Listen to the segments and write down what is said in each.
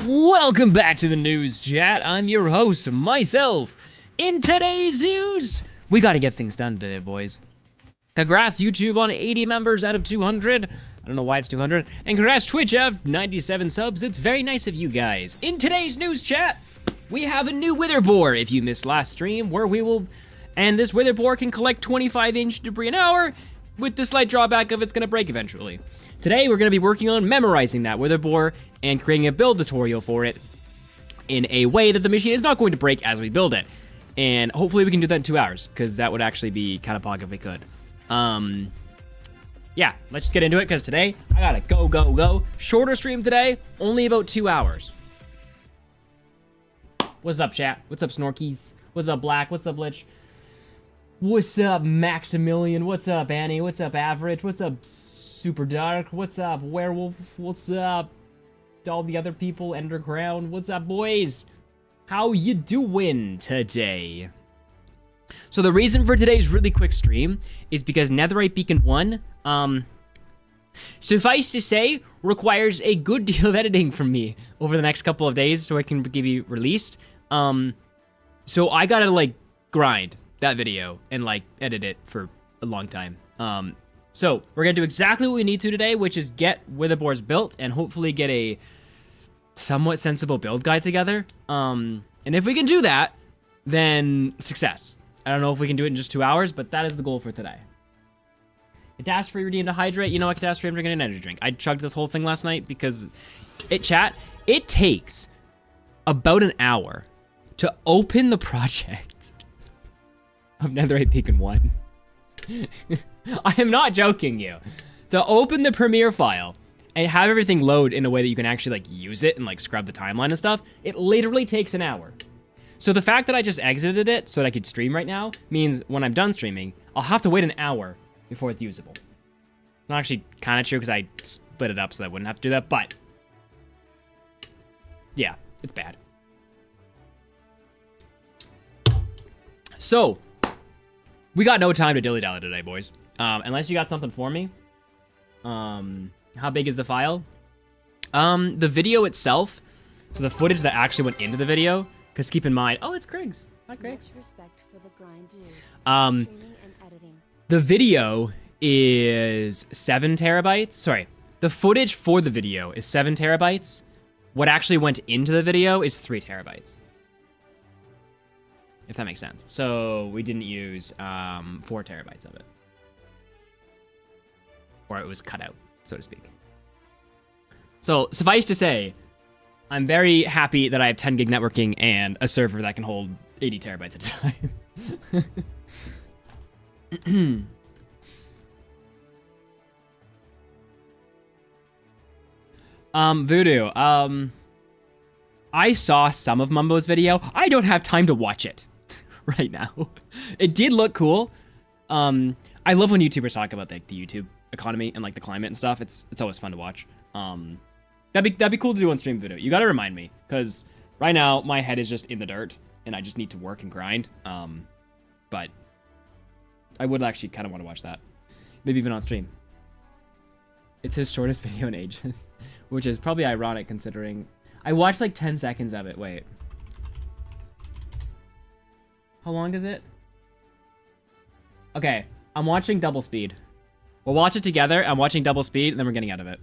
Welcome back to the news chat. I'm your host, myself. In today's news, we gotta get things done today, boys. Congrats YouTube on 80 members out of 200. I don't know why it's 200. And congrats Twitch of 97 subs. It's very nice of you guys. In today's news chat, we have a new wither boar. If you missed last stream, where we will, and this wither boar can collect 25-inch debris an hour, with the slight drawback of it's gonna break eventually. Today, we're gonna be working on memorizing that wither boar and creating a build tutorial for it in a way that the machine is not going to break as we build it. And hopefully we can do that in 2 hours, because that would actually be kind of pog if we could. Yeah, let's just get into it, because today, I gotta go. Shorter stream today, only about 2 hours. What's up, chat? What's up, Snorkies? What's up, Black? What's up, Lich? What's up, Maximilian? What's up, Annie? What's up, Average? What's up, Super Dark? What's up, Werewolf? What's up, all the other people, Underground? What's up, boys? How you doing today? So the reason for today's really quick stream is because Netherite Beacon 1, suffice to say, requires a good deal of editing from me over the next couple of days so I can be released. So I gotta, like, grind that video and, like, edit it for a long time. So we're gonna do exactly what we need to today, which is get witherboards built and hopefully get a somewhat sensible build guide together. And if we can do that, then success. I don't know if we can do it in just 2 hours, but that is the goal for today. Catastrophe redeemed a hydrate. You know what, Catastrophe, I'm drinking an energy drink. I chugged this whole thing last night because it takes about an hour to open the project of Netherite Beacon 1. I am not joking you. To open the Premiere file and have everything load in a way that you can actually, like, use it and, like, scrub the timeline and stuff, it literally takes an hour. So the fact that I just exited it so that I could stream right now means when I'm done streaming, I'll have to wait an hour before it's usable. Not actually kind of true because I split it up so that I wouldn't have to do that, but yeah, it's bad. So, we got no time to dilly-dally today, boys. Unless you got something for me. How big is the file? The video itself, so the footage that actually went into the video, because keep in mind, oh, it's Kriggs. Hi, Kriggs. Respect for the grind, dude. The video is 7 terabytes. Sorry, the footage for the video is 7 terabytes. What actually went into the video is 3 terabytes. If that makes sense. So we didn't use 4 terabytes of it. Or it was cut out, so to speak. So suffice to say, I'm very happy that I have 10 gig networking and a server that can hold 80 terabytes at a time. Voodoo, I saw some of Mumbo's video. I don't have time to watch it right now. It did look cool. I love when YouTubers talk about, like, the YouTube economy and, like, the climate and stuff. It's always fun to watch. That'd be cool to do on stream video. You gotta remind me, because right now my head is just in the dirt and I just need to work and grind. But I would actually kind of want to watch that. Maybe even on stream. It's his shortest video in ages, which is probably ironic considering I watched like 10 seconds of it. Wait. How long is it? Okay, I'm watching double speed. We'll watch it together. I'm watching double speed and then we're getting out of it.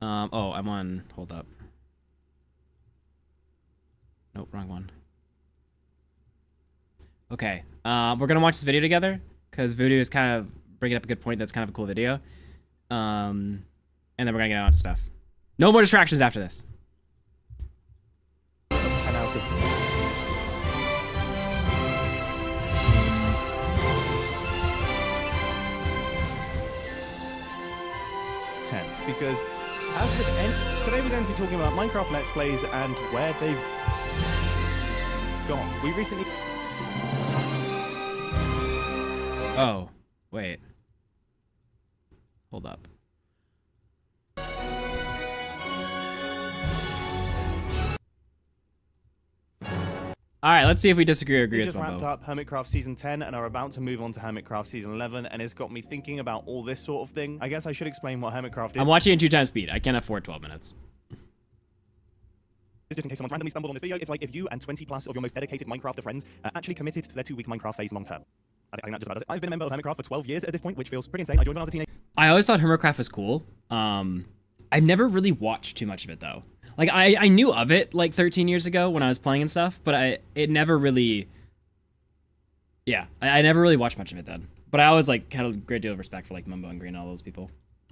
Oh, I'm on, hold up. Nope, wrong one. Okay, we're gonna watch this video together, because Voodoo is kind of bringing up a good point. That's kind of a cool video. And then we're gonna get on to stuff. No more distractions after this. 10 out of 10. Because as with today we're going to be talking about Minecraft Let's Plays and where they've gone. We recently... Oh, wait. Hold up. Alright, let's see if we disagree or agree We with just wrapped Mumbo. up Hermitcraft Season 10 and are about to move on to Hermitcraft Season 11, and it's got me thinking about all this sort of thing. I guess I should explain what Hermitcraft is. I'm watching in 2 times speed. I can't afford 12 minutes. just in case someone's randomly stumbled on this video, it's like if you and 20 plus of your most dedicated Minecrafter friends actually committed to their 2-week Minecraft phase long term. I think that just about does it. I've been a member of Hermitcraft for 12 years at this point, which feels pretty insane. I joined when I was a teenager. I always thought Hermitcraft was cool. I've never really watched too much of it though. Like I knew of it like 13 years ago when I was playing and stuff, but it never really. Yeah, I never really watched much of it then. But I always like had a great deal of respect for like Mumbo and Green and all those people.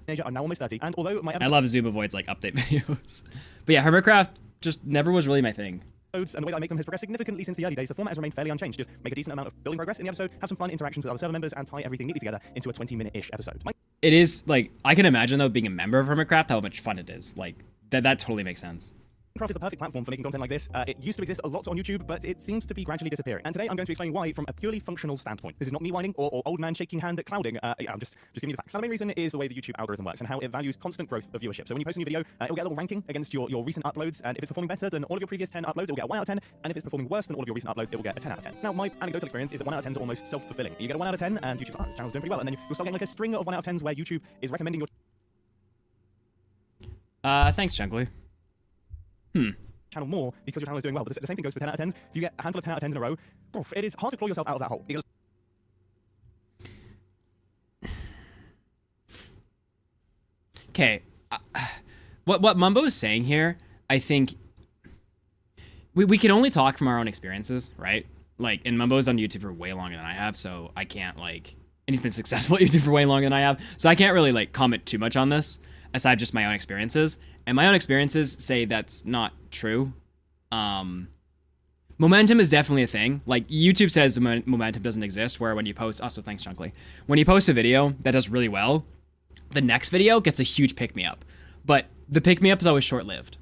I'm now almost 30, and although my I love Zoom Avoid's like update videos. But yeah, Hermitcraft just never was really my thing. And the way that I make them has progressed significantly since the early days. The format has remained fairly unchanged. Just make a decent amount of building progress in the episode, have some fun interactions with other server members, and tie everything neatly together into a 20-minute-ish episode. It is like I can imagine though being a member of Hermitcraft how much fun it is. Like that totally makes sense. Minecraft is the perfect platform for making content like this. It used to exist a lot on YouTube, but it seems to be gradually disappearing. And today I'm going to explain why from a purely functional standpoint. This is not me whining or old man shaking hand at clouding. I'm just giving you the facts. Now, the main reason is the way the YouTube algorithm works and how it values constant growth of viewership. So when you post a new video, it'll get a little ranking against your recent uploads, and if it's performing better than all of your previous 10 uploads, it will get a 1 out of 10, and if it's performing worse than all of your recent uploads, it will get a 10 out of 10. Now, my anecdotal experience is that 1 out of 10s are almost self-fulfilling. You get a 1 out of 10, and YouTube's like, oh, this channel's doing pretty well, and then you'll start getting like a string of 1 out of 10s where YouTube is recommending your Thanks, Chunkly. channel more because your channel is doing well. But the same thing goes for 10 out of 10s. If you get a handful of 10 out of 10s in a row, it is hard to claw yourself out of that hole. Because okay, what Mumbo is saying here, I think we can only talk from our own experiences, right? Like, and Mumbo's on YouTube for way longer than I have, so I can't like, and he's been successful at YouTube for way longer than I have, so I can't really like comment too much on this aside just my own experiences. And my own experiences say that's not true. Momentum is definitely a thing. Like YouTube says momentum doesn't exist, where when you post, also thanks Chunkly, when you post a video that does really well, the next video gets a huge pick-me-up. But the pick-me-up is always short-lived.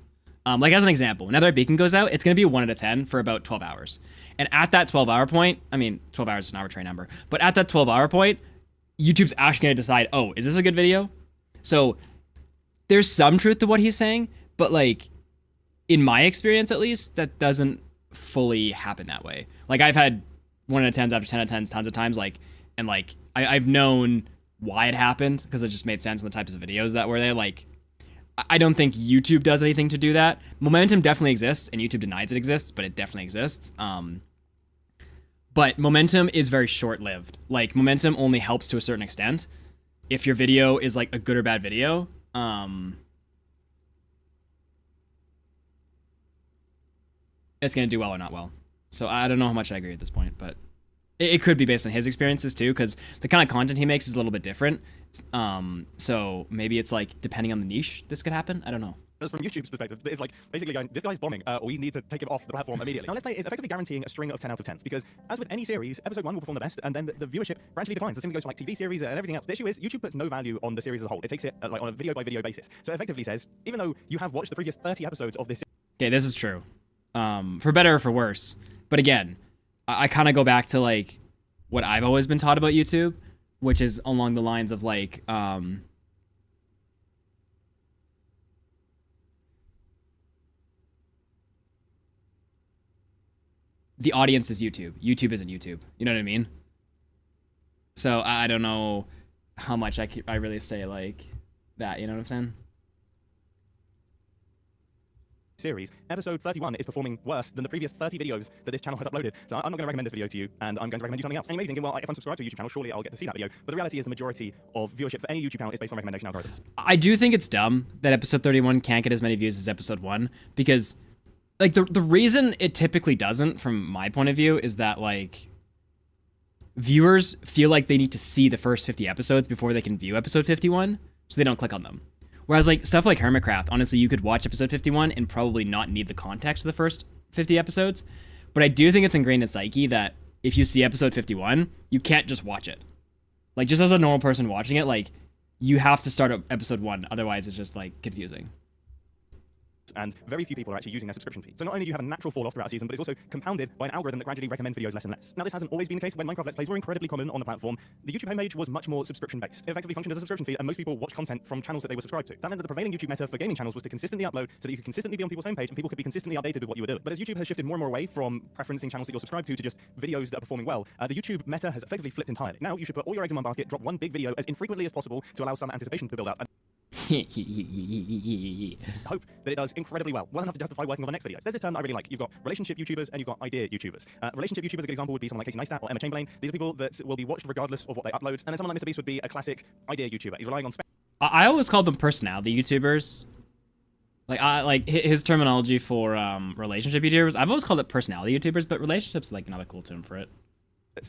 Like as an example, when Netherite Beacon goes out, it's going to be a 1 out of 10 for about 12 hours. And at that 12-hour point, I mean, 12 hours is an arbitrary number, but at that 12-hour point, YouTube's actually going to decide, oh, is this a good video? So there's some truth to what he's saying, but like, in my experience at least, that doesn't fully happen that way. Like I've had 1 out of 10s after 10 out of 10s tons of times, like, and like, I've known why it happened because it just made sense in the types of videos that were there. Like, I don't think YouTube does anything to do that. Momentum definitely exists, and YouTube denies it exists, but it definitely exists. But momentum is very short-lived. Like, momentum only helps to a certain extent. If your video is like a good or bad video, it's going to do well or not well. So I don't know how much I agree at this point, but it could be based on his experiences too, because the kind of content he makes is a little bit different. So maybe it's like, depending on the niche, this could happen. I don't know. From YouTube's perspective, it's like basically going, this guy's bombing, we need to take him off the platform immediately. Now, Let's Play is effectively guaranteeing a string of 10 out of 10s, because as with any series, episode 1 will perform the best, and then the viewership gradually declines. The same goes for like TV series and everything else. The issue is, YouTube puts no value on the series as a whole. It takes it like on a video by video basis. So it effectively says, even though you have watched the previous 30 episodes of this. Okay, this is true. For better or for worse. But again, I kind of go back to like what I've always been taught about YouTube, which is along the lines of like, the audience is YouTube. YouTube isn't YouTube. You know what I mean? So I don't know how much I really say like that. You know what I'm saying? Series, episode 31 is performing worse than the previous 30 videos that this channel has uploaded. So I'm not going to recommend this video to you, and I'm going to recommend you something else. And you may be thinking, well, if I'm subscribed to a YouTube channel, surely I'll get to see that video. But the reality is the majority of viewership for any YouTube channel is based on recommendation algorithms. I do think it's dumb that episode 31 can't get as many views as episode 1, because like the reason it typically doesn't, from my point of view, is that like viewers feel like they need to see the first 50 episodes before they can view episode 51, so they don't click on them. Whereas like stuff like Hermitcraft, honestly, you could watch episode 51 and probably not need the context of the first 50 episodes. But I do think it's ingrained in psyche that if you see episode 51, you can't just watch it. Like, just as a normal person watching it, like, you have to start at episode 1, otherwise it's just like confusing. And very few people are actually using their subscription fee. So not only do you have a natural fall off throughout a season, but it's also compounded by an algorithm that gradually recommends videos less and less. Now, this hasn't always been the case. When Minecraft Let's Plays were incredibly common on the platform, the YouTube homepage was much more subscription-based. It effectively functioned as a subscription feed, and most people watched content from channels that they were subscribed to. That meant that the prevailing YouTube meta for gaming channels was to consistently upload so that you could consistently be on people's homepage and people could be consistently updated with what you were doing. But as YouTube has shifted more and more away from preferencing channels that you're subscribed to just videos that are performing well, the YouTube meta has effectively flipped entirely. Now, you should put all your eggs in one basket, drop one big video as infrequently as possible to allow some anticipation to build up. hope that it does incredibly well enough to justify working on the next video. There's this term that I really like. You've got relationship YouTubers and you've got idea YouTubers. Relationship YouTubers, a good example would be someone like Casey Neistat or Emma Chamberlain. These are people that will be watched regardless of what they upload. And then someone like Mr. Beast would be a classic idea YouTuber. He's relying on I always called them personality YouTubers. Like his terminology for relationship YouTubers. I've always called it personality YouTubers, but relationships is like another cool term for it.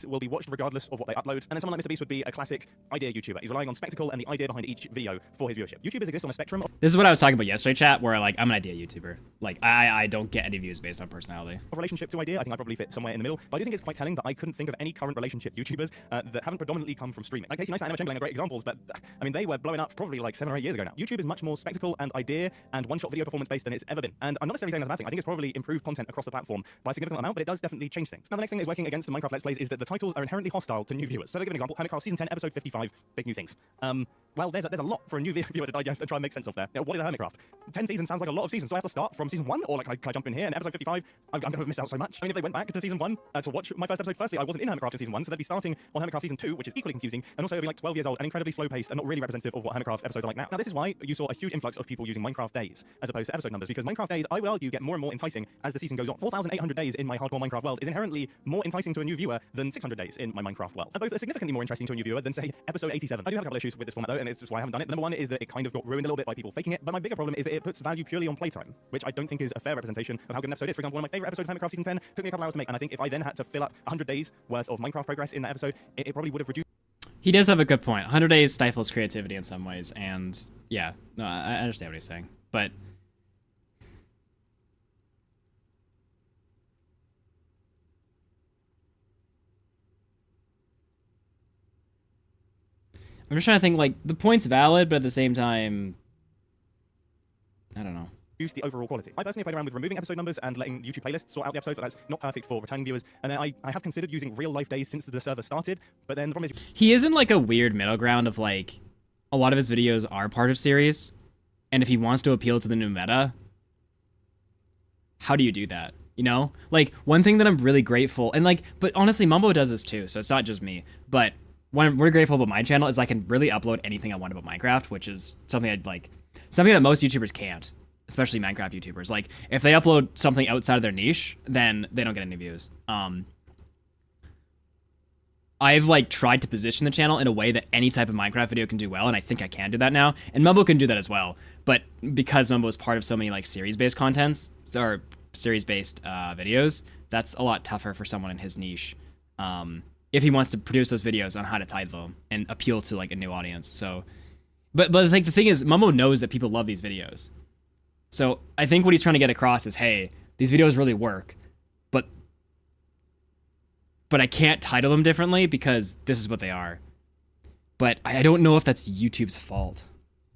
Will be watched regardless of what they upload. And then someone like Mr. Beast would be a classic idea YouTuber. He's relying on spectacle and the idea behind each video for his viewership. YouTubers exist on a spectrum. This is what I was talking about yesterday, chat, where like I'm an idea YouTuber. Like I don't get any views based on personality. Of relationship to idea, I think I probably fit somewhere in the middle. But I do think it's quite telling that I couldn't think of any current relationship YouTubers that haven't predominantly come from streaming. Like Casey Neistat and Emma Chamberlain are great examples, but I mean they were blowing up probably like 7 or 8 years ago now. YouTube is much more spectacle and idea and one-shot video performance based than it's ever been. And I'm not necessarily saying that's a bad thing. I think it's probably improved content across the platform by a significant amount, but it does definitely change things. Now the next thing that is working against the Minecraft Let's Plays is that the titles are inherently hostile to new viewers. So to give an example, Hermitcraft Season 10, Episode 55, Big New Things. Well, there's a lot for a new viewer to digest and try and make sense of there. You know, what is a Hermitcraft? 10 seasons sounds like a lot of seasons, so I have to start from Season 1? Or like, can I jump in here and Episode 55? I'm going to have missed out so much. I mean, if they went back to Season 1 to watch my first episode, firstly, I wasn't in Hermitcraft in Season 1, so they'd be starting on Hermitcraft Season 2, which is equally confusing, and also it'd be like 12 years old and incredibly slow-paced and not really representative of what Hermitcraft episodes are like now. Now, this is why you saw a huge influx of people using Minecraft days as opposed to episode numbers, because Minecraft days, I would argue, get more and more enticing as the season goes on. 4,800 days in my hardcore Minecraft world is inherently more enticing to a new viewer than 600 days in my Minecraft world. And both are significantly more interesting to a new viewer than, say, episode 87. I do have a couple issues with this format, though, and it's just why I haven't done it. The number one is that it kind of got ruined a little bit by people faking it, but my bigger problem is that it puts value purely on playtime, which I don't think is a fair representation of how good an episode is. For example, one of my favorite episodes of Minecraft Season 10 took me a couple hours to make, and I think if I then had to fill up 100 days worth of Minecraft progress in that episode, it probably would have reduced. He does have a good point. 100 days stifles creativity in some ways, and yeah, no, I understand what he's saying, but I'm just trying to think, like, the point's valid, but at the same time, I don't know. Reduce the overall quality. I personally played around with removing episode numbers and letting YouTube playlists sort out the episodes, but that's not perfect for returning viewers. And then I have considered using real life days since the server started, but then the problem is he is in like a weird middle ground of like a lot of his videos are part of series, and if he wants to appeal to the new meta, how do you do that? You know, like one thing that I'm really grateful, and like, but honestly, Mumbo does this too, so it's not just me. But what I'm really grateful about my channel is I can really upload anything I want about Minecraft, which is something I'd like, something that most YouTubers can't. Especially Minecraft YouTubers. Like, if they upload something outside of their niche, then they don't get any views. I've, like, tried to position the channel in a way that any type of Minecraft video can do well, and I think I can do that now. And Mumbo can do that as well. But because Mumbo is part of so many, like, series-based contents, or series-based videos, that's a lot tougher for someone in his niche. If he wants to produce those videos on how to title them and appeal to, like, a new audience. So, but like, the thing is, Mumbo knows that people love these videos. So I think what he's trying to get across is, hey, these videos really work, but I can't title them differently because this is what they are. But I don't know if that's YouTube's fault.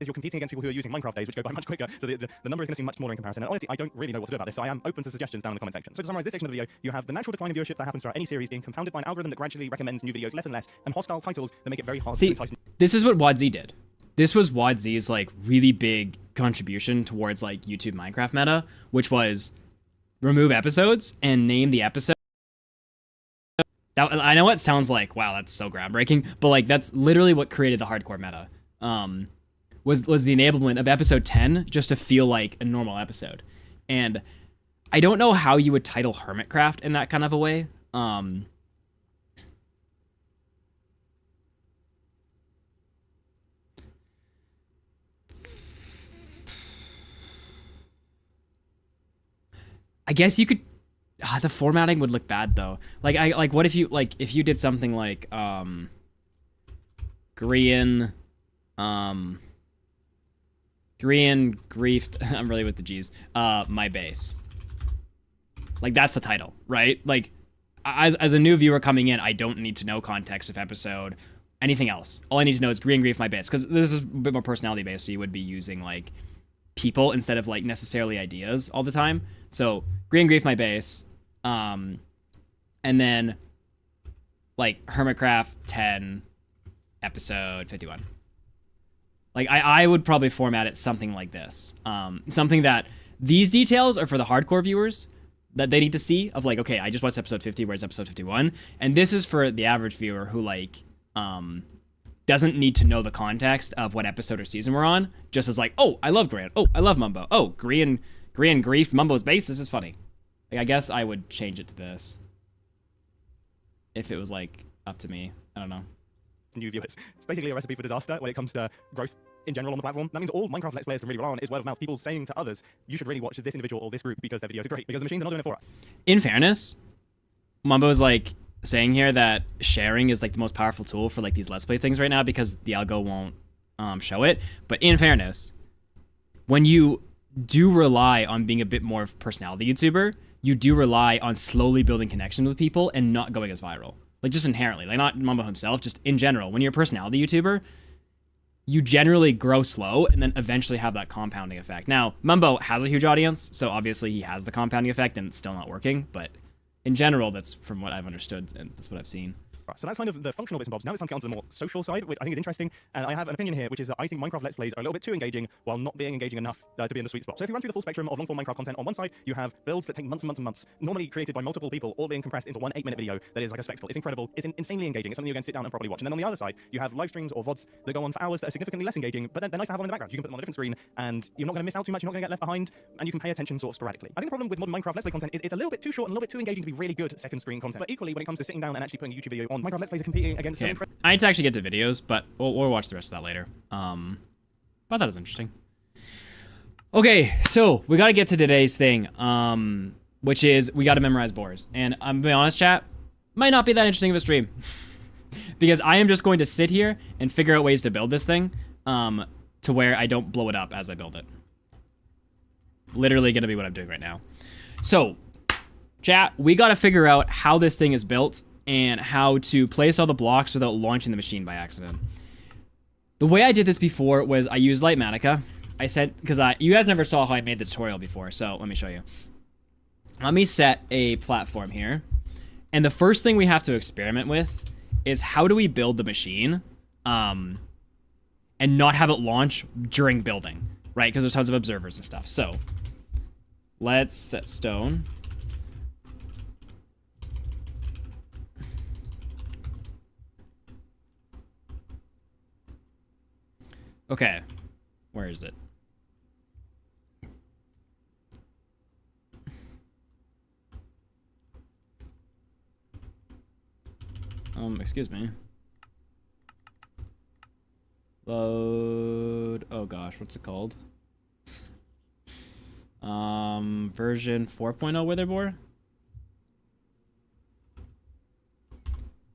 You're competing against people who are using Minecraft days, which go by much quicker, so the number is going to seem much smaller in comparison. And honestly, I don't really know what to do about this, so I am open to suggestions down in the comment section. So to summarize this section of the video, you have the natural decline in viewership that happens throughout any series being compounded by an algorithm that gradually recommends new videos less and less, and hostile titles that make it very hard to entice. This is what whatsthis did. This was whatsthis like really big contribution towards like YouTube Minecraft meta, which was remove episodes and name the episode. That, I know it sounds like, wow, that's so groundbreaking, but like that's literally what created the hardcore meta. Was the enablement of episode 10 just to feel like a normal episode. And I don't know how you would title Hermitcraft in that kind of a way. I guess you could. The formatting would look bad though. Like what if you if you did something like Grian griefed. I'm really with the G's. My base. Like that's the title, right? Like as a new viewer coming in, I don't need to know context of episode, anything else. All I need to know is Grian grief my base, because this is a bit more personality based, so you would be using like people instead of like necessarily ideas all the time. So Grian grief my base, and then like Hermitcraft 10 episode 51. Like I would probably format it something like this. Something that these details are for the hardcore viewers that they need to see of like, okay, I just watched episode 50, where's episode 51? And this is for the average viewer who like doesn't need to know the context of what episode or season we're on. Just as like, oh, I love Grant. Oh, I love Mumbo. Oh, Green Grief, Mumbo's base. This is funny. Like, I guess I would change it to this. If it was, like, up to me. I don't know. New viewers. It's basically a recipe for disaster when it comes to growth in general on the platform. That means all Minecraft Let's Players can really rely on is word of mouth. People saying to others, you should really watch this individual or this group because their videos are great. Because the machines are not doing it for us. In fairness, Mumbo's, like, saying here that sharing is, like, the most powerful tool for, like, these Let's Play things right now because the algo won't show it. But in fairness, when you do rely on being a bit more of a personality YouTuber, you do rely on slowly building connections with people and not going as viral. Like, just inherently. Like, not Mumbo himself, just in general. When you're a personality YouTuber, you generally grow slow and then eventually have that compounding effect. Now, Mumbo has a huge audience, so obviously he has the compounding effect and it's still not working. But in general, that's from what I've understood and that's what I've seen. So that's kind of the functional bits and bobs. Now it's time to get onto the more social side, which I think is interesting. And I have an opinion here, which is that I think Minecraft Let's Plays are a little bit too engaging while not being engaging enough to be in the sweet spot. So if you run through the full spectrum of long-form Minecraft content, on one side, you have builds that take months and months and months, normally created by multiple people, all being compressed into one 8-minute video that is like a spectacle. It's incredible. It's insanely engaging. It's something you can sit down and properly watch. And then on the other side, you have live streams or VODs that go on for hours that are significantly less engaging, but they're nice to have on in the background. You can put them on a different screen, and you're not going to miss out too much. You're not going to get left behind, and you can pay attention sort of sporadically. I think the problem with modern Minecraft Let's Play content is it's a little bit too short and a little bit too engaging to be really good second screen content. But equally, when it comes to sitting down and actually putting a YouTube video on, Minecraft Let's Plays are competing against some I need to actually get to videos, but we'll watch the rest of that later. But that was interesting. Okay, so we got to get to today's thing, which is we got to memorize boars. And I'm gonna be honest, chat, might not be that interesting of a stream because I am just going to sit here and figure out ways to build this thing to where I don't blow it up as I build it. Literally gonna be what I'm doing right now. So, chat, we got to figure out how this thing is built and how to place all the blocks without launching the machine by accident. The way I did this before was I used Lightmatica. I said, because you guys never saw how I made the tutorial before, so let me show you. Let me set a platform here. And the first thing we have to experiment with is how do we build the machine and not have it launch during building, right? Because there's tons of observers and stuff. So let's set stone. Okay, where is it? Excuse me. Load, oh gosh, what's it called? Version 4.0 Witherboard?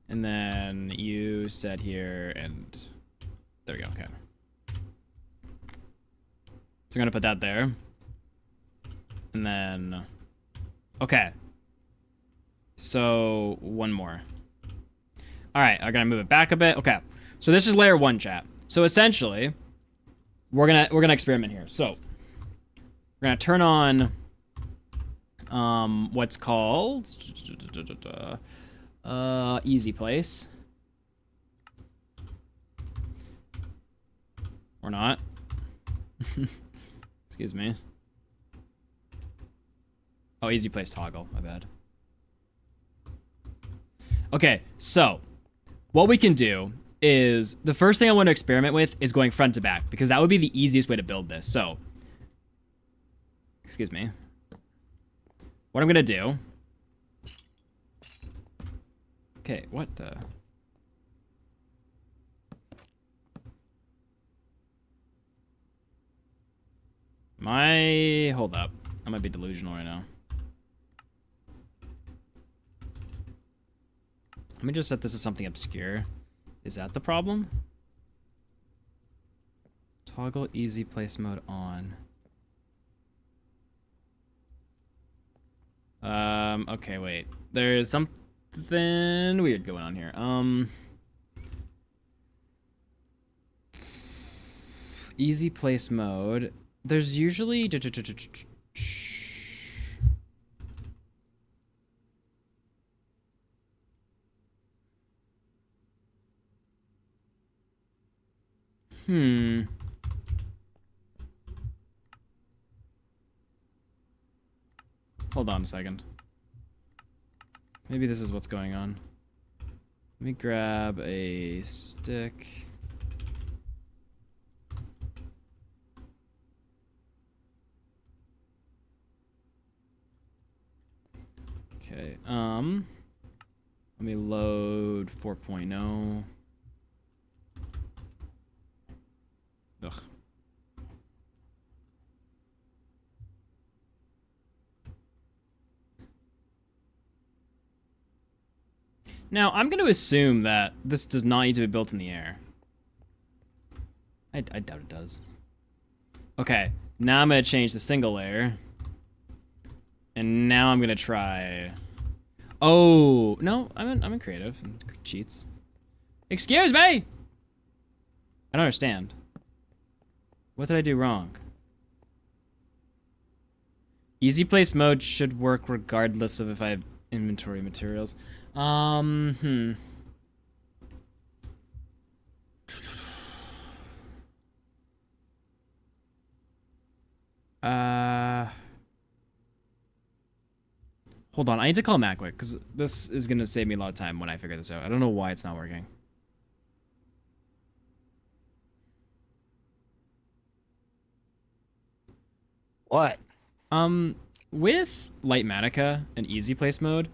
And then you said here, and there we go, okay. So I'm gonna put that there. And then, okay. So one more. All right, I'm gonna move it back a bit. Okay, so this is layer 1, chat. So essentially, we're gonna experiment here. So we're gonna turn on what's called easy place. Or not. Excuse me. Oh, easy place toggle, my bad. Okay, so what we can do is the first thing I want to experiment with is going front to back because that would be the easiest way to build this. So, excuse me. What I'm gonna do. Okay, what the? Hold up. I might be delusional right now. Let me just set this as something obscure. Is that the problem? Toggle easy place mode on. Okay, wait. There's something weird going on here. Easy place mode. There's usually Hold on a second. Maybe this is what's going on. Let me grab a stick. Okay. Let me load 4.0. Ugh. Now, I'm going to assume that this does not need to be built in the air. I doubt it does. Okay, now I'm going to change the single layer. And now I'm going to try... Oh, no, I'm in creative. Cheats. Excuse me! I don't understand. What did I do wrong? Easy place mode should work regardless of if I have inventory materials. Hold on, I need to call Matt quick, because this is going to save me a lot of time when I figure this out. I don't know why it's not working. What? With Lightmatica and easy place mode,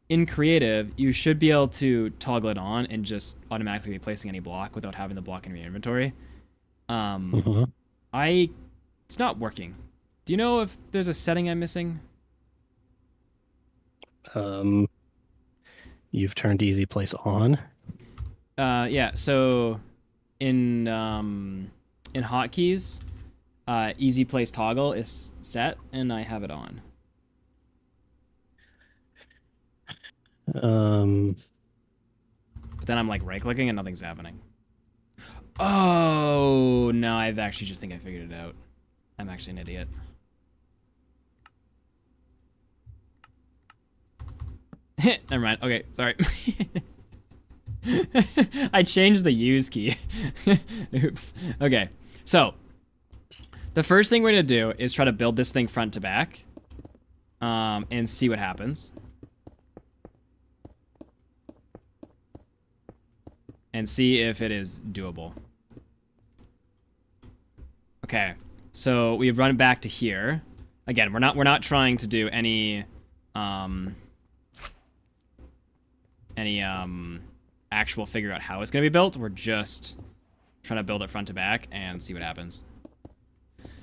in creative, you should be able to toggle it on and just automatically be placing any block without having the block in your inventory. It's not working. Do you know if there's a setting I'm missing? You've turned easy place on. Yeah, so in hotkeys, easy place toggle is set and I have it on. But then I'm like right clicking and nothing's happening. Oh no, I actually just think I figured it out. I'm actually an idiot. Never mind. Okay, sorry. I changed the use key. Oops. Okay, so the first thing we're gonna do is try to build this thing front to back, and see what happens. And see if it is doable. Okay, so we run back to here. Again, we're not trying to do any actual figure out how it's gonna be built. We're just trying to build it front to back and see what happens.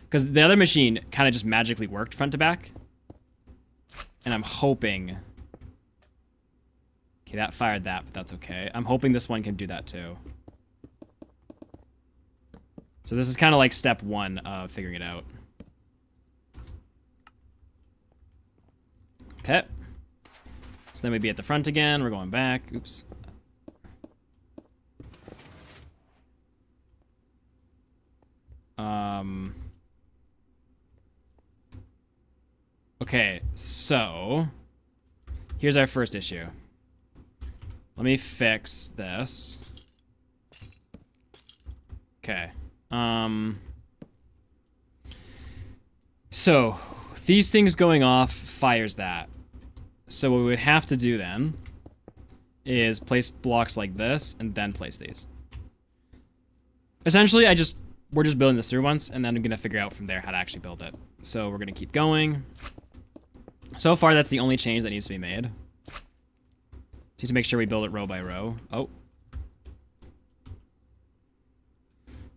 Because the other machine kind of just magically worked front to back, and I'm hoping. Okay, that fired that, but that's okay. I'm hoping this one can do that too. So this is kind of like step one of figuring it out. Okay. So then we'd be at the front again. We're going back. Oops. Okay, so here's our first issue. Let me fix this. Okay. So these things going off fires that. So what we would have to do then is place blocks like this and then place these. Essentially, we're just building this through once, and then I'm gonna figure out from there how to actually build it. So we're gonna keep going. So far, that's the only change that needs to be made. Need to make sure we build it row by row. Oh.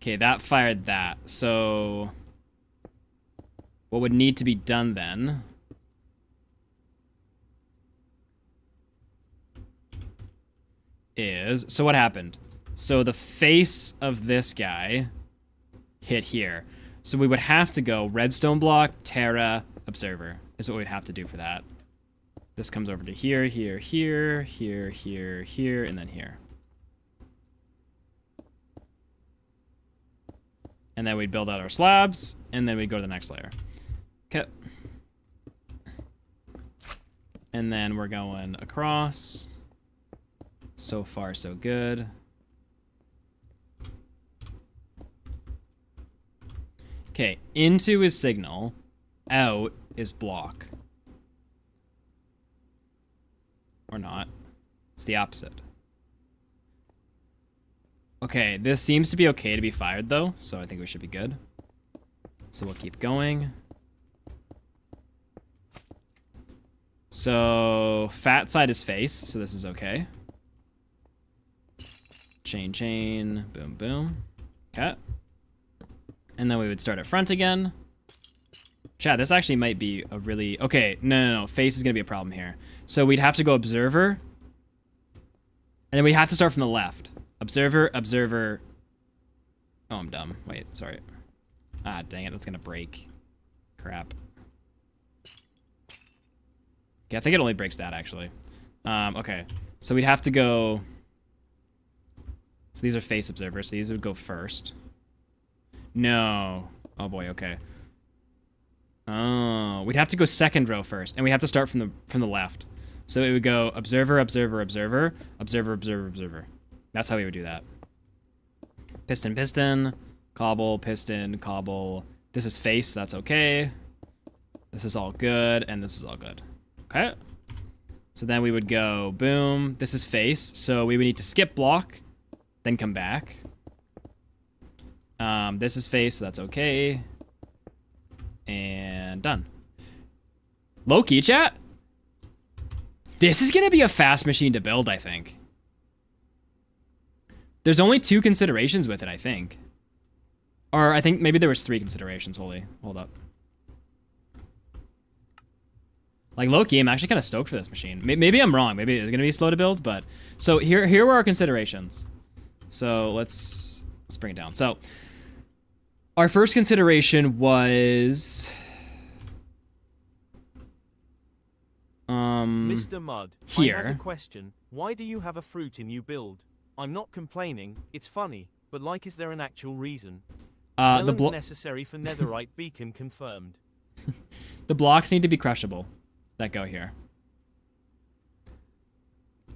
Okay, that fired that. So what would need to be done then is, so what happened? So the face of this guy hit here. So we would have to go redstone block, Terra, observer is what we'd have to do for that. This comes over to here, here, here, here, here, here, and then here. And then we'd build out our slabs, and then we'd go to the next layer. Okay. And then we're going across. So far, so good. Okay, into is signal, out is block. Or not. It's the opposite. Okay, this seems to be okay to be fired though, so I think we should be good. So we'll keep going. So fat side is face, so this is okay. Chain, chain, boom, boom. Okay. And then we would start at front again. Chat, this actually might be a really... Okay, no. Face is going to be a problem here. So we'd have to go observer. And then we have to start from the left. Observer, observer. Oh, I'm dumb. Wait, sorry. Ah, dang it. That's going to break. Crap. Okay, I think it only breaks that, actually. Okay. So we'd have to go... So these are face observers. So these would go first. No. Oh, boy. Okay. Oh, we'd have to go second row first, and we have to start from the left. So it would go observer, observer, observer, observer, observer, observer. That's how we would do that. Piston, piston, cobble, piston, cobble. This is face, that's okay. This is all good, and this is all good. Okay. So then we would go boom. This is face, so we would need to skip block, then come back. This is face, so that's okay. And done. Low-key, chat. This is going to be a fast machine to build, I think. There's only 2 considerations with it, I think. Or I think maybe there was 3 considerations. Hold up. Like, low-key, I'm actually kind of stoked for this machine. Maybe I'm wrong. Maybe it's going to be slow to build, but... So here were our considerations. So let's bring it down. So... Our first consideration was... Mr. Mud, here. I has a question. Why do you have a fruit in you build? I'm not complaining, it's funny, but like is there an actual reason? Melon's necessary for Netherite Beacon confirmed. The blocks need to be crushable that go here.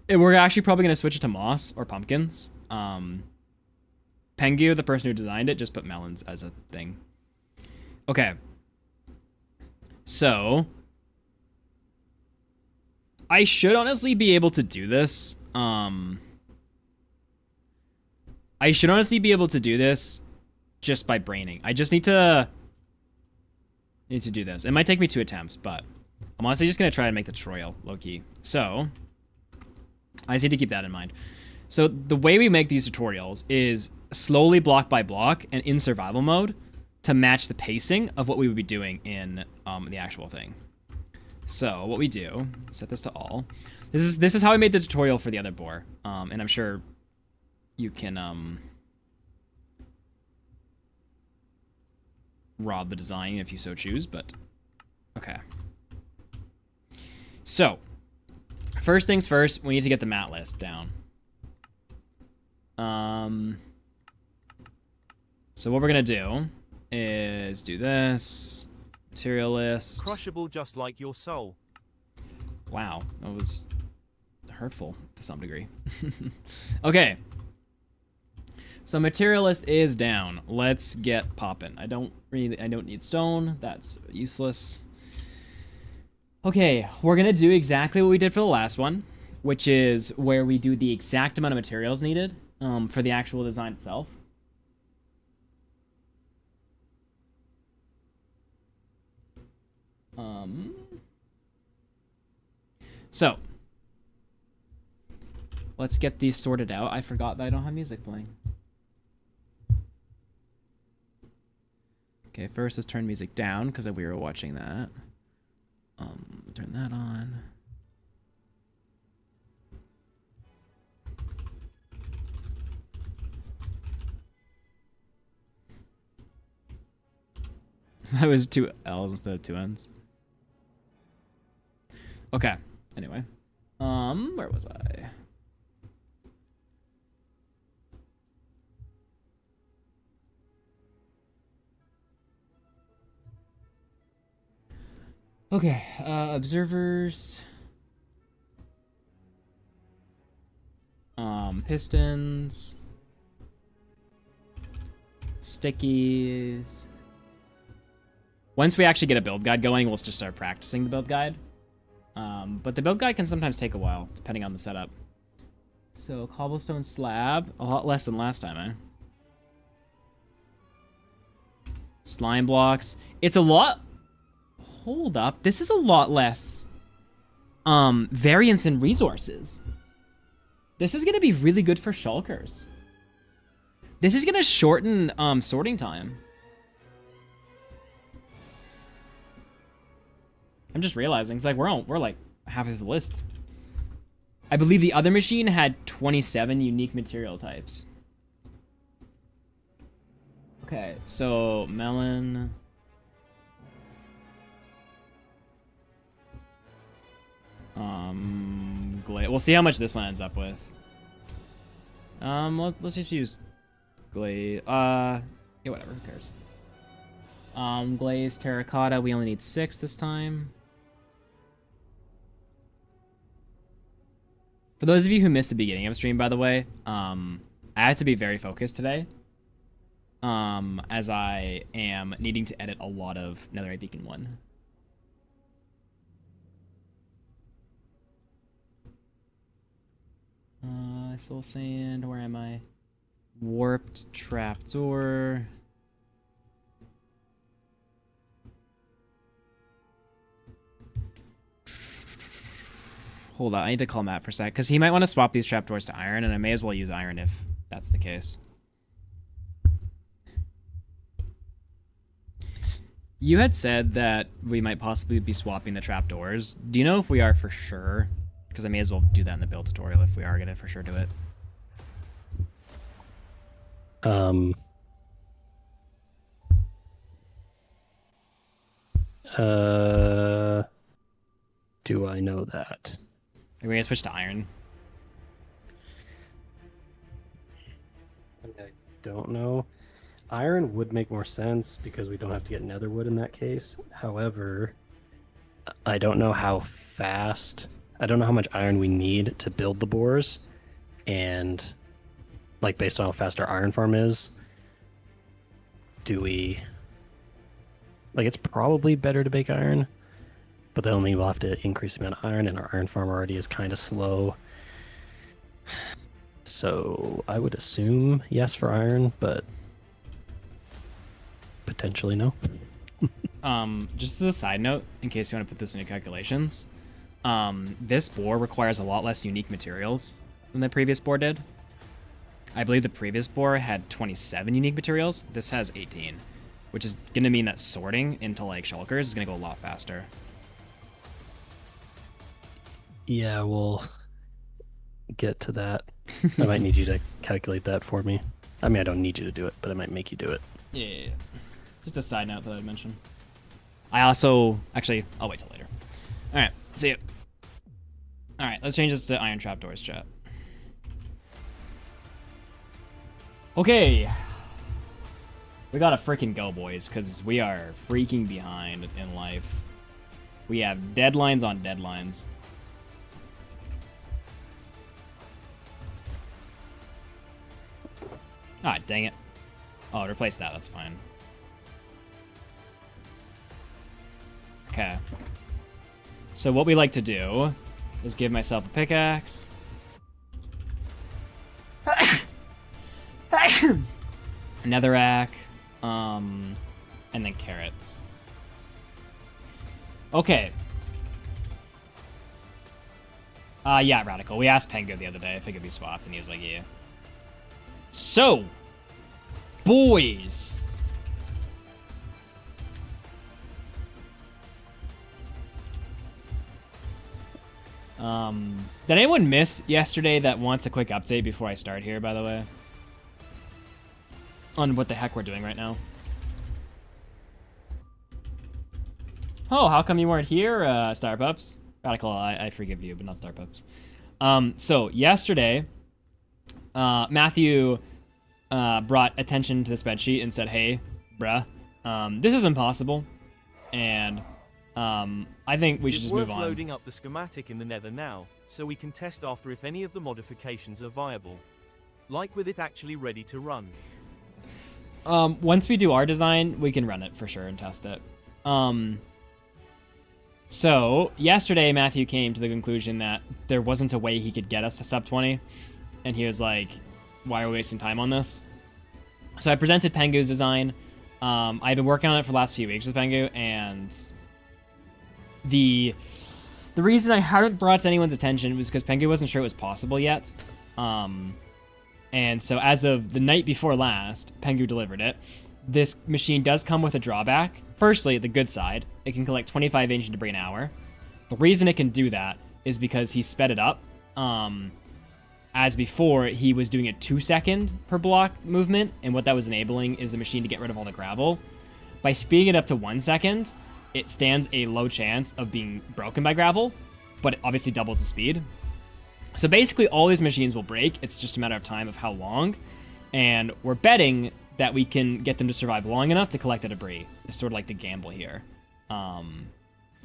And we're actually probably going to switch it to moss or pumpkins. Pengu, the person who designed it, just put melons as a thing. Okay. So... I should honestly be able to do this. I should honestly be able to do this just by braining. I just need to do this. It might take me 2 attempts, but I'm honestly just going to try and make the tutorial low-key. So, I just need to keep that in mind. So, the way we make these tutorials is slowly block by block and in survival mode to match the pacing of what we would be doing in the actual thing. So what we do, set this to all. This is how I made the tutorial for the other boar, and I'm sure you can rob the design if you so choose. But okay. So first things first, we need to get the mat list down. So what we're gonna do is do this. Material list. Crushable just like your soul. Wow, that was hurtful to some degree. Okay. So material list is down. Let's get poppin'. I don't need stone. That's useless. Okay, we're gonna do exactly what we did for the last one, which is where we do the exact amount of materials needed for the actual design itself. So let's get these sorted out. I forgot that I don't have music playing. Okay, first let's turn music down because we were watching that. Turn that on. That was 2 L's instead of 2 N's. Okay. Anyway. Where was I? Okay, observers. Pistons. Stickies. Once we actually get a build guide going, we'll just start practicing the build guide. But the build guide can sometimes take a while, depending on the setup. So, cobblestone slab. A lot less than last time, eh? Slime blocks. It's a lot... Hold up. This is a lot less variance in resources. This is going to be really good for shulkers. This is going to shorten sorting time. I'm just realizing it's like we're like half of the list. I believe the other machine had 27 unique material types. Okay, so melon. We'll see how much this one ends up with. Let's just use glaze. Yeah, whatever. Who cares? Glaze terracotta. We only need 6 this time. For those of you who missed the beginning of stream, by the way, I have to be very focused today, as I am needing to edit a lot of Netherite Beacon 1. Soul sand. Where am I? Warped trapdoor. Hold on, I need to call Matt for a sec, because he might want to swap these trapdoors to iron, and I may as well use iron if that's the case. You had said that we might possibly be swapping the trapdoors. Do you know if we are for sure? Because I may as well do that in the build tutorial if we are going to for sure do it. Do I know that? Are we going to switch to iron? I don't know. Iron would make more sense because we don't have to get netherwood in that case. However, I don't know how fast... I don't know how much iron we need to build the bores, and like based on how fast our iron farm is, do we like it's probably better to bake iron, but that only we'll have to increase the amount of iron, and our iron farm already is kind of slow. So I would assume yes for iron, but potentially no. Just as a side note, in case you want to put this into calculations, this bore requires a lot less unique materials than the previous bore did. I believe the previous bore had 27 unique materials. This has 18, which is going to mean that sorting into like shulkers is going to go a lot faster. Yeah, we'll get to that. I might need you to calculate that for me. I mean, I don't need you to do it, but I might make you do it. Yeah. Just a side note that I'd mention. I also... Actually, I'll wait till later. Alright, see you. Alright, let's change this to iron trapdoors, chat. Okay. We gotta freaking go, boys, because we are freaking behind in life. We have deadlines on deadlines. Ah, dang it. Oh, replace that, that's fine. Okay. So what we like to do is give myself a pickaxe. Netherrack. And then carrots. Okay. Yeah, Radical. We asked Pengu the other day if it could be swapped, and he was like, yeah. So, boys. Did anyone miss yesterday that wants a quick update before I start here, by the way? On what the heck we're doing right now. Oh, how come you weren't here, Starpups? Radical, I forgive you, but not Starpups. So, yesterday, Matthew brought attention to the spreadsheet and said, hey, bruh, this is impossible. And I think we should just move on. It's worth loading up the schematic in the Nether now, so we can test after if any of the modifications are viable. Like with it actually ready to run. Once we do our design, we can run it for sure and test it. So, yesterday Matthew came to the conclusion that there wasn't a way he could get us to sub 20. And he was like, why are we wasting time on this? So I presented Pengu's design. I've been working on it for the last few weeks with Pengu, and the The reason I hadn't brought it to anyone's attention was because Pengu wasn't sure it was possible yet. And so as of the night before last, Pengu delivered it. This machine does come with a drawback. Firstly, the good side, it can collect 25 ancient debris an hour. The reason it can do that is because he sped it up. As before, he was doing a 2-second per block movement, and what that was enabling is the machine to get rid of all the gravel. By speeding it up to 1 second, it stands a low chance of being broken by gravel, but it obviously doubles the speed. So basically all these machines will break, it's just a matter of time of how long, and we're betting that we can get them to survive long enough to collect the debris. It's sort of like the gamble here.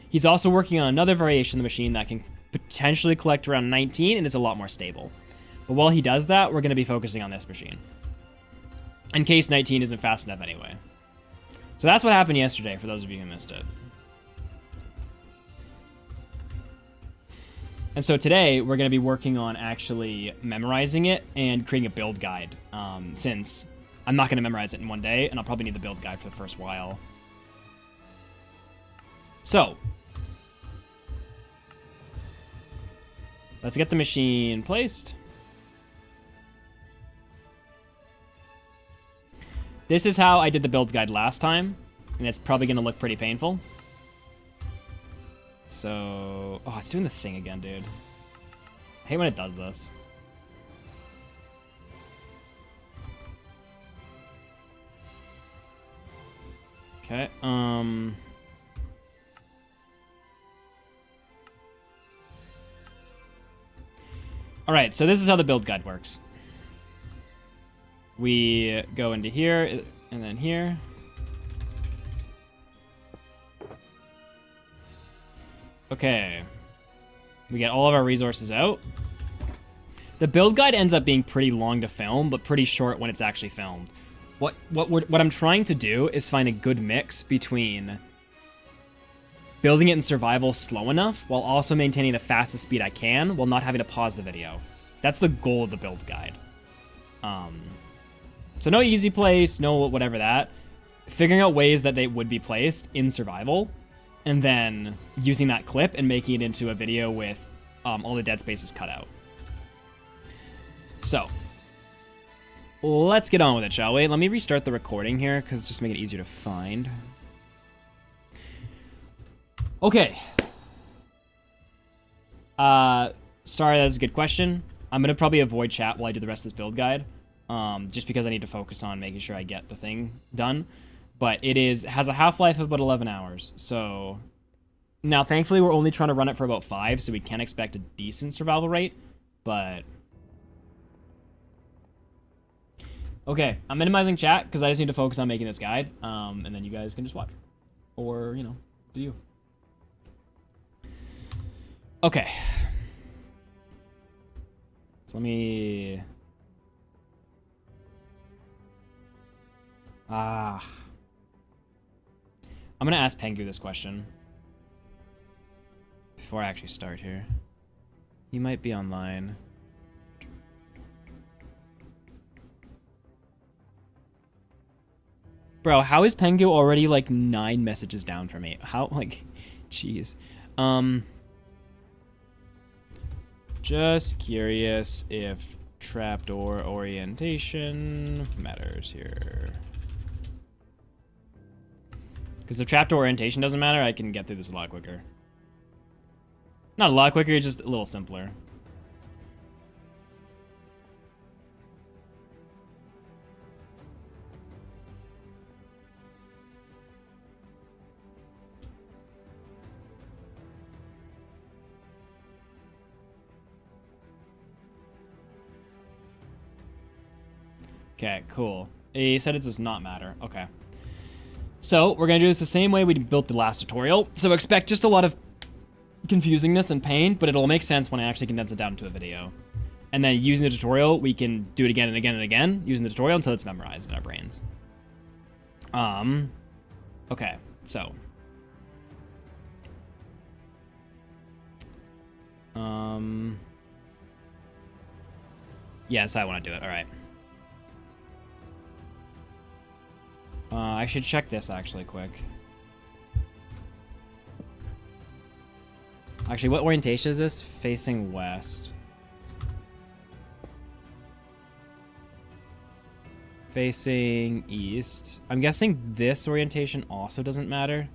He's also working on another variation of the machine that can potentially collect around 19 and is a lot more stable. But while he does that, we're going to be focusing on this machine, in case 19 isn't fast enough anyway. So that's what happened yesterday, for those of you who missed it. And so today, we're going to be working on actually memorizing it and creating a build guide, since I'm not going to memorize it in one day, and I'll probably need the build guide for the first while. So, let's get the machine placed. This is how I did the build guide last time, and it's probably going to look pretty painful. So, oh, it's doing the thing again, dude. I hate when it does this. Okay, Alright, so this is how the build guide works. We go into here, and then here. Okay. We get all of our resources out. The build guide ends up being pretty long to film, but pretty short when it's actually filmed. What I'm trying to do is find a good mix between building it in survival slow enough while also maintaining the fastest speed I can while not having to pause the video. That's the goal of the build guide. So no easy place, no whatever that. Figuring out ways that they would be placed in survival, and then using that clip and making it into a video with all the dead spaces cut out. So, let's get on with it, shall we? Let me restart the recording here, because it's just make it easier to find. Okay. Sorry, that's a good question. I'm going to probably avoid chat while I do the rest of this build guide, just because I need to focus on making sure I get the thing done. But it has a half-life of about 11 hours, so... Now, thankfully, we're only trying to run it for about 5, so we can expect a decent survival rate, but... Okay, I'm minimizing chat, because I just need to focus on making this guide, and then you guys can just watch. Or, you know, do you. Okay. So let me... I'm going to ask Pengu this question before I actually start here. He might be online. Bro, how is Pengu already like 9 messages down from me? How, like, jeez. Just curious if trapdoor orientation matters here. Because if trapdoor orientation doesn't matter, I can get through this a lot quicker. Not a lot quicker, just a little simpler. Okay, cool. He said it does not matter. Okay. So, we're going to do this the same way we built the last tutorial. So expect just a lot of confusingness and pain, but it'll make sense when I actually condense it down into a video. And then using the tutorial, we can do it again and again and again, using the tutorial until it's memorized in our brains. Okay, so. Yes, I want to do it. All right. I should check this actually quick. Actually, what orientation is this? Facing west. Facing east. I'm guessing this orientation also doesn't matter.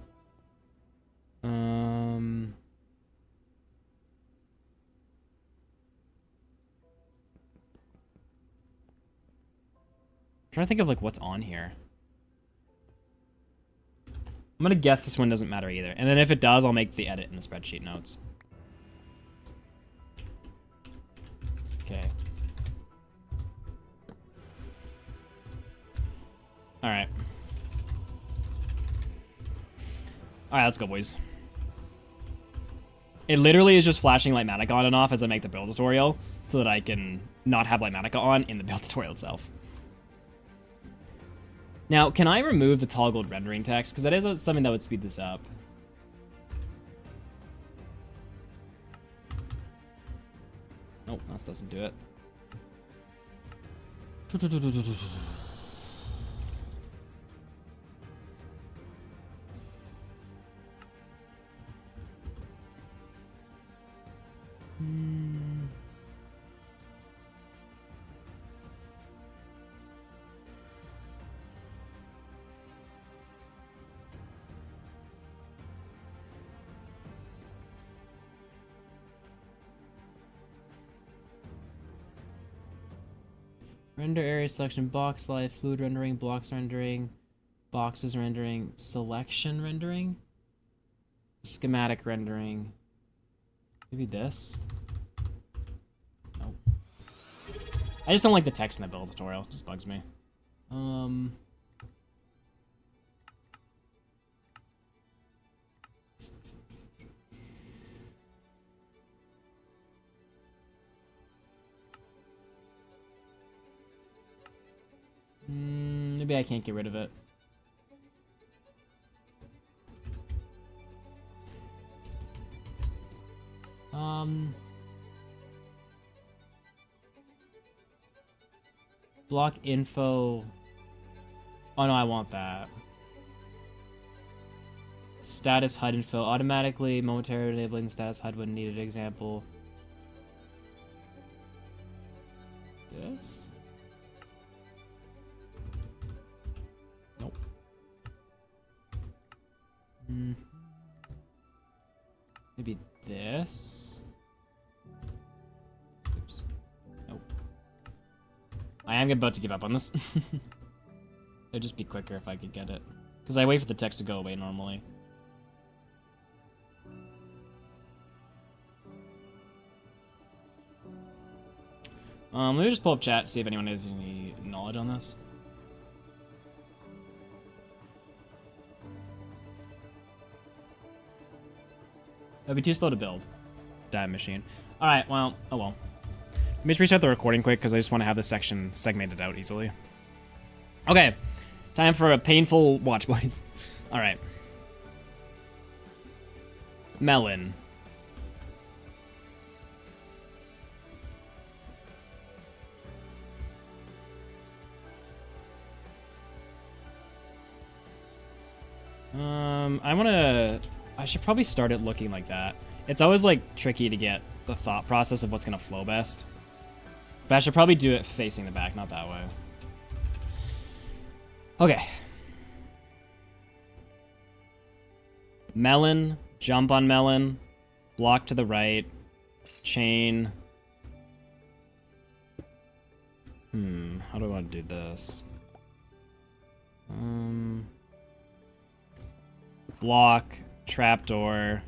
Trying to think of like what's on here. I'm gonna guess this one doesn't matter either. And then if it does, I'll make the edit in the spreadsheet notes. Okay. Alright. Alright, let's go, boys. It literally is just flashing Lightmatica on and off as I make the build tutorial so that I can not have Lightmatica on in the build tutorial itself. Now, can I remove the toggled rendering text? Because that is something that would speed this up. Nope, that doesn't do it. Render area selection, box life, fluid rendering, blocks rendering, boxes rendering, selection rendering, schematic rendering. Maybe this? Nope. I just don't like the text in the build tutorial. It just bugs me. Maybe I can't get rid of it. Block info. Oh no, I want that. Status HUD info. Automatically, momentarily enabling status HUD when needed. Example. This? Nope. Maybe this? Oops. Nope. I am about to give up on this. It'd just be quicker if I could get it. Because I wait for the text to go away normally. Let me just pull up chat, see if anyone has any knowledge on this. It'll be too slow to build. Damn machine. Alright, well, oh well. Let me just restart the recording quick because I just want to have this section segmented out easily. Okay. Time for a painful watch, boys. Alright. Melon. I should probably start it looking like that. It's always like tricky to get the thought process of what's gonna flow best. But I should probably do it facing the back, not that way. Okay. Melon, jump on melon, block to the right, chain. How do I want to do this? Block, trapdoor,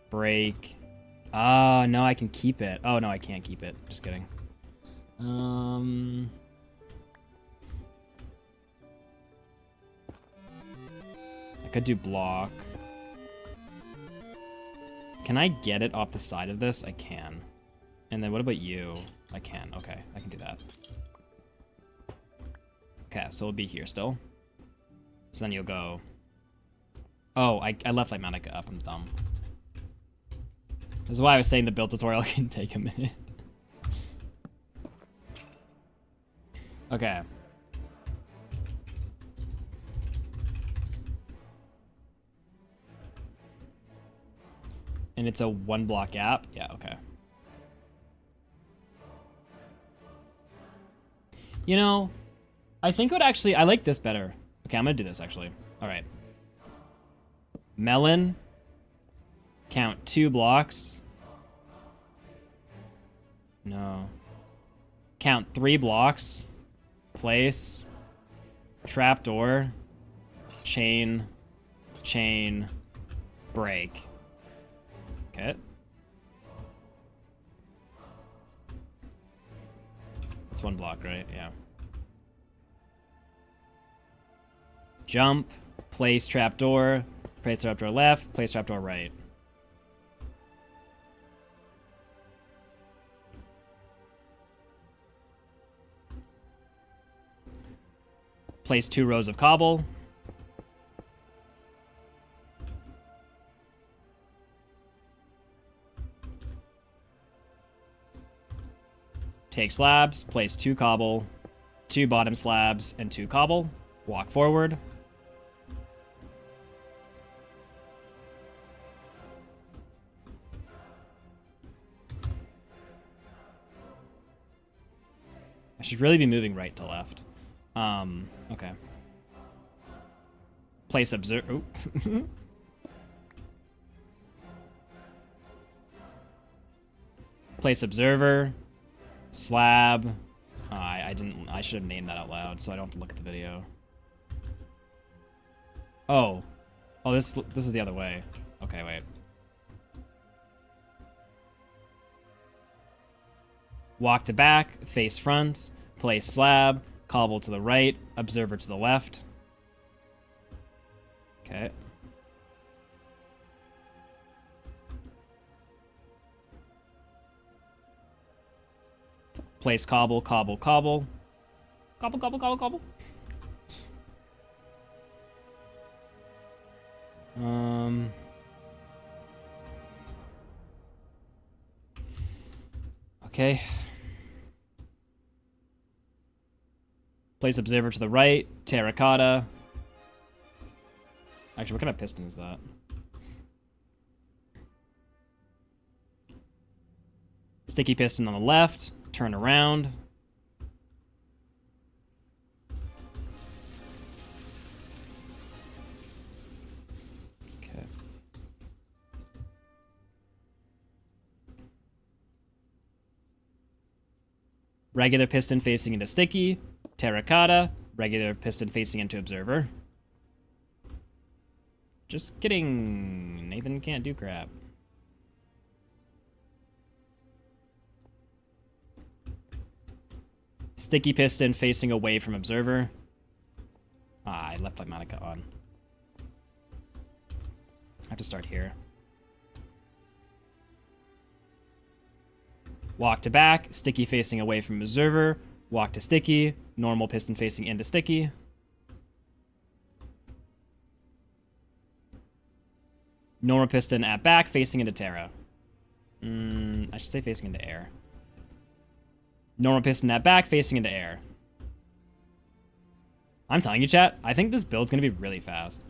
break. Oh, no, I can keep it. Oh, no, I can't keep it. Just kidding. I could do block. Can I get it off the side of this? I can. And then what about you? I can. Okay, I can do that. Okay, so it'll be here still. So then you'll go... Oh, I left Lightmatica up. I'm dumb. This is why I was saying the build tutorial can take a minute. Okay. And it's a 1 block gap? Yeah, okay. You know, I think I like this better. Okay, I'm gonna do this actually. All right. Melon. Count 2 blocks. No. Count 3 blocks. Place. Trapdoor. Chain. Chain. Break. Okay. It's 1 block, right? Yeah. Jump. Place trapdoor. Place trapdoor left. Place trapdoor right. Place 2 rows of cobble. Take slabs, place 2 cobble, 2 bottom slabs, and 2 cobble. Walk forward. I should really be moving right to left. Okay. Place observer. Place observer. Slab. I should have named that out loud so I don't have to look at the video. Oh. Oh, this is the other way. Okay, wait. Walk to back, face front, place slab, cobble to the right, observer to the left. Okay. Place cobble, cobble, cobble. Cobble, cobble, cobble, cobble. Okay. Place observer to the right, terracotta. Actually, what kind of piston is that? Sticky piston on the left, turn around. Okay. Regular piston facing into sticky, terracotta, regular piston facing into observer. Just kidding. Nathan can't do crap. Sticky piston facing away from observer. Ah, I left Monica on. I have to start here. Walk to back, sticky facing away from observer. Walk to sticky, normal piston facing into sticky. Normal piston at back, facing into Terra. I should say facing into air. Normal piston at back, facing into air. I'm telling you, chat, I think this build's gonna be really fast.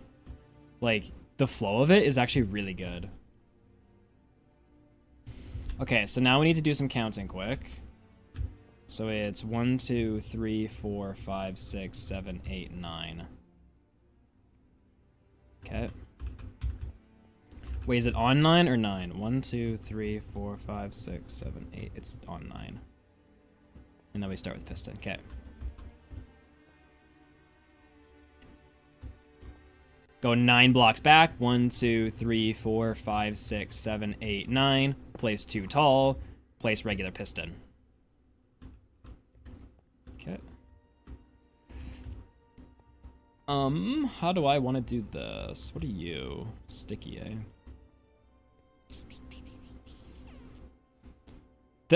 Like, the flow of it is actually really good. Okay, so now we need to do some counting quick. So it's 1, 2, 3, 4, 5, 6, 7, 8, 9. Okay. Wait, is it on 9 or 9? 1, 2, 3, 4, 5, 6, 7, 8. It's on 9. And then we start with piston. Okay. Go 9 blocks back. 1, 2, 3, 4, 5, 6, 7, 8, 9. Place 2 tall. Place regular piston. Okay. How do I want to do this? What are you? Sticky, eh?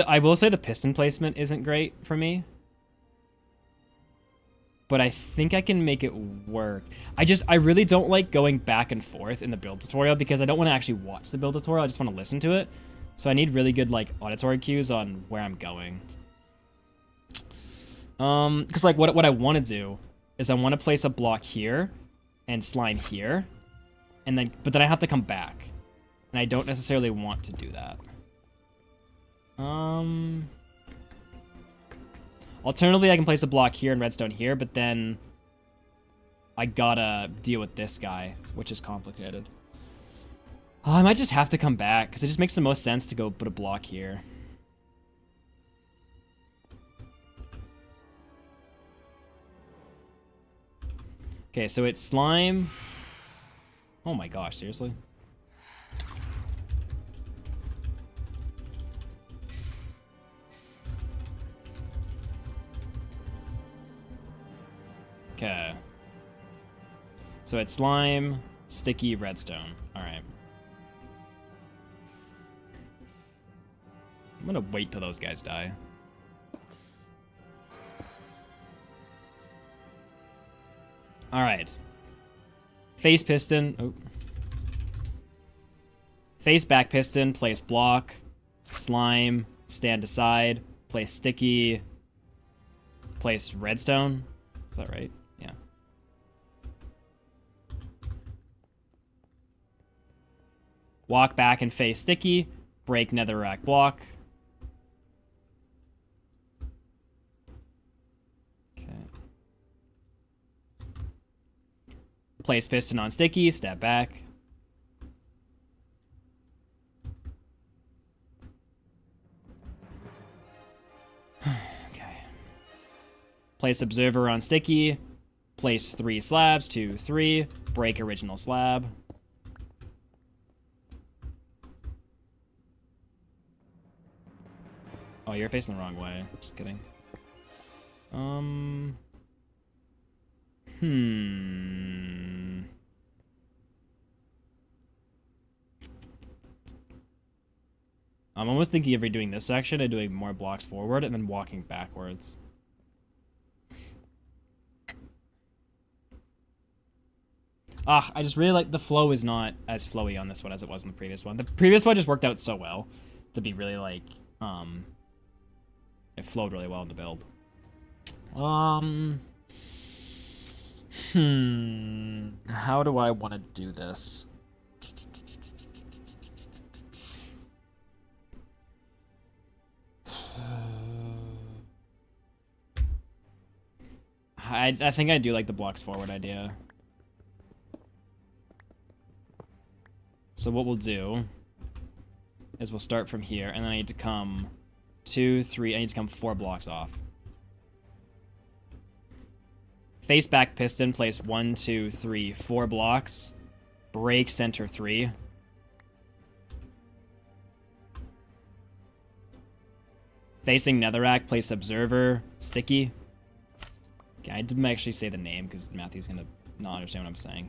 I will say the piston placement isn't great for me. But I think I can make it work. I really don't like going back and forth in the build tutorial because I don't want to actually watch the build tutorial. I just want to listen to it. So I need really good like auditory cues on where I'm going. Because like what I want to do is I want to place a block here and slime here. But then I have to come back. And I don't necessarily want to do that. Alternatively, I can place a block here and redstone here, but then I gotta deal with this guy, which is complicated. Oh, I might just have to come back, because it just makes the most sense to go put a block here. Okay, so it's slime. Oh my gosh, seriously? Okay. So it's slime, sticky, redstone. Alright. I'm gonna wait till those guys die. Alright. Face piston. Oh. Face back piston, place block. Slime, stand aside. Place sticky. Place redstone. Is that right? Yeah. Walk back and face sticky. Break netherrack block. Okay. Place piston on sticky. Step back. Okay. Place observer on sticky. Place 3 slabs. 2, 3. Break original slab. Oh, you're facing the wrong way. Just kidding. I'm almost thinking of redoing this section and doing more blocks forward and then walking backwards. I just really like the flow is not as flowy on this one as it was in the previous one. The previous one just worked out so well to be really like, it flowed really well in the build. How do I want to do this? I think I do like the blocks forward idea. So what we'll do is we'll start from here, and then I need to come 2, 3, I need to come 4 blocks off. Face back piston, place 1, 2, 3, 4 blocks. Break center 3. Facing netherrack, place observer, sticky. Okay, I didn't actually say the name because Matthew's gonna not understand what I'm saying.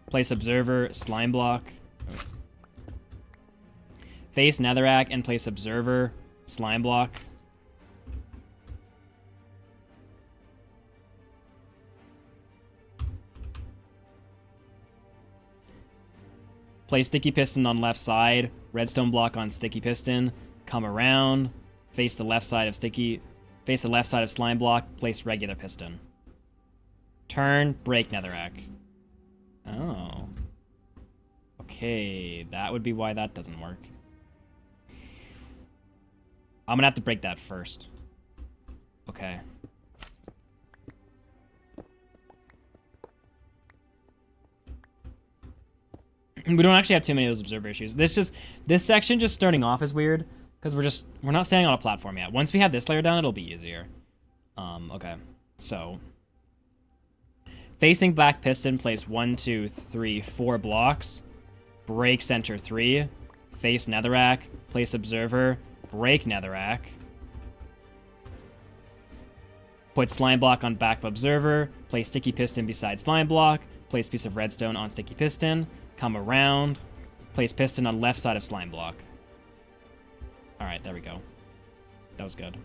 Place observer, slime block. Face netherrack and place observer, slime block. Place sticky piston on left side, redstone block on sticky piston, come around, face the left side of sticky, face the left side of slime block, place regular piston. Turn, break netherrack. Oh. Okay, that would be why that doesn't work. I'm gonna have to break that first. Okay. We don't actually have too many of those observer issues. This section just starting off is weird because we're not standing on a platform yet. Once we have this layer down, it'll be easier. Okay. So facing back piston, place 1, 2, 3, 4 blocks. Break center 3. Face netherrack, place observer, break netherrack. Put slime block on back of observer, place sticky piston beside slime block, place piece of redstone on sticky piston, come around, place piston on left side of slime block. Alright, there we go. That was good.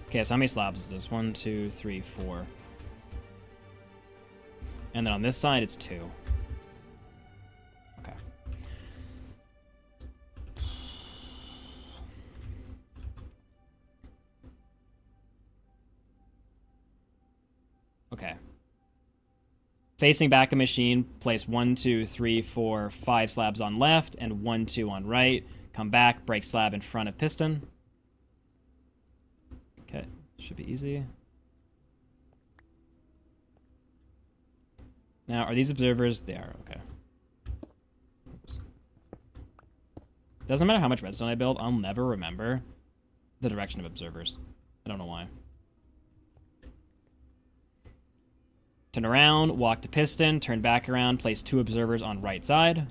Okay, so how many slabs is this? 1, 2, 3, 4. And then on this side, it's 2. Okay. Okay. Facing back a machine, place 1, 2, 3, 4, 5 slabs on left and 1, 2 on right. Come back, break slab in front of piston. Okay, should be easy. Now, are these observers? They are, okay. Oops. Doesn't matter how much redstone I build, I'll never remember the direction of observers. I don't know why. Turn around, walk to piston, turn back around, place 2 observers on right side.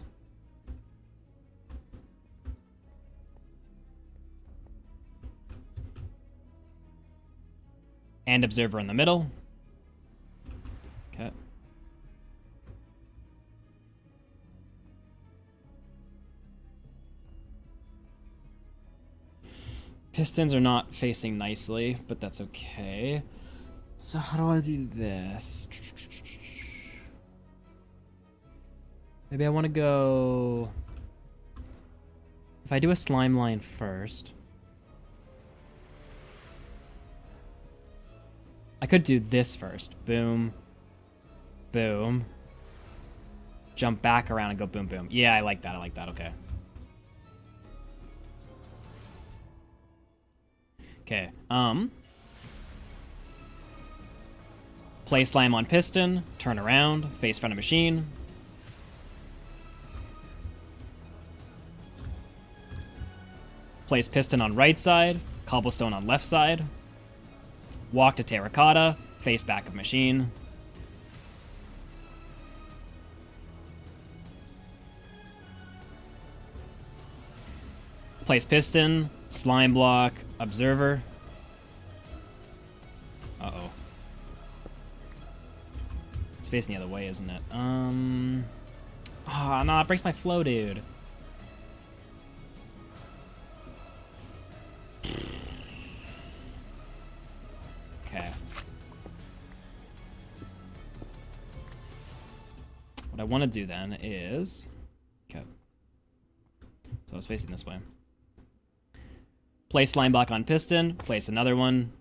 And observer in the middle. Okay. Pistons are not facing nicely, but that's okay. So how do I do this? Maybe I want to go... If I do a slime line first... I could do this first. Boom. Boom. Jump back around and go boom, boom. Yeah, I like that. I like that. Okay. Okay. Place slime on piston. Turn around. Face front of machine. Place piston on right side. Cobblestone on left side. Walk to terracotta, face back of machine. Place piston, slime block, observer. Uh-oh. It's facing the other way, isn't it? Oh, no, it breaks my flow, dude. Okay. What I want to do then is... Okay. So I was facing this way. Place slime block on piston. Place another one.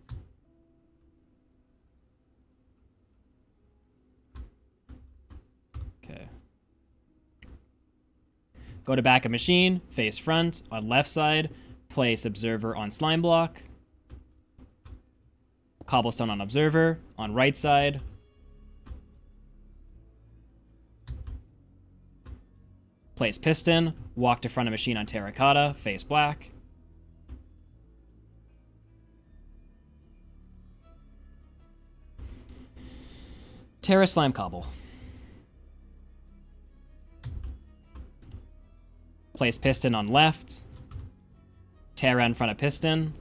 Okay. Go to back of machine. Face front. On left side. Place observer on slime block. Cobblestone on observer, on right side. Place piston, walk to front of machine on terracotta, face black. Terra slime cobble. Place piston on left. Terra in front of piston.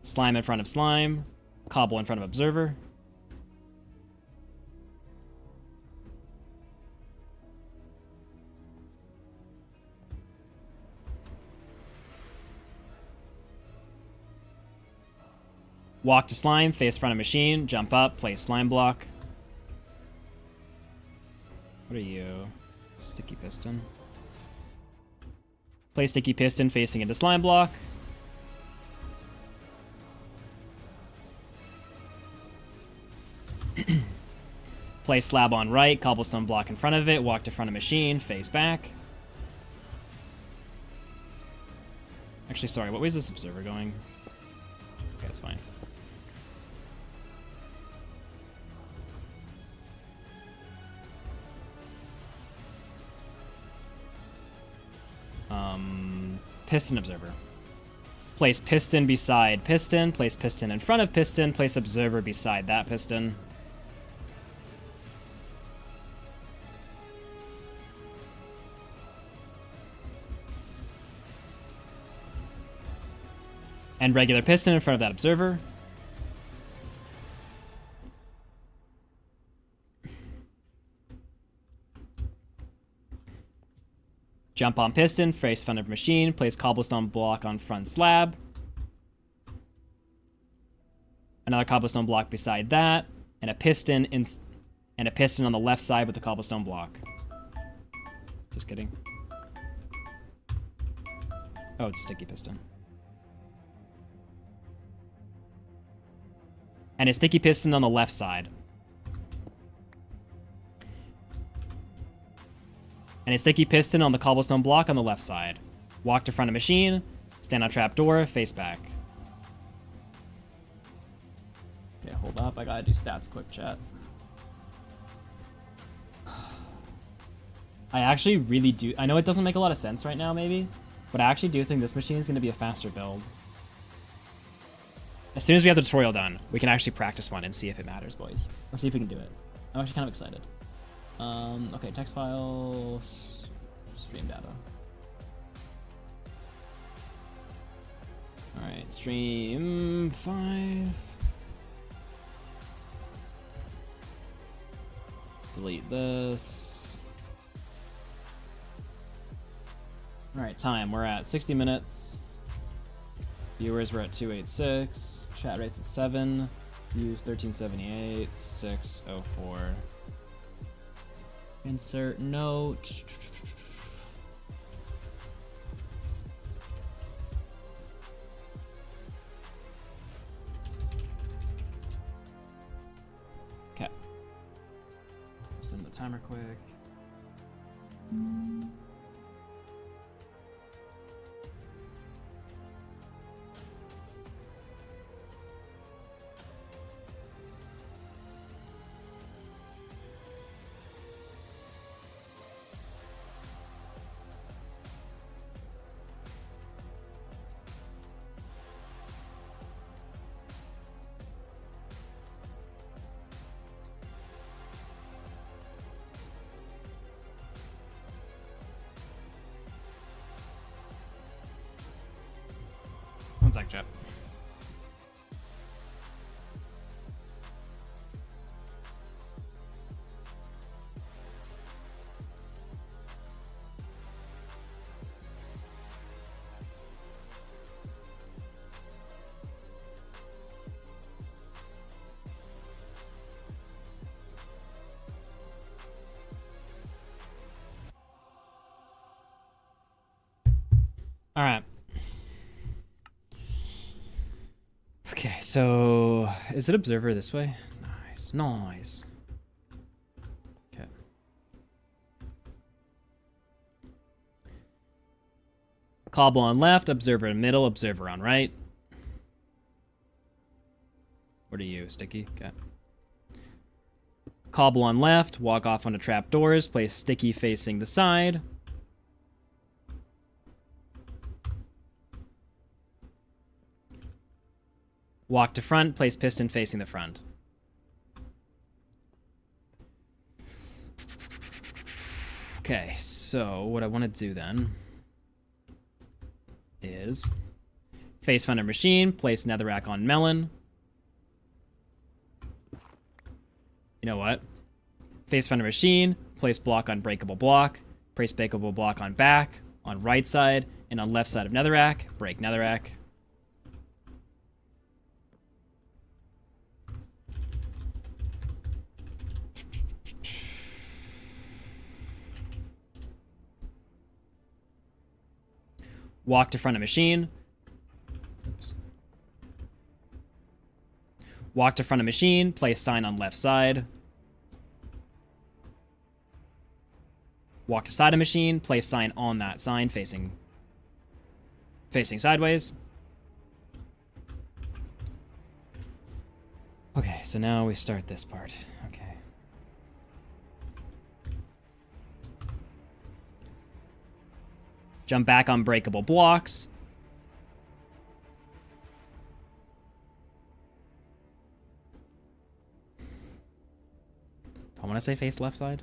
Slime in front of slime. Cobble in front of observer. Walk to slime, face front of machine, jump up, place slime block. What are you? Sticky piston. Place sticky piston facing into slime block. Place slab on right, cobblestone block in front of it, walk to front of machine, face back. Actually, sorry, what way is this observer going? Okay, that's fine. Piston observer. Place piston beside piston, place piston in front of piston, place observer beside that piston. And regular piston in front of that observer. Jump on piston, face front of machine, place cobblestone block on front slab. Another cobblestone block beside that, and a piston on the left side with the cobblestone block. Just kidding. Oh, it's a sticky piston. And a sticky piston on the left side. and a sticky piston on the cobblestone block on the left side. Walk to front of machine, stand on trapdoor, face back. Okay, hold up. I gotta do stats quick, chat. I actually really do. I know it doesn't make a lot of sense right now, maybe, but I actually do think this machine is going to be a faster build. As soon as we have the tutorial done, we can actually practice one and see if it matters, boys. Or see if we can do it. I'm actually kind of excited. Okay, text file, stream data. All right, stream 5. Delete this. All right, time. We're at 60 minutes. Viewers, we're at 286. Chat rates at 7. Views 1378. 604. Insert note. Okay. Send the timer quick. One sec, chat. All right. Okay, so is it observer this way? Nice, nice. Okay. Cobble on left, observer in middle, observer on right. What are you, Sticky? Okay. Cobble on left, walk off onto trap doors, place Sticky facing the side. Walk to front, place piston facing the front. Okay, so what I want to do then is face front of machine, place netherrack on melon. You know what? Face front of machine, place block on breakable block, place breakable block on back, on right side, and on left side of netherrack, break netherrack. Walk to front of machine. Oops. Walk to front of machine, place sign on left side. Walk to side of machine, place sign on that sign facing sideways. Okay, so now we start this part. Okay. Jump back on breakable blocks. Do I want to say face left side?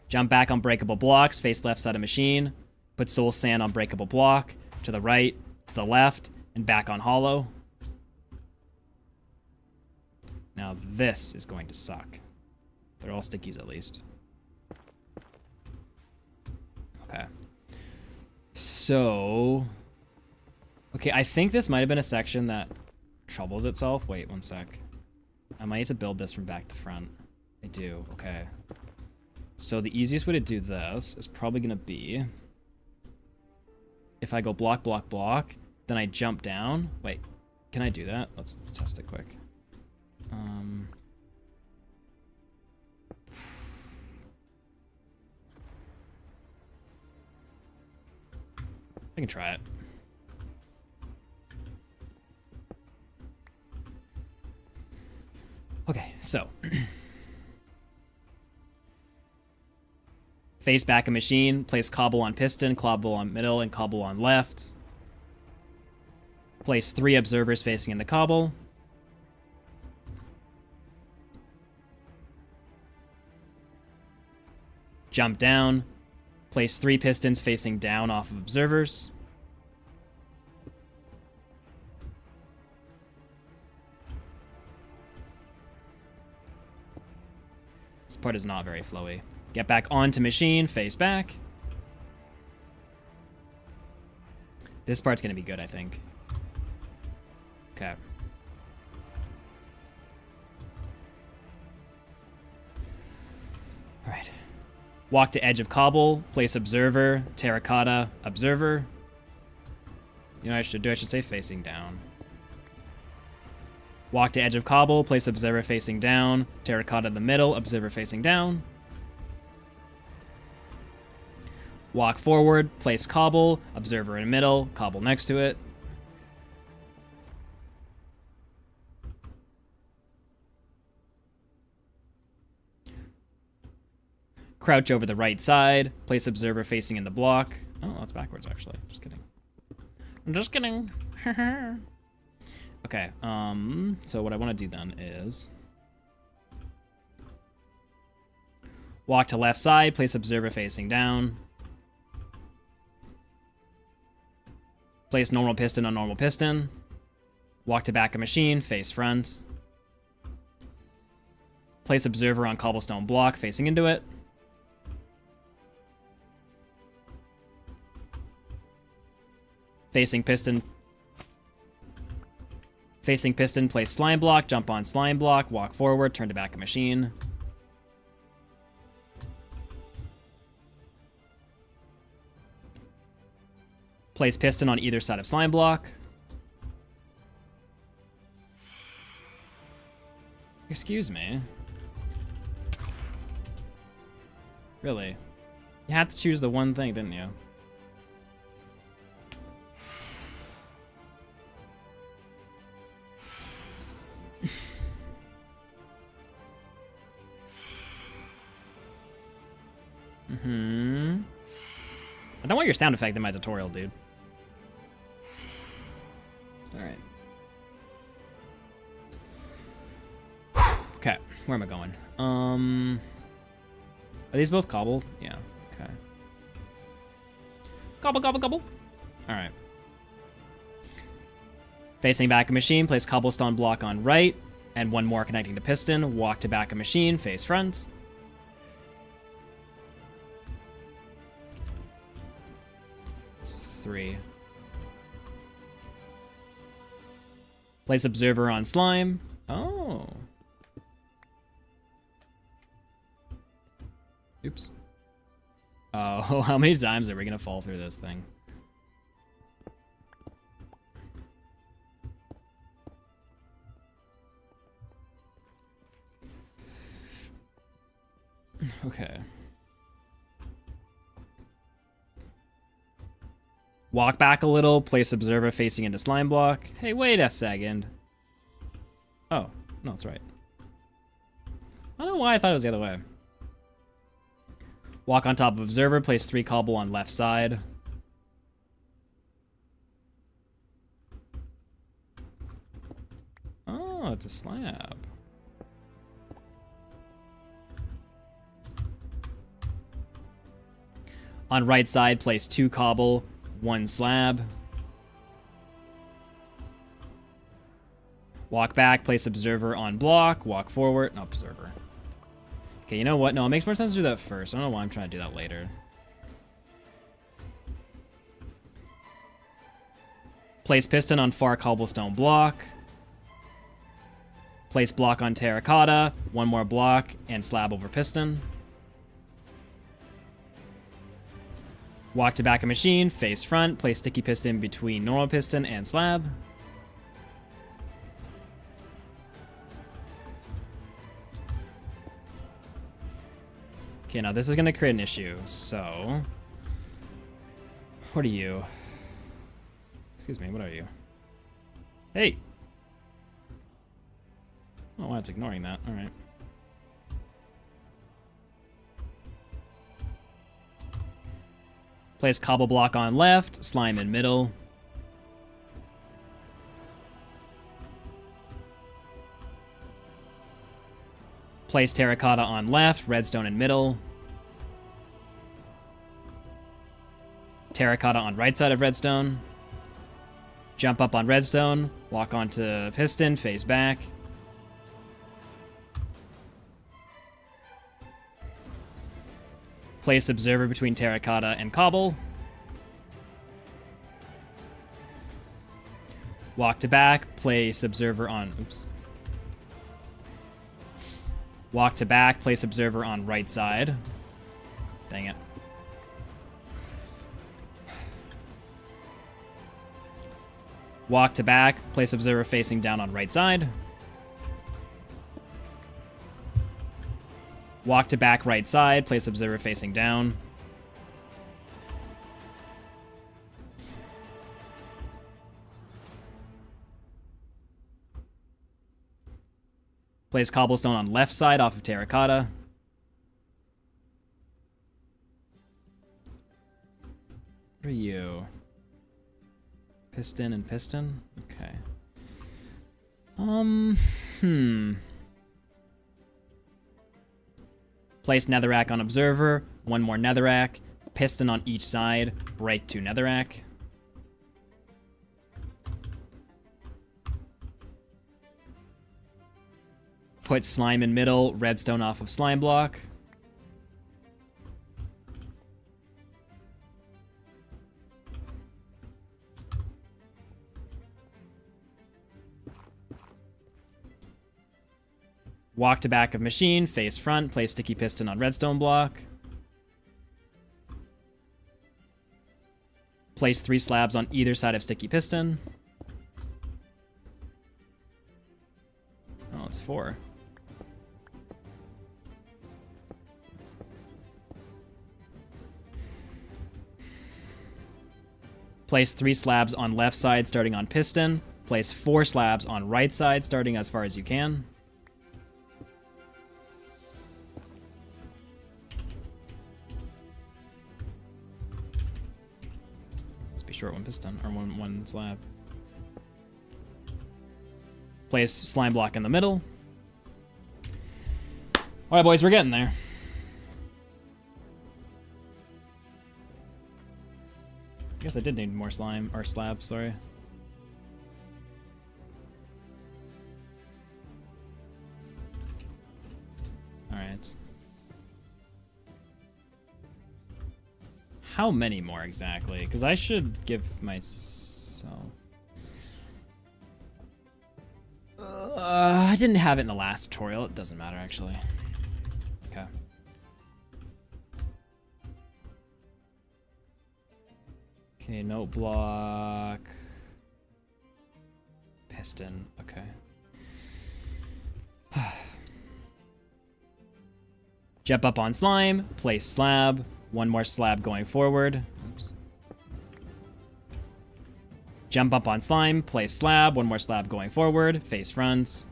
Jump back on breakable blocks, face left side of machine. Put soul sand on breakable block, to the right, to the left, and back on hollow. Now this is going to suck. They're all stickies at least. Okay. So... okay, I think this might have been a section that troubles itself. Wait, one sec. I might need to build this from back to front. I do, okay. So the easiest way to do this is probably going to be... if I go block, block, block, then I jump down. Wait, can I do that? Let's test it quick. I can try it. Okay, so. Face back a machine, place cobble on piston, cobble on middle, and cobble on left. Place 3 observers facing in the cobble. Jump down. Place 3 pistons facing down off of observers. This part is not very flowy. Get back onto machine, face back. This part's gonna be good, I think. Okay. Alright. Walk to edge of cobble, place observer, terracotta, observer. You know what I should do? I should say facing down. Walk to edge of cobble, place observer facing down, terracotta in the middle, observer facing down. Walk forward, place cobble, observer in the middle, cobble next to it. Crouch over the right side, place observer facing in the block. Oh, that's backwards actually. Just kidding. I'm just kidding. Okay, so what I want to do then is walk to left side, place observer facing down. Place normal piston on normal piston. Walk to back of machine, face front. Place observer on cobblestone block, facing into it. Facing piston. Facing piston, place slime block, jump on slime block, walk forward, turn to back of machine. Place piston on either side of slime block. Excuse me. Really? You had to choose the one thing, didn't you? I don't want your sound effect in my tutorial, dude. Alright. Okay, where am I going? Are these both cobbled? Yeah, okay. Cobble, cobble, cobble. Alright. Facing back of machine, place cobblestone block on right, and one more connecting to piston. Walk to back of machine, face front. Three. Place observer on slime. Oh. Oops. Oh, how many times are we gonna fall through this thing? Okay. Walk back a little, place observer facing into slime block. Hey, wait a second. Oh, no, that's right. I don't know why I thought it was the other way. Walk on top of observer, place 3 cobble on left side. Oh, it's a slab. On right side, place 2 cobble, 1 slab. Walk back, place observer on block, walk forward, no, observer. Okay, you know what? No, it makes more sense to do that first. I don't know why I'm trying to do that later. Place piston on far cobblestone block. Place block on terracotta, 1 more block, and slab over piston. Walk to back of machine, face front, place sticky piston between normal piston and slab. Okay, now this is going to create an issue, so... What are you? Excuse me, what are you? Hey! Oh, wow, it's ignoring that. Alright. Place cobble block on left, slime in middle. Place terracotta on left, redstone in middle. Terracotta on right side of redstone. Jump up on redstone, walk onto piston, face back. Place observer between terracotta and cobble. Walk to back, place observer on... Oops. Walk to back, place observer on right side. Dang it. Walk to back, place observer facing down on right side. Walk to back right side, place observer facing down. Place cobblestone on left side off of terracotta. What are you? Piston and piston? Okay. Place netherrack on observer, one more netherrack, piston on each side, break to netherrack. Put slime in middle, redstone off of slime block. Walk to back of machine, face front, place sticky piston on redstone block. Place 3 slabs on either side of sticky piston. Oh, it's 4. Place 3 slabs on left side starting on piston. Place 4 slabs on right side starting as far as you can. Short one piston, or one slab. Place slime block in the middle. Alright, boys, we're getting there. I guess I did need more slime, or slabs, sorry. Alright. How many more exactly? Because I should give myself... I didn't have it in the last tutorial. It doesn't matter, actually. Okay. Okay, note block. Piston. Okay. Jump up on slime. Place slab. One more slab going forward. Oops. Jump up on slime, place slab, one more slab going forward, face fronts.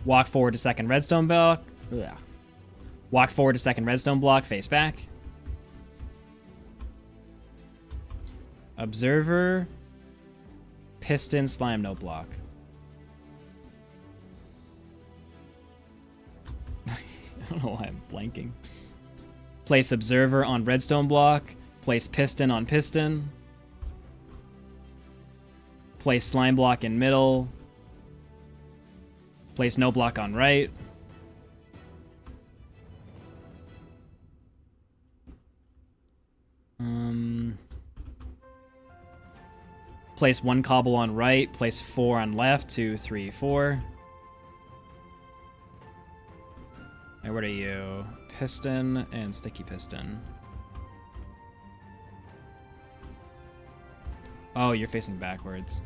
Walk forward to second redstone block. Ugh. Walk forward to second redstone block, face back. Observer. Piston, slime, no block. I don't know why I'm blanking. Place observer on redstone block. Place piston on piston. Place slime block in middle. Place no block on right. Place 1 cobble on right, place 4 on left, 2, 3, 4. And what are you? Piston and sticky piston. Oh, you're facing backwards.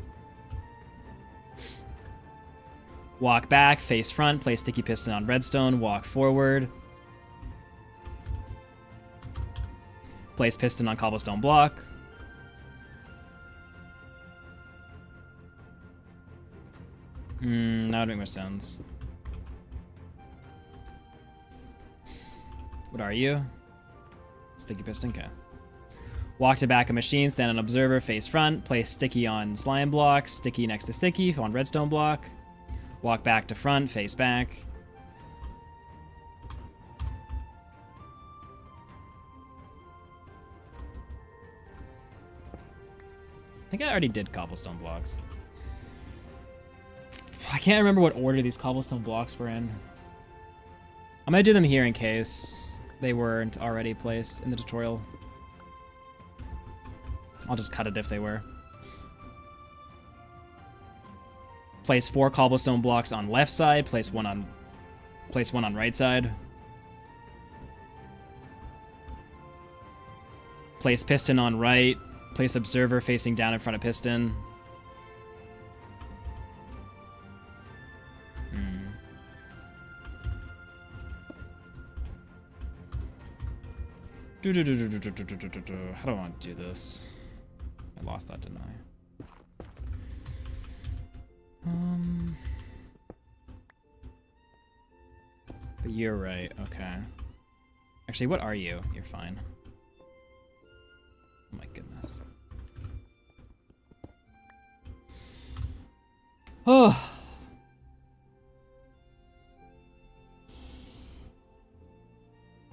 Walk back, face front, place sticky piston on redstone, walk forward. Place piston on cobblestone block. That would make more sense. What are you? Sticky piston, okay. Walk to back of machine, stand on observer, face front, place sticky on slime block, sticky next to sticky on redstone block. Walk back to front, face back. I think I already did cobblestone blocks. I can't remember what order these cobblestone blocks were in. I'm gonna do them here in case they weren't already placed in the tutorial. I'll just cut it if they were. Place 4 cobblestone blocks on left side, place one on right side. Place piston on right, place observer facing down in front of piston. How do I want to do this? I lost that, didn't I? But you're right, okay. Actually, what are you? You're fine. Oh my goodness. Oh.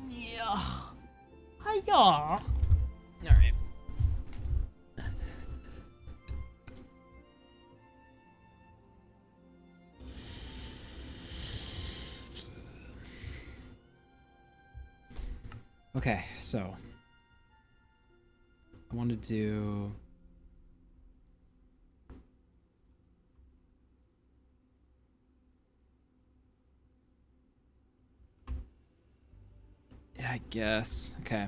Yeah. Hiya. All right. Okay, so I want to do yeah, I guess. Okay.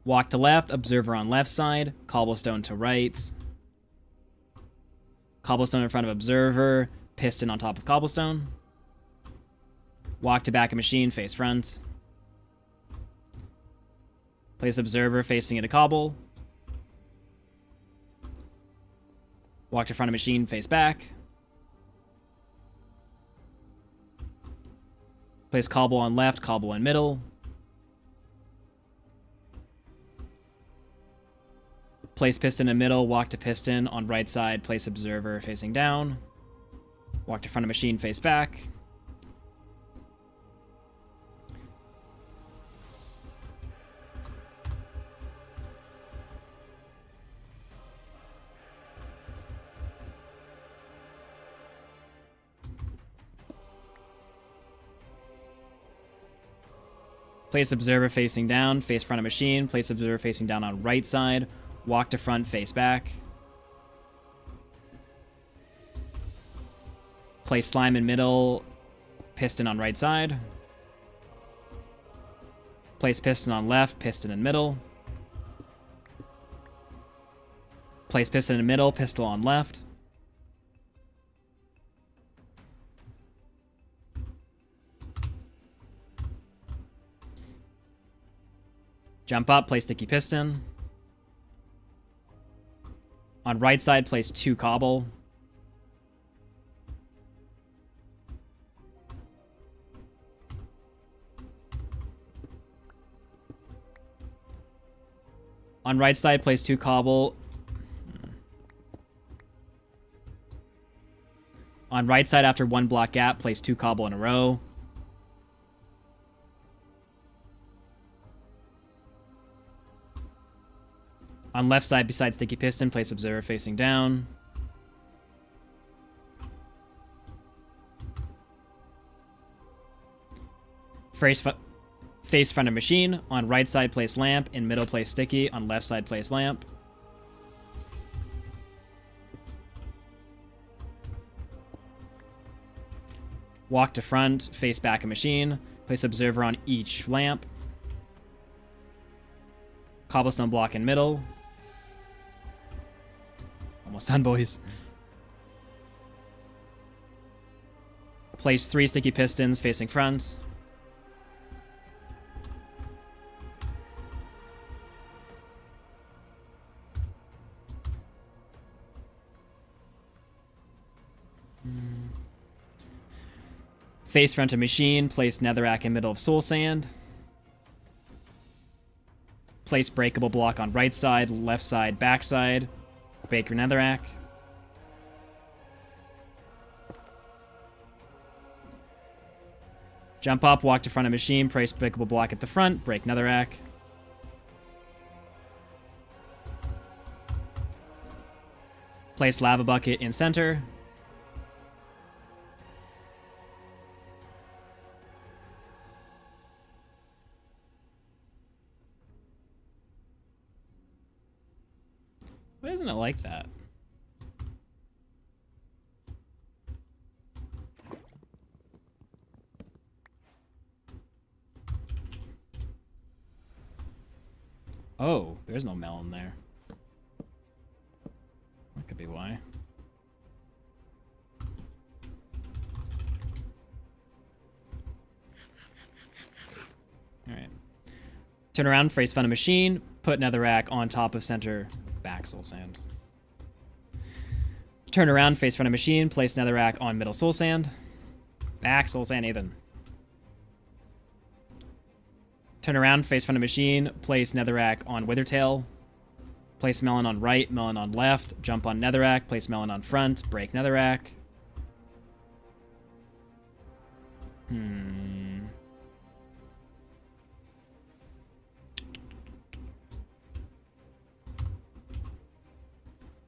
Walk to left, observer on left side, cobblestone to right. Cobblestone in front of observer, piston on top of cobblestone. Walk to back of machine, face front. Place observer facing into cobble. Walk to front of machine, face back. Place cobble on left, cobble in middle. Place piston in middle, walk to piston on right side, place observer facing down. Walk to front of machine, face back. Place observer facing down, face front of machine, place observer facing down on right side, walk to front, face back. Place slime in middle, piston on right side. Place piston on left, piston in middle. Place piston in middle, pistol on left. Jump up, place sticky piston. On right side, place 2 cobble. On right side, place 2 cobble. On right side, after 1 block gap, place 2 cobble in a row. On left side, beside sticky piston, place observer facing down. Face front of machine. On right side, place lamp. In middle, place sticky. On left side, place lamp. Walk to front, face back of machine. Place observer on each lamp. Cobblestone block in middle. Almost done, boys. Place 3 sticky pistons facing front. Face front of machine. Place netherrack in middle of soul sand. Place breakable block on right side, left side, back side. Break your netherrack. Jump up, walk to front of machine, place breakable block at the front, break netherrack. Place lava bucket in center. Why isn't it like that? Oh, there's no melon there. That could be why. Alright. Turn around, face front of machine, put netherrack on top of center, back soul sand. Turn around, face front of machine, place netherrack on middle soul sand. Back soul sand, Nathan. Turn around, face front of machine, place netherrack on withertail. Place melon on right, melon on left, jump on netherrack, place melon on front, break netherrack.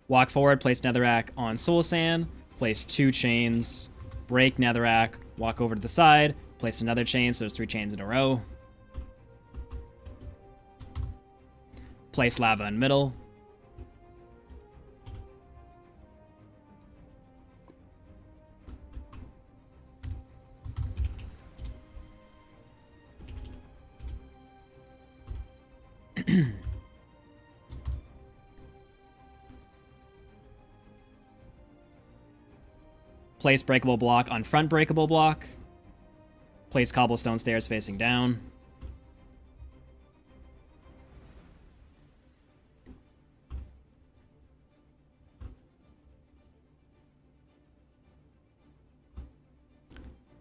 Walk forward, place netherrack on soul sand, place 2 chains, break netherrack, walk over to the side, place another chain, so there's 3 chains in a row. Place lava in middle. Place breakable block on front breakable block. Place cobblestone stairs facing down.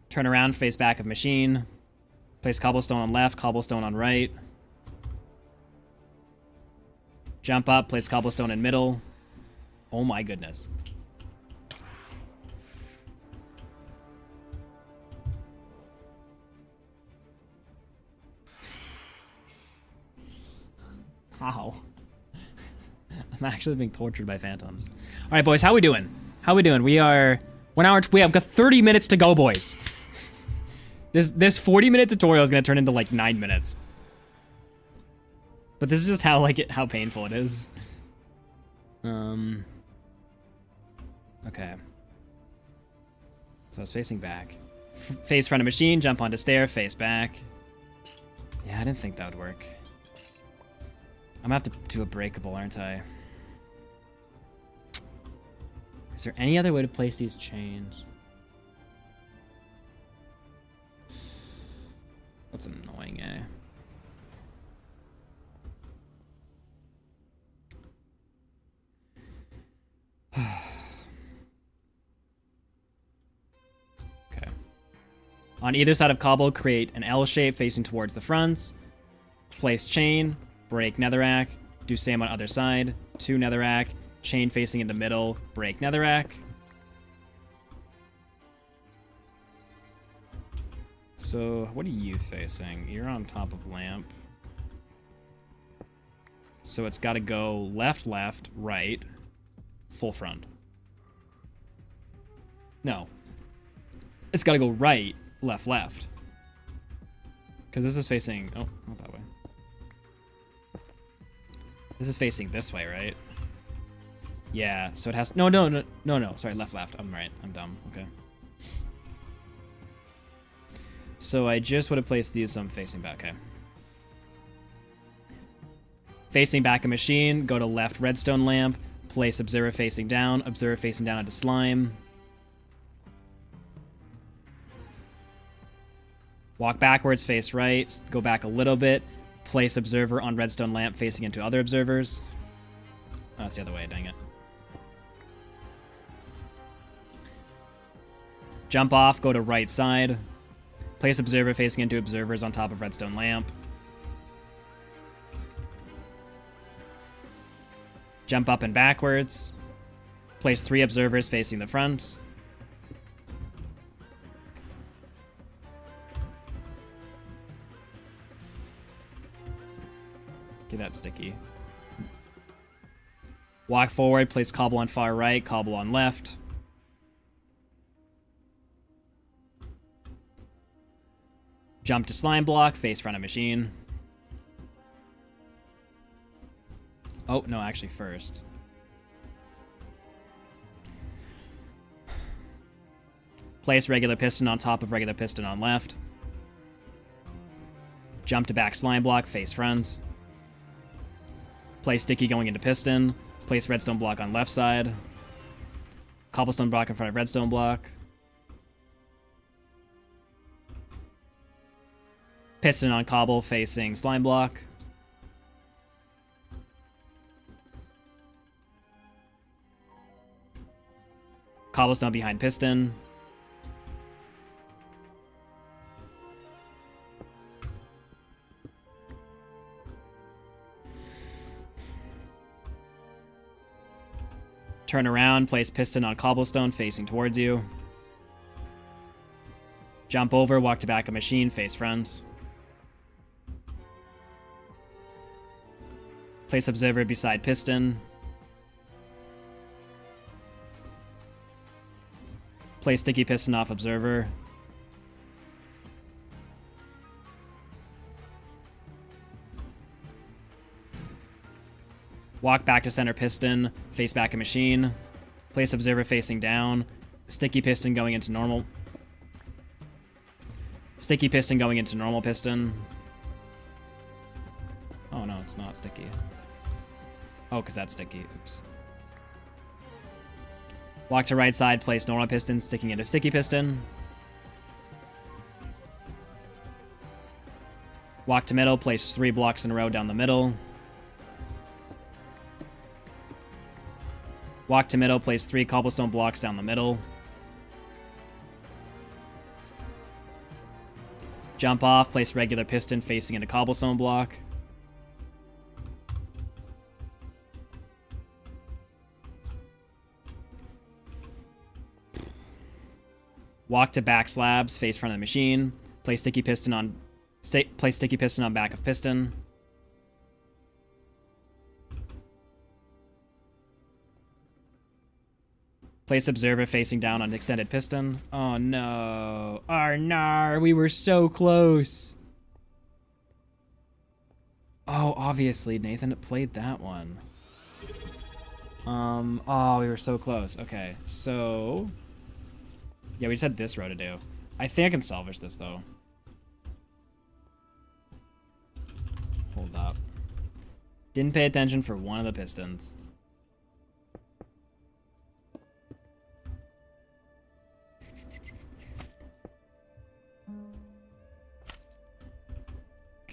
Turn around, face back of machine. Place cobblestone on left, cobblestone on right. Jump up, place cobblestone in middle. Oh my goodness. How? I'm actually being tortured by phantoms. All right, boys, how we doing? How we doing? We are 1 hour. We have got 30 minutes to go, boys. This 40-minute tutorial is gonna turn into like 9 minutes. But this is just how how painful it is. Okay. So I was facing back. Face front of machine, jump onto stair, face back. Yeah, I didn't think that would work. I'm gonna have to do a breakable, aren't I? Is there any other way to place these chains? That's annoying, eh? Okay. On either side of cobble, create an L shape facing towards the fronts. Place chain, break netherrack, do same on other side, 2 netherrack, chain facing in the middle, break netherrack. So, what are you facing? You're on top of lamp. So it's got to go left, left, right, full front. No. It's got to go right, left, left. Because this is facing... Oh, not that way. This is facing this way, right? Yeah, so it has... No. Sorry, left, left. I'm right. I'm dumb. Okay. So I just would have placed these some facing back. Okay. Facing back a machine, go to left redstone lamp, Place observer facing down onto slime. Walk backwards, face right, go back a little bit. Place observer on redstone lamp facing into other observers. Oh, that's the other way, dang it. Jump off, go to right side. Place observer facing into observers on top of redstone lamp. Jump up and backwards. Place 3 observers facing the front. Get that sticky. Walk forward, place cobble on far right, cobble on left. Jump to slime block, face front of machine. Oh, no, actually first. Place regular piston on top of regular piston on left. Jump to back slime block, face front. Place sticky going into piston. Place redstone block on left side. Cobblestone block in front of redstone block. Piston on cobble facing slime block. Cobblestone behind piston. Turn around, place piston on cobblestone facing towards you. Jump over, walk to back of machine, face front. Place observer beside piston. Place sticky piston off observer. Walk back to center piston, face back a machine. Place observer facing down. Sticky piston going into normal. Sticky piston going into normal piston. Oh no, it's not sticky. Oh, because that's sticky. Oops. Walk to right side, place normal piston, sticking into sticky piston. Walk to middle, place 3 blocks in a row down the middle. Walk to middle, place 3 cobblestone blocks down the middle. Jump off, place regular piston facing into cobblestone block. Walk to back slabs, face front of the machine. Place sticky piston on back of piston. Place observer facing down on extended piston. Oh no. Arnar, we were so close. Oh, obviously, Nathan played that one. Oh, we were so close. Okay, so... yeah, we just had this row to do. I think I can salvage this, though. Hold up. Didn't pay attention for one of the pistons.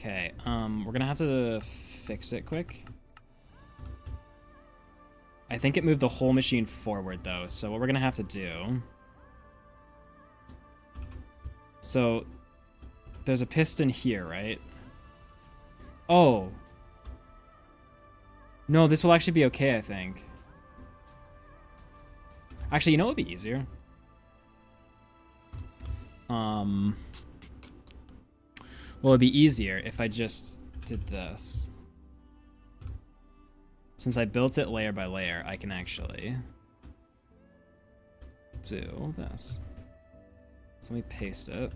Okay, we're gonna have to fix it quick. I think it moved the whole machine forward, though, so what we're gonna have to do... so, there's a piston here, right? Oh. No, this will actually be okay, I think. Actually, you know what would be easier? Well, it'd be easier if I just did this. Since I built it layer by layer, I can actually do this. So let me paste it.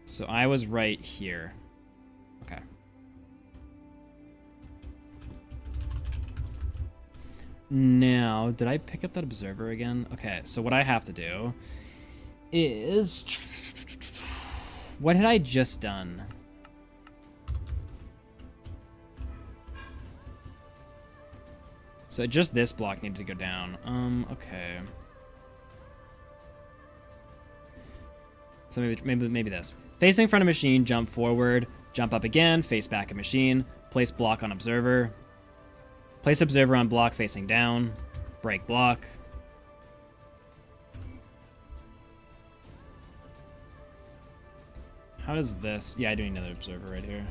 So I was right here. Okay. Now, did I pick up that observer again? Okay, so what I have to do is... What had I just done? So just this block needed to go down. Okay. So maybe this. Facing front of machine, jump forward, jump up again, face back of machine, place block on observer. Place observer on block facing down, break block. How does this? Yeah, I do need another observer right here.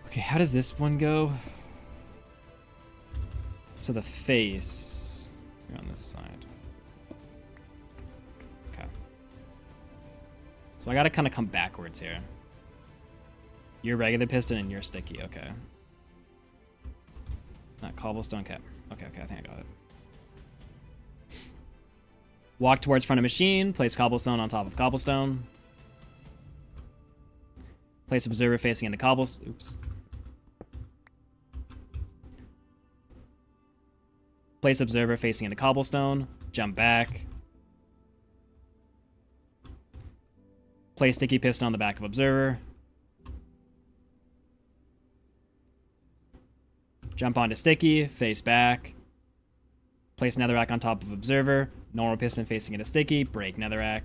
Okay, how does this one go? So the face, you're on this side. Okay. So I gotta kind of come backwards here. You're regular piston and you're sticky, okay. Not cobblestone, okay. Okay, I think I got it. Walk towards front of machine, place cobblestone on top of cobblestone. Place observer facing into cobblestone, oops. Place observer facing into cobblestone, jump back. Place sticky piston on the back of observer. Jump onto sticky, face back. Place netherrack on top of observer. Normal piston facing into sticky, break netherrack.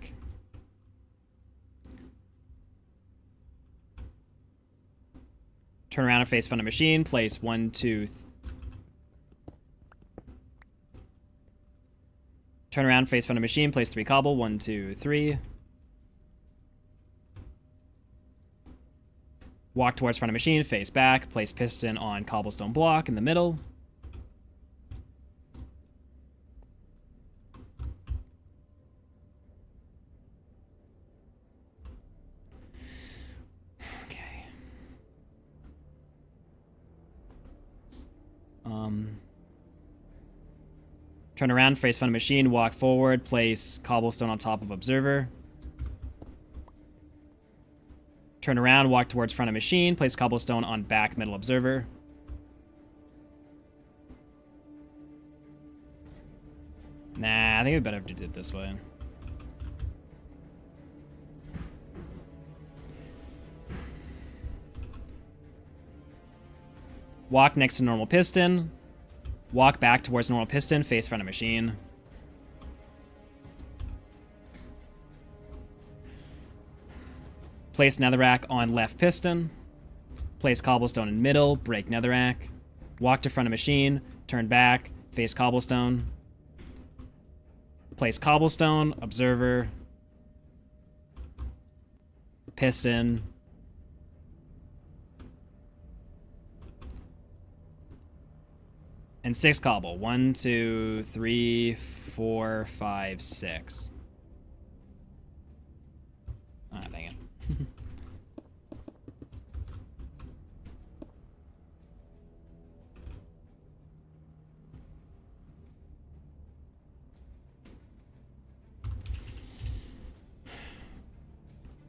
Turn around and face front of machine. Place 1, 2, turn around, face front of machine. Place 3 cobble. 1, 2, 3. Walk towards front of machine, face back, place piston on cobblestone block in the middle. Okay. Turn around, face front of machine, walk forward, place cobblestone on top of observer. Turn around, walk towards front of machine, place cobblestone on back middle observer. Nah, I think we better do it this way. Walk next to normal piston. Walk back towards normal piston, face front of machine. Place netherrack on left piston. Place cobblestone in middle, break netherrack. Walk to front of machine, turn back, face cobblestone. Place cobblestone, observer. Piston. And 6 cobble. 1, 2, 3, 4, 5, 6. Ah, dang it.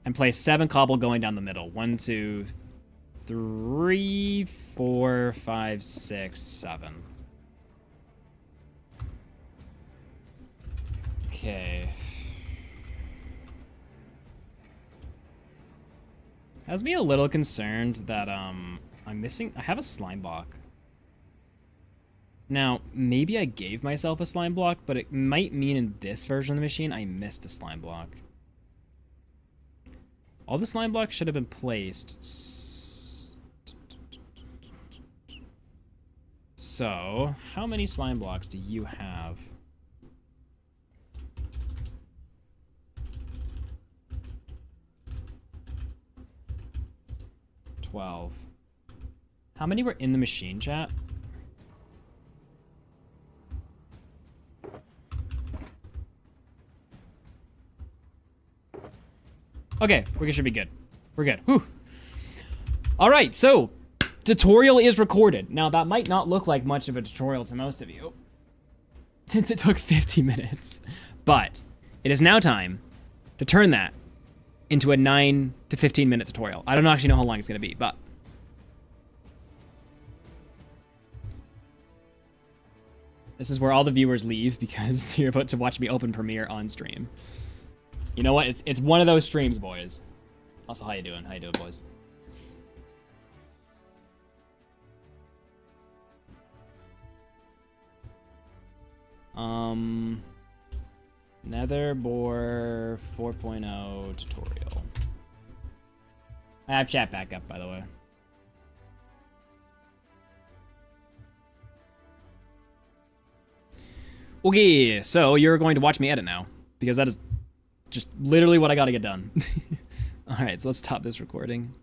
And place 7 cobble going down the middle. 1, 2, 3, 4, 5, 6, 7. Okay. Has me a little concerned that I'm missing. I have a slime block. Now, maybe I gave myself a slime block, but it might mean in this version of the machine I missed a slime block. All the slime blocks should have been placed. So, how many slime blocks do you have? 12. How many were in the machine, chat? Okay, we should be good. We're good. Whew. All right, so tutorial is recorded. Now, that might not look like much of a tutorial to most of you, since it took 50 minutes. But it is now time to turn that into a 9 to 15 minute tutorial. I don't actually know how long it's going to be, but this is where all the viewers leave because you're about to watch me open Premiere on stream. You know what? It's one of those streams, boys. Also, how you doing? How you doing, boys? Netherbore 4.0 tutorial. I have chat back up, by the way. Okay, so you're going to watch me edit now, because that is just literally what I gotta get done. Alright, so let's stop this recording.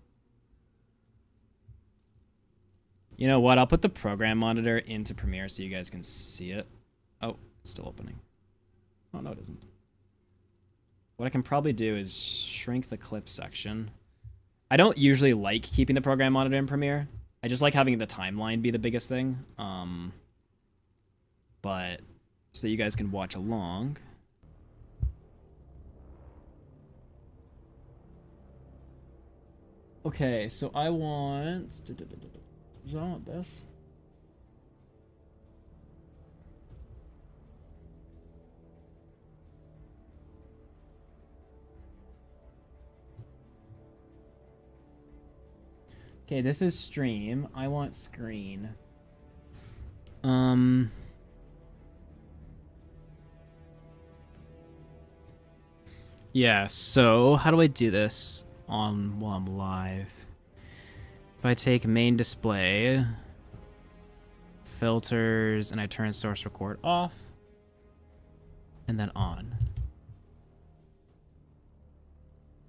You know what? I'll put the program monitor into Premiere so you guys can see it. Oh, it's still opening. Oh, no, it isn't. What I can probably do is shrink the clip section. I don't usually like keeping the program monitor in Premiere. I just like having the timeline be the biggest thing. But so that you guys can watch along. Okay, so I want... I want this. Okay, this is stream. I want screen. Yeah, so how do I do this while I'm live? If I take main display, filters, and I turn source record off, and then on.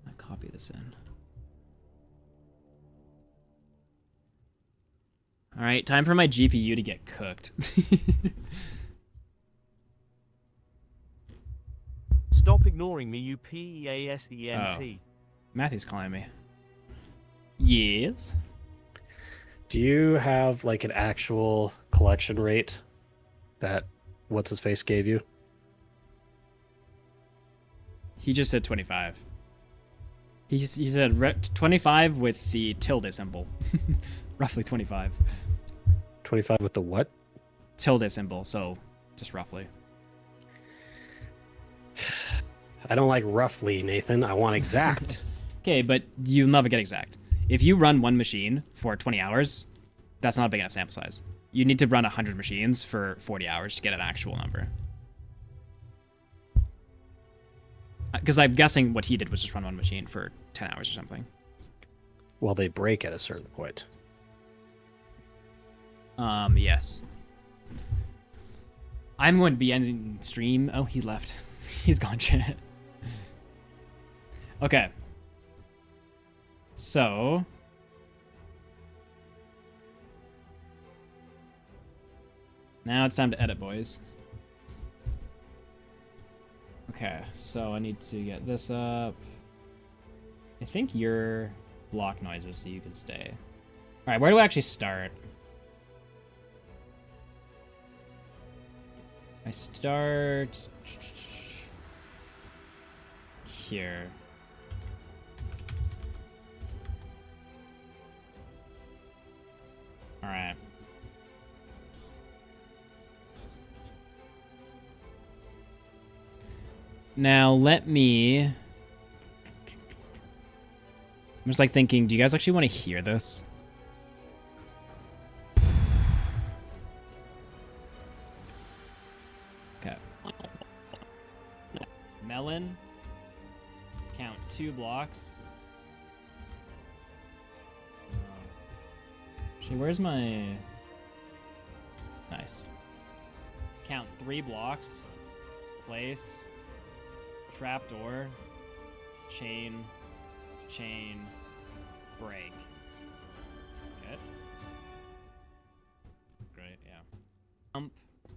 I copy this in. All right, time for my GPU to get cooked. Stop ignoring me, you P-E-A-S-E-N-T. Oh. Matthew's calling me. Yes? Do you have like an actual collection rate that what's-his-face gave you? He just said 25. He said 25 with the tilde symbol. Roughly 25. 25 with the what? Tilde symbol, so just roughly. I don't like roughly, Nathan. I want exact. Okay, but you'll never get exact. If you run one machine for 20 hours, that's not a big enough sample size. You need to run 100 machines for 40 hours to get an actual number. Because I'm guessing what he did was just run one machine for 10 hours or something. Well, they break at a certain point. Yes. I'm going to be ending stream. Oh, he left. He's gone, chat. Okay. So... now it's time to edit, boys. Okay, so I need to get this up. I think you're block noises so you can stay. Alright, where do I actually start? I start... here. Alright. Now let me... I'm just like thinking, do you guys actually want to hear this? Okay. Melon. Count 2 blocks. Actually, where's my... nice. Count 3 blocks. Place. Trapdoor. Chain. Chain. Break. Good. Great, yeah. Jump.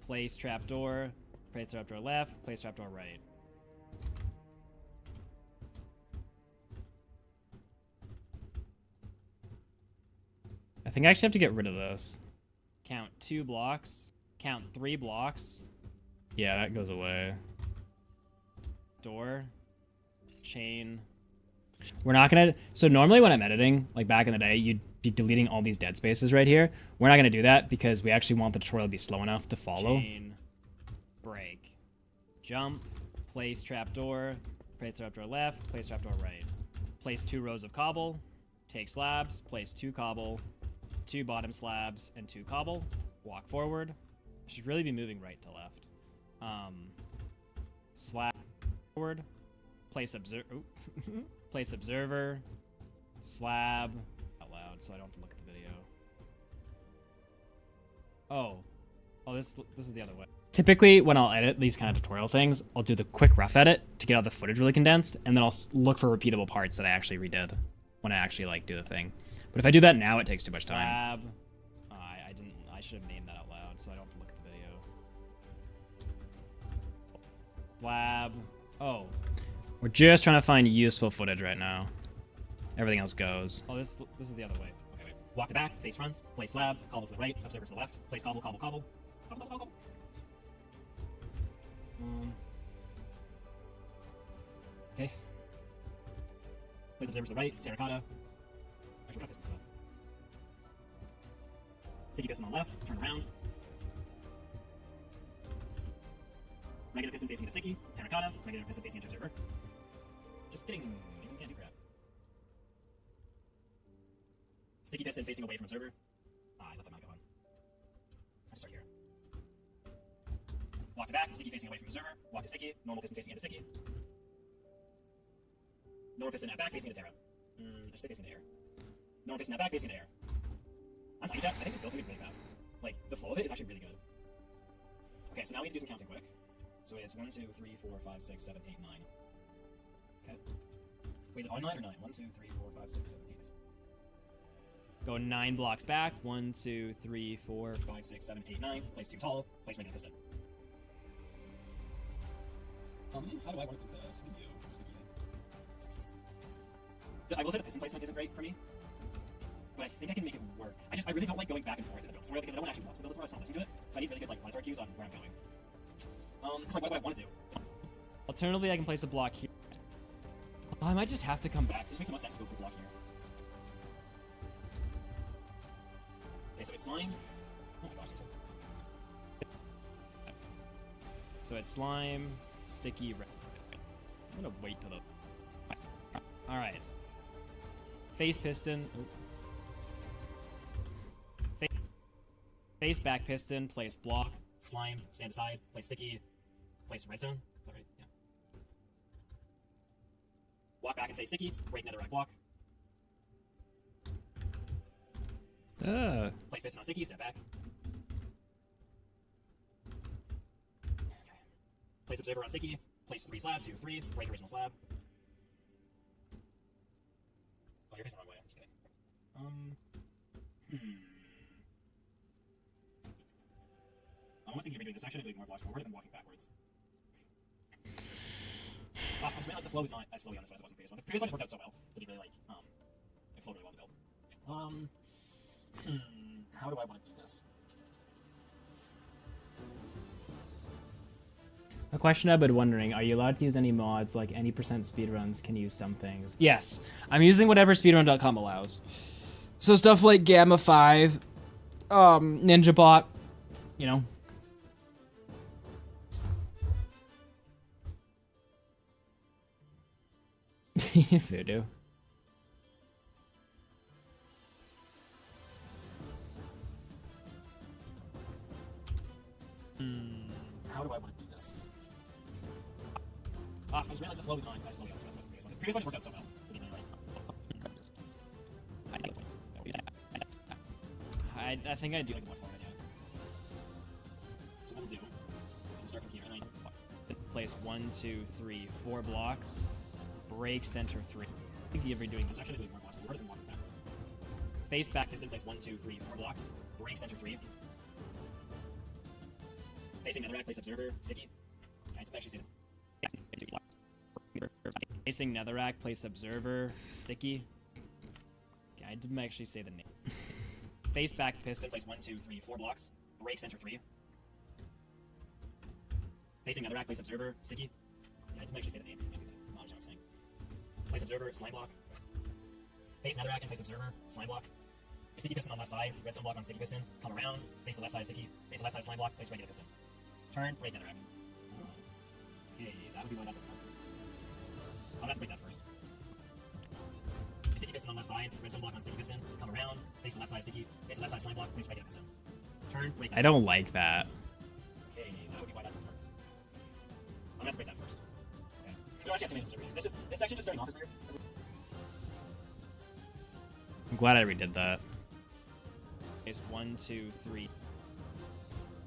Place trapdoor. Place trapdoor left. Place trapdoor right. I think I actually have to get rid of this. Count 2 blocks. Count 3 blocks. Yeah, that goes away. Door. Chain. We're not gonna... so normally when I'm editing, like back in the day, you'd be deleting all these dead spaces right here. We're not gonna do that because we actually want the tutorial to be slow enough to follow. Chain. Break. Jump. Place trapdoor. Place trapdoor left, place trapdoor right. Place 2 rows of cobble, take slabs, place 2 cobble, 2 bottom slabs, and 2 cobble. Walk forward. Should really be moving right to left. Slab forward. Place place observer. Slab. Out loud, so I don't have to look at the video. Oh, this is the other way. Typically, when I'll edit these kind of tutorial things, I'll do the quick rough edit to get all the footage really condensed, and then I'll look for repeatable parts that I actually redid when I actually like do the thing. But if I do that now, it takes too much time. Slab. I should have named that out loud, so I don't have to look at the video. Slab. Oh, we're just trying to find useful footage right now. Everything else goes. Oh, this is the other way. Okay, wait. Walk to back, face front, place slab, cobble to the right, observer to the left, place cobble, cobble, cobble. Cobble, cobble, cobble. Okay. Place observer to the right, terracotta. I forgot this one. Sticky piston on the left, turn around. Regular piston facing into sticky, terracotta, regular piston facing into observer. Just kidding, you can't do crap. Sticky piston facing away from observer. I let that not go on. I start here. Walk to back, sticky facing away from observer. Walk to sticky, normal piston facing into sticky. Normal piston at back facing into terra. Sticky facing into air. Normal piston at back facing into air. On Psychic Jet, I think this build's gonna be really fast. Like, the flow of it is actually really good. Okay, so now we need to do some counting quick. So it's 1, 2, 3, 4, 5, 6, 7, 8, 9. Okay. Wait, is it on 9 or 9? 1, 2, 3, 4, 5, 6, 7, 8. Go 9 blocks back. 1, 2, 3, 4, 5, 6, 7, 8, 9. Place 2 tall. Place regular piston. How do I want to do this video? Sticky. I will say the piston placement isn't great for me, but I think I can make it work. I really don't like going back and forth in the build tutorial because no one actually wants to build tutorial, so I'm not listening to it. So I need really good like monitor cues on where I'm going. Because like what I want to do. Alternatively, I can place a block here. Oh, I might just have to come back. This makes the most sense to go for a block here. Okay, so it's slime. Oh my gosh, seriously. So it's slime, sticky, red. I'm gonna wait till the. Alright. Face piston. Face back piston, place block, slime, stand aside, place sticky, place redstone. Is that right? Yeah. Walk back and face sticky, break netherite block. Place piston on sticky, step back. Okay. Place observer on sticky, place 3 slabs, 2, 3, break original slab. Oh, you're facing the wrong way, I'm just kidding. I'm almost thinking of redoing this section and doing more blocks forward and then walking backwards. I just realized the flow is not as flowy on this one as it was in the previous one. The previous one just worked out so well that it really like it flowed really well to build. How do I want to do this? A question I've been wondering, are you allowed to use any mods, like any % speedruns can use some things? Yes, I'm using whatever speedrun.com allows. So stuff like Gamma 5, NinjaBot, you know. Voodoo. How do I want to do this? I just realized the flow is not as fully on this one as the previous one. The previous one just worked out so well. I think I do like the blocks already. So what we'll do is we'll start from here and then place 1, 2, 3, 4 blocks. Break center 3. I think if you're doing this, actually doing more blocks forward and walking backward. Face back piston, place 1, 2, 3, 4 blocks. Break center 3. Facing netherrack, place observer, sticky. I actually see it. Facing netherrack, place observer, sticky. Okay, I didn't actually say the name. Face back piston, place 1, 2, 3, 4 blocks. Break center 3. Facing netherrack, place observer, sticky. Yeah, I didn't actually say the name. What I'm saying. Place observer, slime block. Face netherrack and place observer, slime block. Sticky piston on left side, redstone block on sticky piston. Come around, face the left side sticky. Face the left side slime block, place regular piston. Turn, break netherrack. Okay, that would be what I got this one. have to break that first. Sticky piston on left side, redstone block on sticky piston, come around, face the left side sticky, face the left side slime block, place regular piston. Turn, break. I don't like that. Okay, that would be why that doesn't work. I'm gonna have to break that first. Okay. You don't actually have to make some observations. This section just starting off is weird. I'm glad I redid that. It's 1, 2, 3.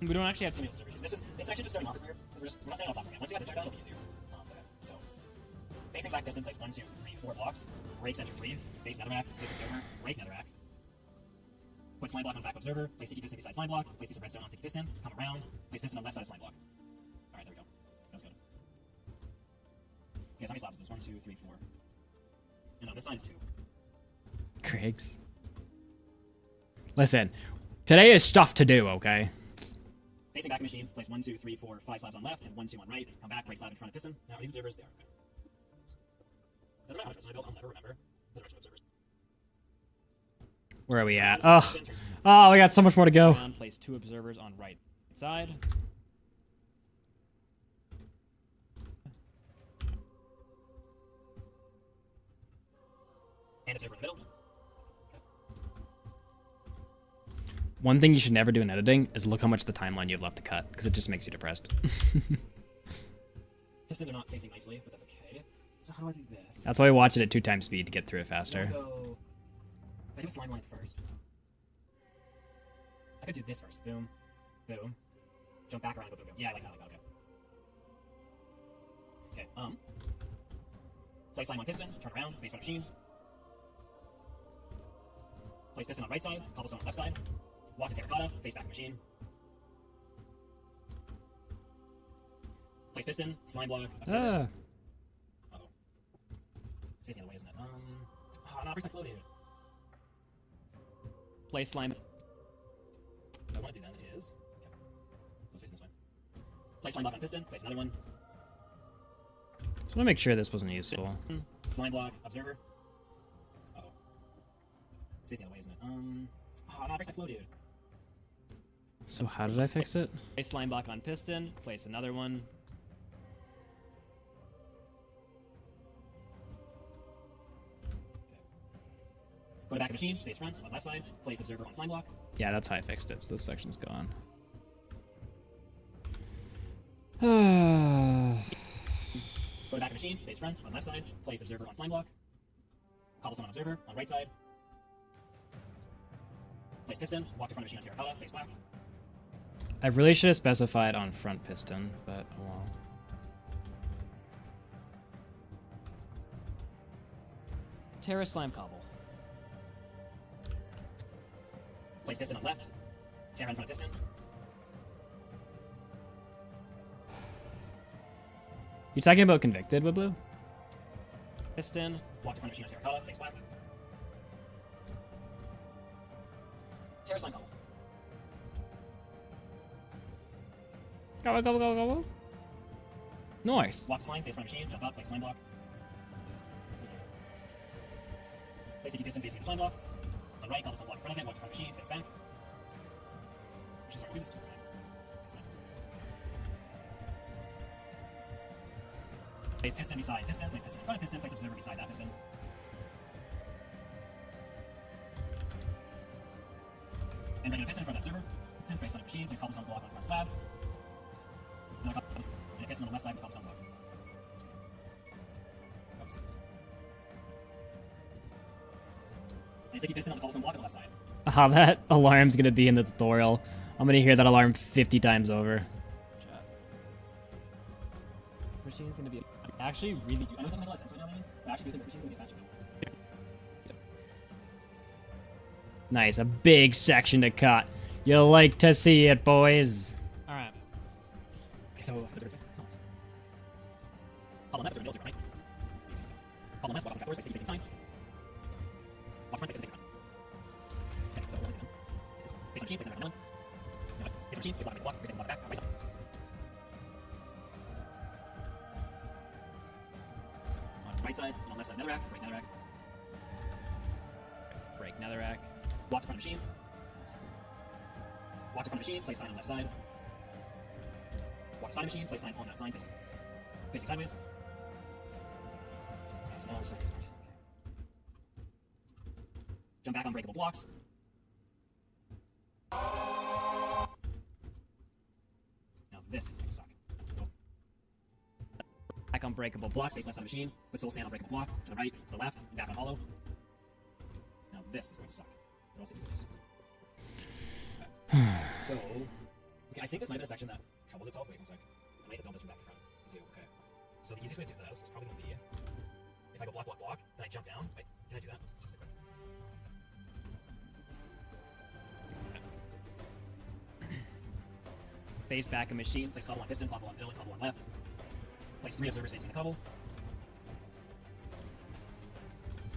We don't actually have to. This section just starting off is weird. We're not saying all platform yet. Once we have this started, it'll be easier. Okay, so facing back piston, place 1, 2, 3, 4 blocks. Break center 3. Face netherrack. Face observer. Break netherrack. Put slime block on back observer. Place sticky piston beside slime block. Place piece of redstone on sticky piston. Come around. Place piston on left side of slime block. All right, there we go. That's good. Okay, so how many slabs is this? 1, 2, 3, 4. And no, this side's 2. Craigs. Listen, today is stuff to do, okay? Facing back machine, place 1, 2, 3, 4, 5 slabs on left, and 1, 2 on right. Come back, break slab in front of piston. Now, these observers, they are okay. Doesn't matter how much piston I built, I'll never remember the direction of observers. Where are we at? Oh, we got so much more to go. Place 2 observers on right side. And observer in the middle. One thing you should never do in editing is look how much the timeline you have left to cut, because it just makes you depressed. Pistons are not facing nicely, but that's okay. So how do I do this? That's why I watch it at 2 times speed to get through it faster. Go... If I do a slime line first, I could do this first. Boom, boom. Jump back around, go boom, boom. Yeah, I like that, okay. Okay, place slime on piston, turn around, face front machine. Place piston on right side, cobblestone on left side. Walk to terracotta, face back machine. Place piston, slime block, observer. Uh-oh. It's facing the other way, isn't it? Oh, no, where's my flow, dude? Place slime. What I want to do then is... Okay, let's face this way. Place slime block on piston, place another one. Just want to make sure this wasn't useful. Slime block, observer. Uh-oh. It's facing the other way, isn't it? Oh, no, where's my flow, dude? So how did I fix it? Place slime block on piston, place another one. Go to back of machine, face front, on left side, place observer on slime block. Yeah, that's how I fixed it, so this section's gone. Go to back of machine, face front, on left side, place observer on slime block. Cobblestone on observer, on right side. Place piston, walk to front of machine on terracotta, face back. I really should have specified on front piston, but oh well. Terra slime cobble. Place piston on left. Terra in front of piston. You talking about convicted, Wibblue? Piston. Walk to front of machine on terracotta, face back. Terra slime cobble. Go, go, go, go, go. Nice. Walk to slime, face front of machine, jump up, place slime block. Place sticky piston facing the slime block. On right, cobblestone block in front of it, walk to front of machine, face back. Which is sorry, who's this? Place piston beside piston, place piston in front of piston, place observer beside that piston. And regular piston in front of observer. Piston, place front of machine, place cobblestone block on front slab. Another cobblestone, and a piston on the left side for cobblestone block. And a sticky piston on the cobblestone block on the left side. Ah, that alarm's gonna be in the tutorial. I'm gonna hear that alarm 50 times over. Machine's gonna be actually really do. I know it doesn't make a lot of sense right now, man, but I actually do think this machine's gonna be faster now. Nice, a big section to cut. You'll like to see it, boys. Alright. Okay, so Pop on left, observer middle, right. Pop on left, walk on trapdoors, face sticky piston sign. Walk front, face piston front. Okay, so what is it then? Face on machine, face on one. Face on machine, face block, face block back, right side. Right side, and on left side, netherrack, break netherrack. Break netherrack. Walk to front of machine. Walk to front of machine, place sign on left side. Walk to side of machine, place sign on that sign, facing sideways. smaller, so okay. Jump back on breakable blocks. Now this is gonna suck. Back on breakable blocks, face left side of machine. Put soul sand on breakable block. To the right, to the left, and back on hollow. Now this is going to suck. What else is this? So, okay, I think this might be a section that troubles itself. Wait, one sec. I might have to build this from back to front. Too, okay. So the easiest way to do this is probably going to be if I go block, block, block, then I jump down. Wait, can I do that? Let's just do it. Face back a machine. Place cobble on piston, cobble on middle, and cobble on left. Place 3 observers facing the cobble.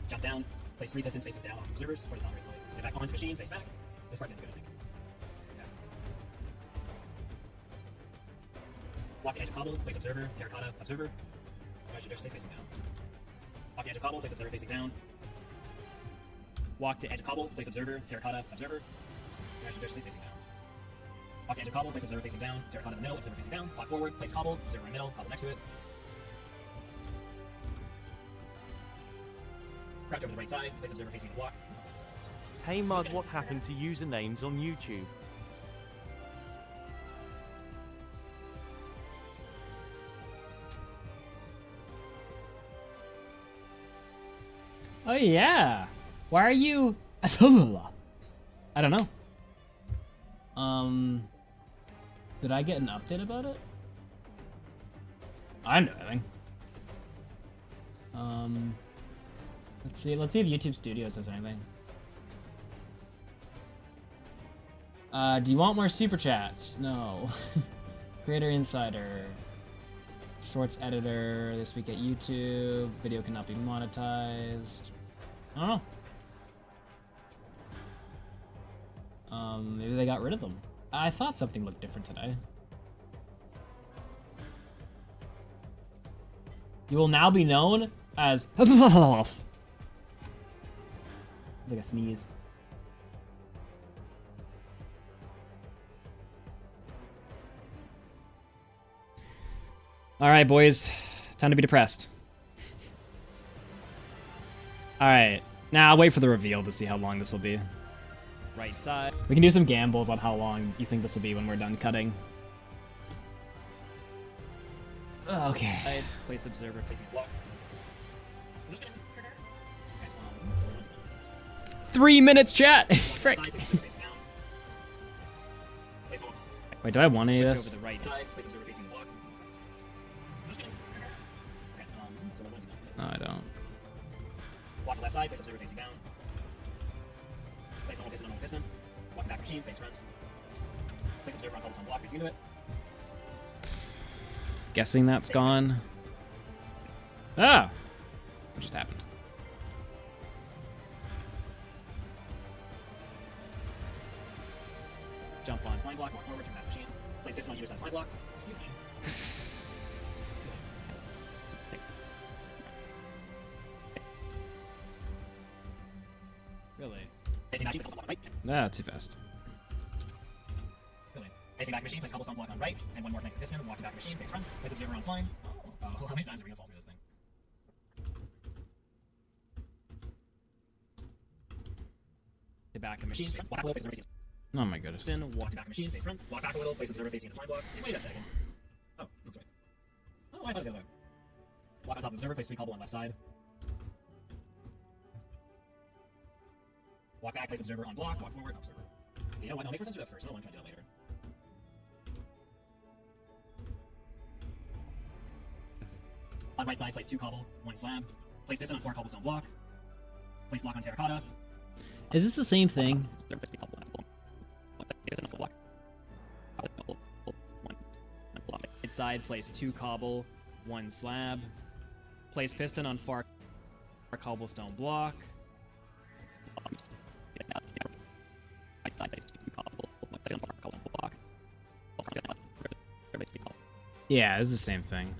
Jump down. Place 3 pistons facing down on observers. Horizontal right. Get back onto machine. Face back. This part's gonna be good, I think. Okay. Walk to edge of cobble. Place observer. Terracotta. Observer. I should say facing down. Walk to edge of cobble. Place observer facing down. Walk to edge of cobble. Place observer. Terracotta. Observer. I should say facing down. Walk to edge of cobble, place observer facing down, terracotta in the middle, observer facing down, walk forward, place cobble, observer in the middle, cobble next to it. Crouch over the right side, place observer facing the block. Hey Mud, what happened to usernames on YouTube? Oh yeah. Why are you? I don't know. Did I get an update about it? I don't know anything. Let's see if YouTube Studios says anything. Do you want more super chats? No. Creator Insider. Shorts editor this week at YouTube. Video cannot be monetized. I don't know. Maybe they got rid of them. I thought something looked different today. You will now be known as... It's like a sneeze. Alright, boys. Time to be depressed. Alright. Now, I'll wait for the reveal to see how long this will be. Right side. We can do some gambles on how long you think this will be when we're done cutting. Okay. Place observer facing block. 3 minutes, chat. Frick. Wait, do I want any of this? Over the right side. Place observer facing block. No, I don't. Watch the left side. Place observer facing down. Place normal piston on normal piston. Watch back machine, face front. Place observer on cobblestone block, facing into it. Guessing that's gone. Ah! What just happened? Jump on slime block, walk forward, turn back machine. Place piston on either side slime block. Excuse me. Really? Facing back machine, place on right. Ah, too fast. Really? Facing back machine, place cobblestone block on right, and one more connected piston, walk to back machine, face front, place observer on slime. Oh, how many times are we gonna fall through this thing? To back a machine, walk back a little, place observer facing. Oh my goodness. Then walk to back a machine, face front, walk back a little, place observer facing the slime block. Wait a second. Oh, that's right. Oh, I thought it was the other way. Walk on top of observer, place 3 cobble on left side. Walk back, place observer on block, walk forward, observer. You know what? No, make more sense to do that first. I don't want to try to do that later. On right side, place 2 cobble, 1 slab. Place piston on 4 cobblestone block. Place block on terracotta. Is this the same thing? Right side, place 2 cobble, 1 slab. Place piston on far cobblestone block. Yeah, it's the same thing.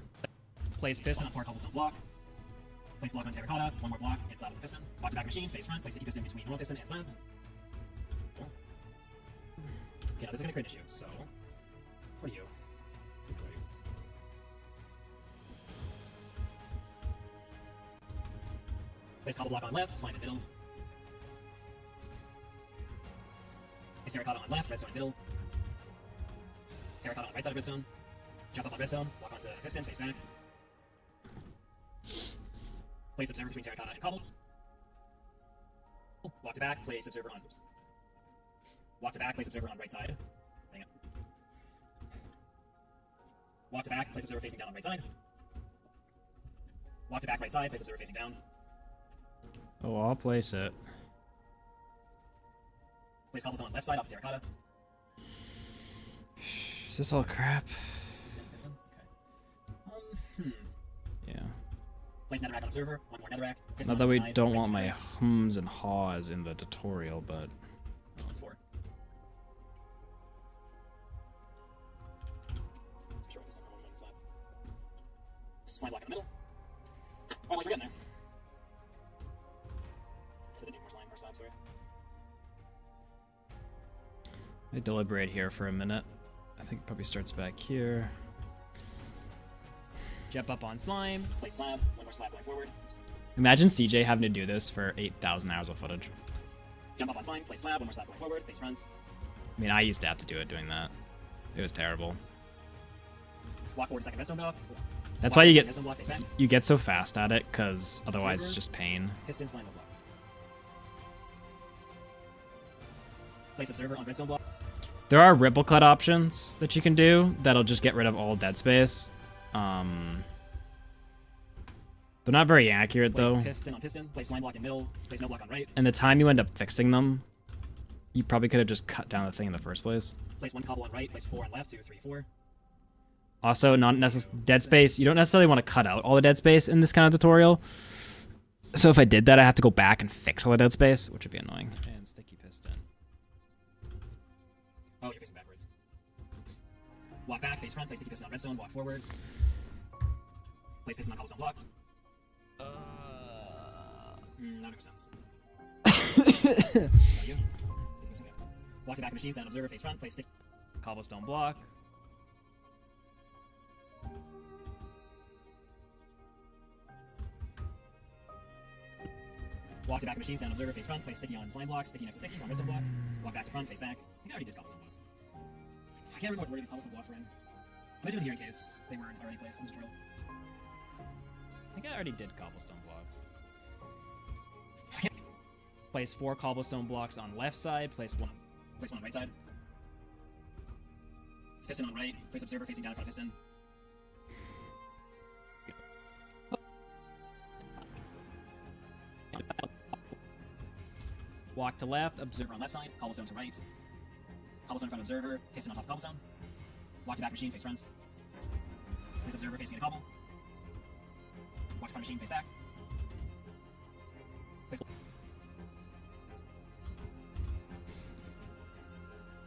Place piston on 4 cobblestone block. Place block on terracotta, 1 more block, and slab with piston. Watch back machine, face front, place the piston between normal piston and slab. Cool. Okay, now this is gonna create an issue, so what are you? Place cobble block on left, slime in middle. Place terracotta on left, redstone in middle. Terracotta on right side of redstone. Jump up on redstone, walk onto piston, face back. Place observer between terracotta and cobble. Walk to back, place observer on. Oops. Walk to back, place observer on right side. Dang it. Walk to back, place observer facing down on right side. Walk to back, right side, place observer facing down. Oh, I'll place it. Place cobblestone on left side, off terracotta. Is this all crap? Piston. Okay. Yeah. Place netherrack on observer. One more netherrack. Piston Not on that we left side, don't right want my terracotta. hums and haws in the tutorial, but Oh, that's 4. So short piston on one side. Slime block in the middle. Oh, I was getting there. I didn't need more slabs, sorry. I deliberate here for a minute. I think it probably starts back here. Jump up on slime. Place slab. One more slab going forward. Imagine CJ having to do this for 8,000 hours of footage. Jump up on slime. Place slab. One more slab going forward. Face runs. I mean, I used to have to do it doing that. It was terrible. Walk forward second redstone block. That's Walk why you forward, get second redstone block, face back. you get so fast at it, because otherwise it's Observer. just pain. Piston slime block. Place observer on redstone block. There are ripple cut options that you can do that'll just get rid of all dead space. They're not very accurate Place though. piston on piston. Place slime block in middle. Place no block on right. And the time you end up fixing them, you probably could have just cut down the thing in the first place. Place 1 cobble on right. Place 4 on left. 2, 3, 4. Also, not dead space. You don't necessarily want to cut out all the dead space in this kind of tutorial. So if I did that, I have to go back and fix all the dead space, which would be annoying. And sticky piston. Oh, you're facing backwards. Walk back, face front, place sticky piston on redstone, walk forward. Place piston on cobblestone block. That makes sense. There you go. Sticky piston, go. Walk to back of machines, then observer, face front, place sticky. Cobblestone block. Walk to back of machines, then observer, face front, place sticky on slime block, sticky next to sticky on redstone block. Walk back to front, face back. I think I already did cobblestone blocks. I can't remember what word these cobblestone blocks were in. I'm gonna do it here in case they weren't already placed. I'm just real. I think I already did cobblestone blocks. Place 4 cobblestone blocks on left side. Place one On right side. It's piston on right. Place observer facing down in front of piston. Walk to left. Observer on left side. Cobblestone to right. Cobblestone in front of observer. Piston on top of cobblestone. Walk to back machine. Face front. Place observer facing a cobble. Walk to front machine. Face back. Place.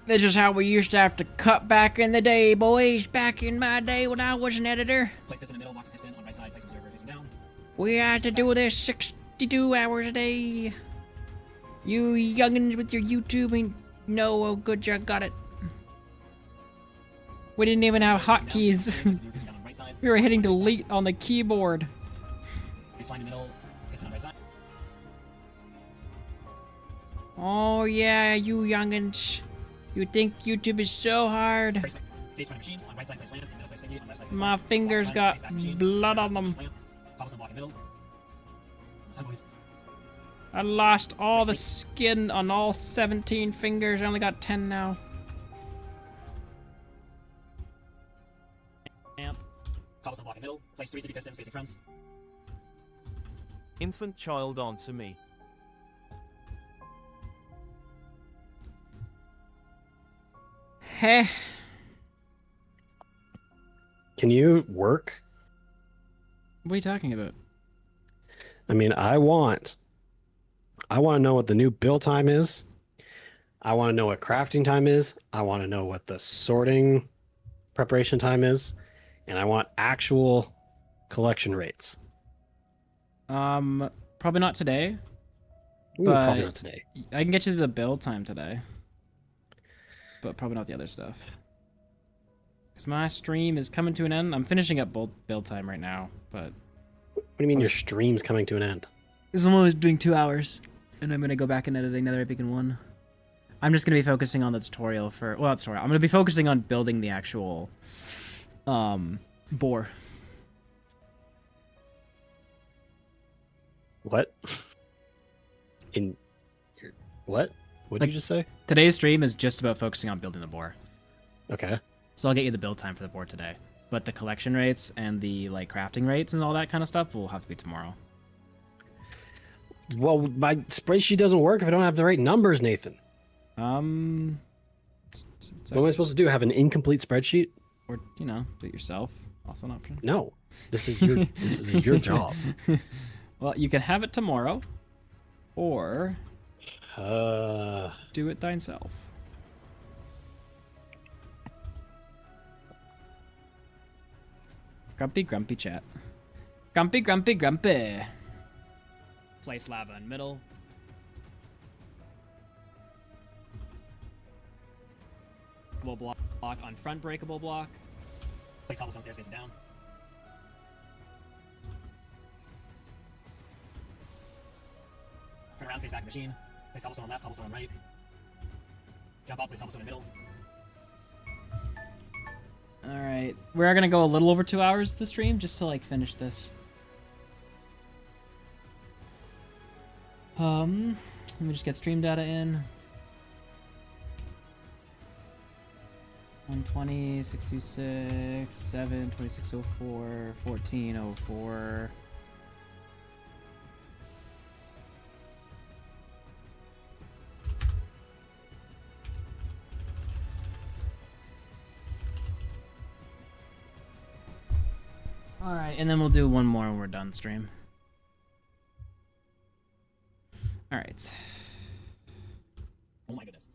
This is how we used to have to cut back in the day, boys. Back in my day when I was an editor. Place piston in the middle. Walk to piston on right side. Place observer facing down. We had to do this 62 hours a day. You youngins with your YouTube ain't know how good you got it. We didn't even have hotkeys. Observer facing down on right side. We were hitting delete on the keyboard. Place line in the middle. Piston on right side. Oh yeah, you youngins. You think YouTube is so hard. Face front machine. On right side. Place land. In the middle. Place sticky. On left side. Place My land. fingers Walk got face back machine. blood Face on them. land. Cobblestone block in the middle. What's up, boys? I lost all the skin on all 17 fingers. I only got 10 now. Amp. Cobblestone block in the middle. Place 3 sticky pistons facing front. Infant child answer me. Heh. Can you work? What are you talking about? I mean, I want to know what the new build time is. I want to know what crafting time is. I want to know what the sorting preparation time is. And I want actual collection rates. Probably not today. Ooh, But- probably not today. I can get you the build time today. But probably not the other stuff. Because my stream is coming to an end. I'm finishing up build time right now, but What do you mean your stream's coming to an end? Because I'm only doing 2 hours, and I'm gonna go back and editing Netherite Beacon 1. I'm just gonna be focusing on the tutorial for, well, not tutorial. I'm gonna be focusing on building the actual, bore. What? What? What did you just say? Today's stream is just about focusing on building the bore. Okay. So I'll get you the build time for the board today. But the collection rates and the like crafting rates and all that kind of stuff will have to be tomorrow. Well, my spreadsheet doesn't work if I don't have the right numbers, Nathan. What am I supposed to do? Have an incomplete spreadsheet? Or, you know, do it yourself. Also an option. No. This is your job. Well, you can have it tomorrow, or do it thyself. Grumpy chat. Grumpy. Place lava in middle. Breakable block on front breakable block. Place cobblestone stairs facing down. Turn around, face back machine. Place cobblestone on left, cobblestone on right. Jump up, place cobblestone in middle. Alright, we're gonna go a little over 2 hours this stream just to like finish this. Let me just get stream data in. 120, 626, 7, 2604, 1404. Alright, and then we'll do one more when we're done stream. Alright. Oh my goodness.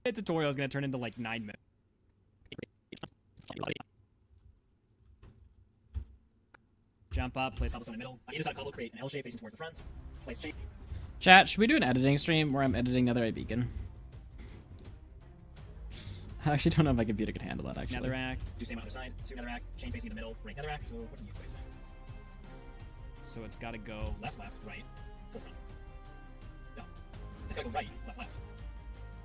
The tutorial is going to turn into like 9 minutes. Jump up, place Cobblestone in the middle. Either side cobble, create an L shape facing towards the front. Place chain. Chat, should we do an editing stream where I'm editing Netherite Beacon? I actually don't know if my computer can handle that, actually. Netherrack. Do same on the other side. Two netherrack. Chain facing in the middle. Right netherrack. So what are you placing? So it's got to go Left, right. Full front. No. It's gotta go right, left.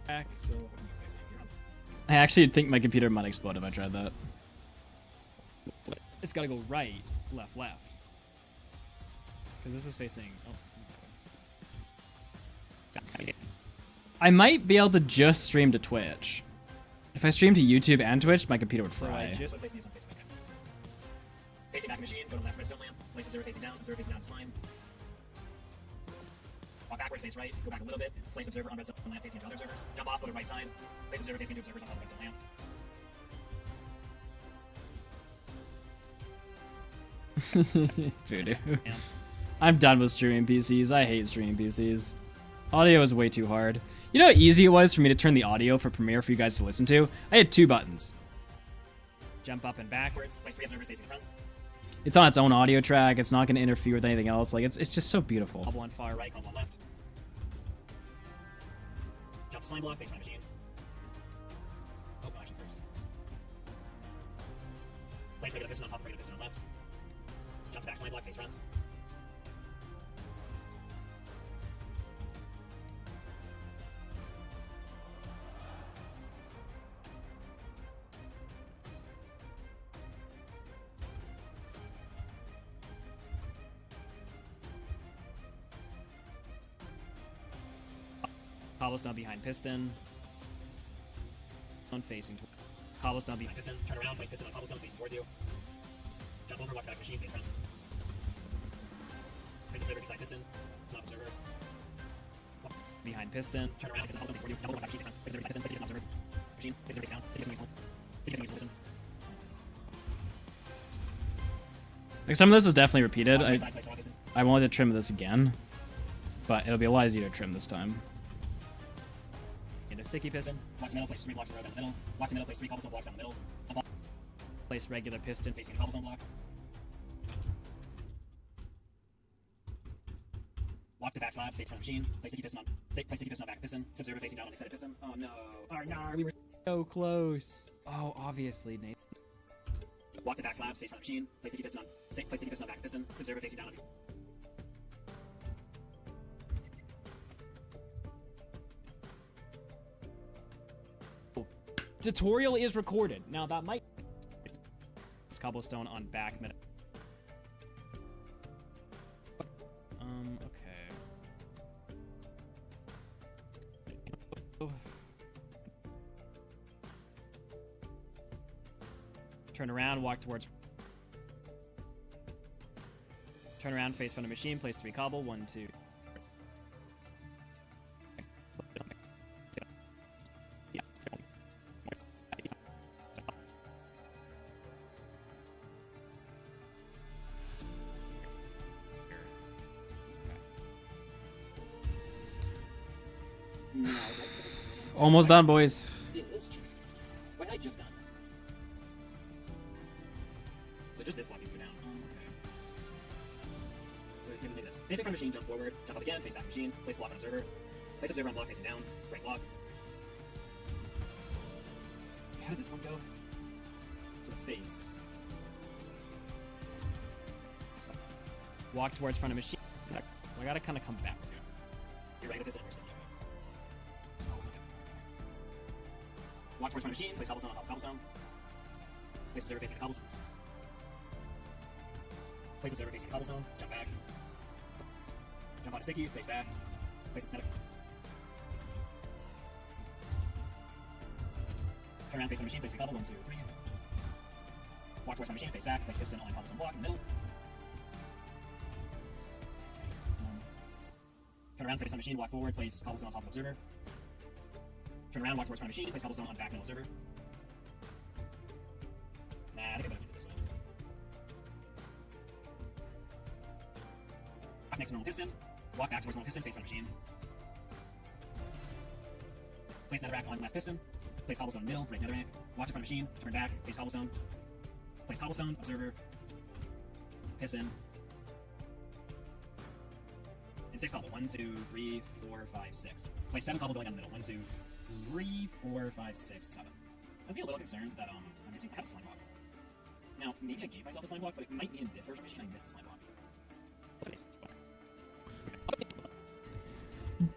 back. So what are you placing? You're on. I actually think my computer might explode if I tried that. It's got to go right, left. Because this is facing... Oh. I might be able to just stream to Twitch. If I stream to YouTube and Twitch, my computer would fry. Just what facing this one facing back. Facing back machine, go to left redstone lamp, place observer facing down slime. Walk backwards, face right, go back a little bit, place observer on redstone lamp facing into other observers. Jump off, go to right side, place observer facing into observers on top of redstone lamp. Voodoo. Yeah. I'm done with streaming PCs. I hate streaming PCs. Audio is way too hard. You know how easy it was for me to turn the audio for Premiere for you guys to listen to? I had 2 buttons. Jump up and backwards. Place 3 observers facing the front. It's on its own audio track. It's not going to interfere with anything else. Like it's just so beautiful. Cobble on far right, cobble on left. Jump to slime block, face my machine. Oh, no, actually first. Place regular piston on top of regular piston on left. Jump to back slime block, face front. Cobblestone behind piston. Facing. Cobblestone behind piston. Turn around, place piston on cobblestone, facing towards you. Jump over, walk back machine, face front. Place observer beside piston. Stop observer. Behind piston. Turn around, piston cobblestone, face towards you. Jump over, walk back machine, face front. Place observer beside piston, face observer. Machine, face observer face down. Take piston, take piston. Like some of this is definitely repeated. Watch right side, place raw pistons. I wanted to trim this again, but it'll be a lot easier to trim this time. Into sticky piston. Walk to middle, place 3 blocks of road down the middle. Walk to middle, place 3 cobblestone blocks down the middle. Place regular piston. Facing a cobblestone block. Walk to back slab, face front machine. Place sticky piston on. Place sticky piston on back piston. Observer facing down on extended piston. Oh no. Oh no, we were So close. Oh, obviously, Nathan. Walk to back slabs, face front of machine, place sticky piston on back of piston, observer facing down on these. Tutorial is recorded. Now that might... It's cobblestone on back minute. Okay. Turn around, walk towards... Turn around, face front of machine, place 3 cobble, 1, 2... Almost done, boys. Why did I just done? So just this block you go down. Okay. So we can do this. Basic front machine, jump forward, jump up again, face back machine, place block on observer, place observer on block facing down, right block. How does this one go? So the face. Walk towards front of machine. I gotta kind of come back to it. You're right with this one, we're still walk towards front machine, place cobblestone on top of cobblestone. Place observer facing the cobblestones. Place observer facing the cobblestone, jump back. Jump on a sticky, face back. Place another. Turn around, face front machine, place 3 cobble, 1, 2, 3. Walk towards front machine, face back, place piston on cobblestone block in the middle. Turn around, face front machine, walk forward, place cobblestone on top of observer. Turn around, walk towards front machine, place cobblestone on back middle observer. Nah, I think I better keep it this way. Walk next to normal piston. Walk back towards normal piston, face front machine. Place netherrack on left piston. Place cobblestone middle, break netherrack. Walk to front machine, turn back, face cobblestone. Place cobblestone, observer. Piston. And 6 cobble. 1, 2, 3, 4, 5, 6. Place 7 cobble going down the middle. 1, 2, 3, 4, 5, 6, 7. I was getting a little concerned that I'm missing. I have a slime block. Now, maybe I gave myself a slime block, but it might be in this version of machine I missed a slime block.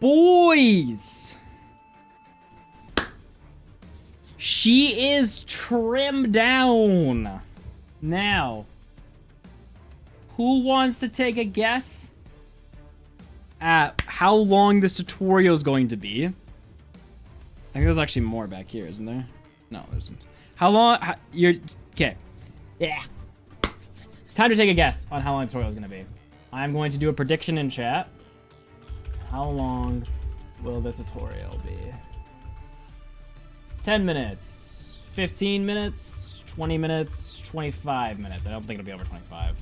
Boys! She is trimmed down. Now, who wants to take a guess at how long this tutorial is going to be? I think there's actually more back here, isn't there? No, there isn't. How long? You're okay. Yeah. Time to take a guess on how long the tutorial is going to be. I'm going to do a prediction in chat. How long will the tutorial be? 10 minutes, 15 minutes, 20 minutes, 25 minutes. I don't think it'll be over 25.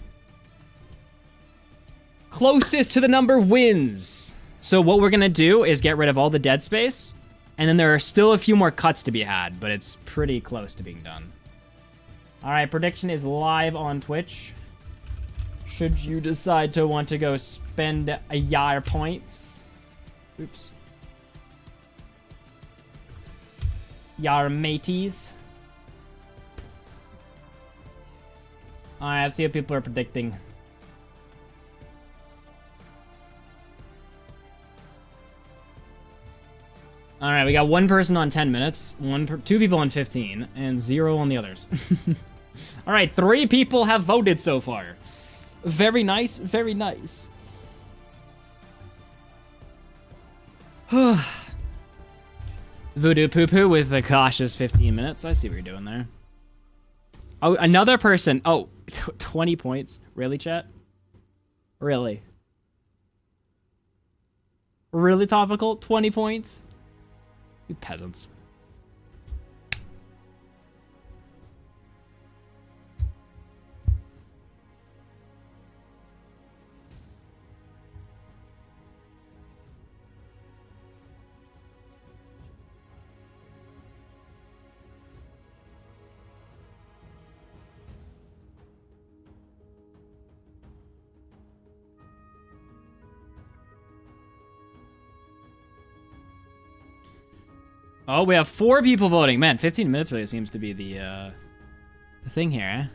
Closest to the number wins. So what we're going to do is get rid of all the dead space. And then there are still a few more cuts to be had, but it's pretty close to being done. All right, prediction is live on Twitch. Should you decide to want to go spend a yar points. Oops. Yar mateys. All right, let's see what people are predicting. All right, we got one person on 10 minutes, two people on 15, and 0 on the others. All right, 3 people have voted so far. Very nice, very nice. Voodoo Poo Poo with a cautious 15 minutes. I see what you're doing there. Oh, another person. Oh, 20 points. Really, chat? Really? Really, Topical? 20 points? You peasants. Oh, we have 4 people voting. Man, 15 minutes really seems to be the thing here, eh?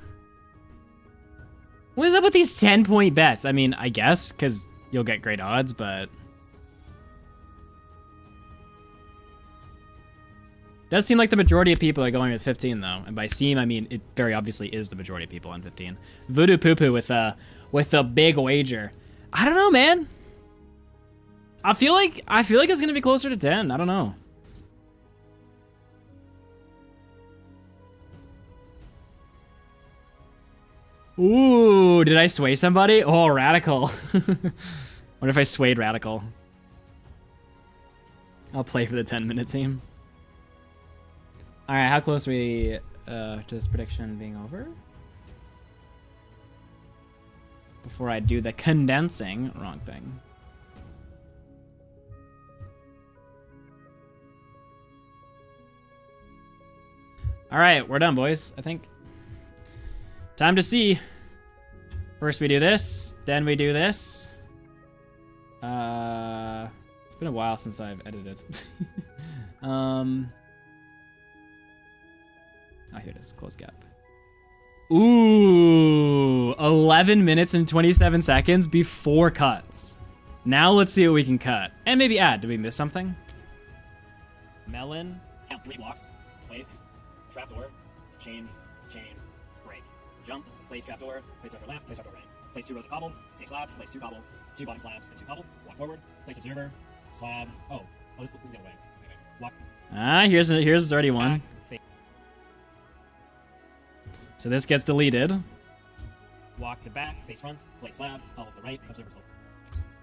What is up with these 10-point bets? I mean, I guess, because you'll get great odds, but... Does seem like the majority of people are going with 15, though. And by seem, I mean, it very obviously is the majority of people on 15. Voodoo Poo Poo with a big wager. I don't know, man. I feel like it's gonna be closer to 10. I don't know. Ooh, did I sway somebody? Oh, Radical. What if I swayed Radical? I'll play for the 10-minute team. All right, how close are we to this prediction being over? Before I do the condensing, wrong thing. All right, we're done, boys. I think. Time to see. First we do this, then we do this. It's been a while since I've edited. Oh, here it is. Close gap. Ooh, 11 minutes and 27 seconds before cuts. Now let's see what we can cut. And maybe add. Did we miss something? Melon. Count 3 blocks. Place. Trapdoor. Chain. Break. Jump. Place trapdoor. Place trapdoor left. Place trapdoor right. Place 2 rows of cobble. Take slabs. Place 2 cobble. 2 bottom slabs and 2 cobble. Walk forward. Place observer. Slab. Oh, this is the other way. Okay. Walk. Ah, here's already one. So this gets deleted. Walk to back, face front, place slab, cobble to the right, observer to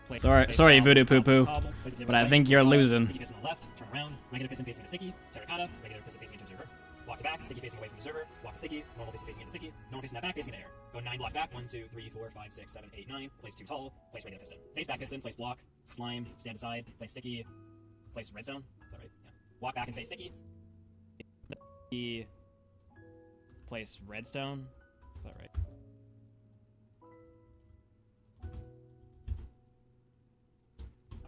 the left. Sorry, Voodoo Poo Poo, but I think you're losing. Sticky piston on the left, turn around, regular piston facing into sticky, terracotta, regular piston facing into observer. Walk to back, sticky facing away from observer, walk to sticky, normal piston facing into sticky, normal piston back facing into air. Go 9 blocks back, 1, 2, 3, 4, 5, 6, 7, 8, 9, place 2 tall, place regular piston. Face back piston, place block, slime, stand aside, place sticky, place redstone. Is that right? Yeah. Walk back and face sticky. Place redstone. Is that right?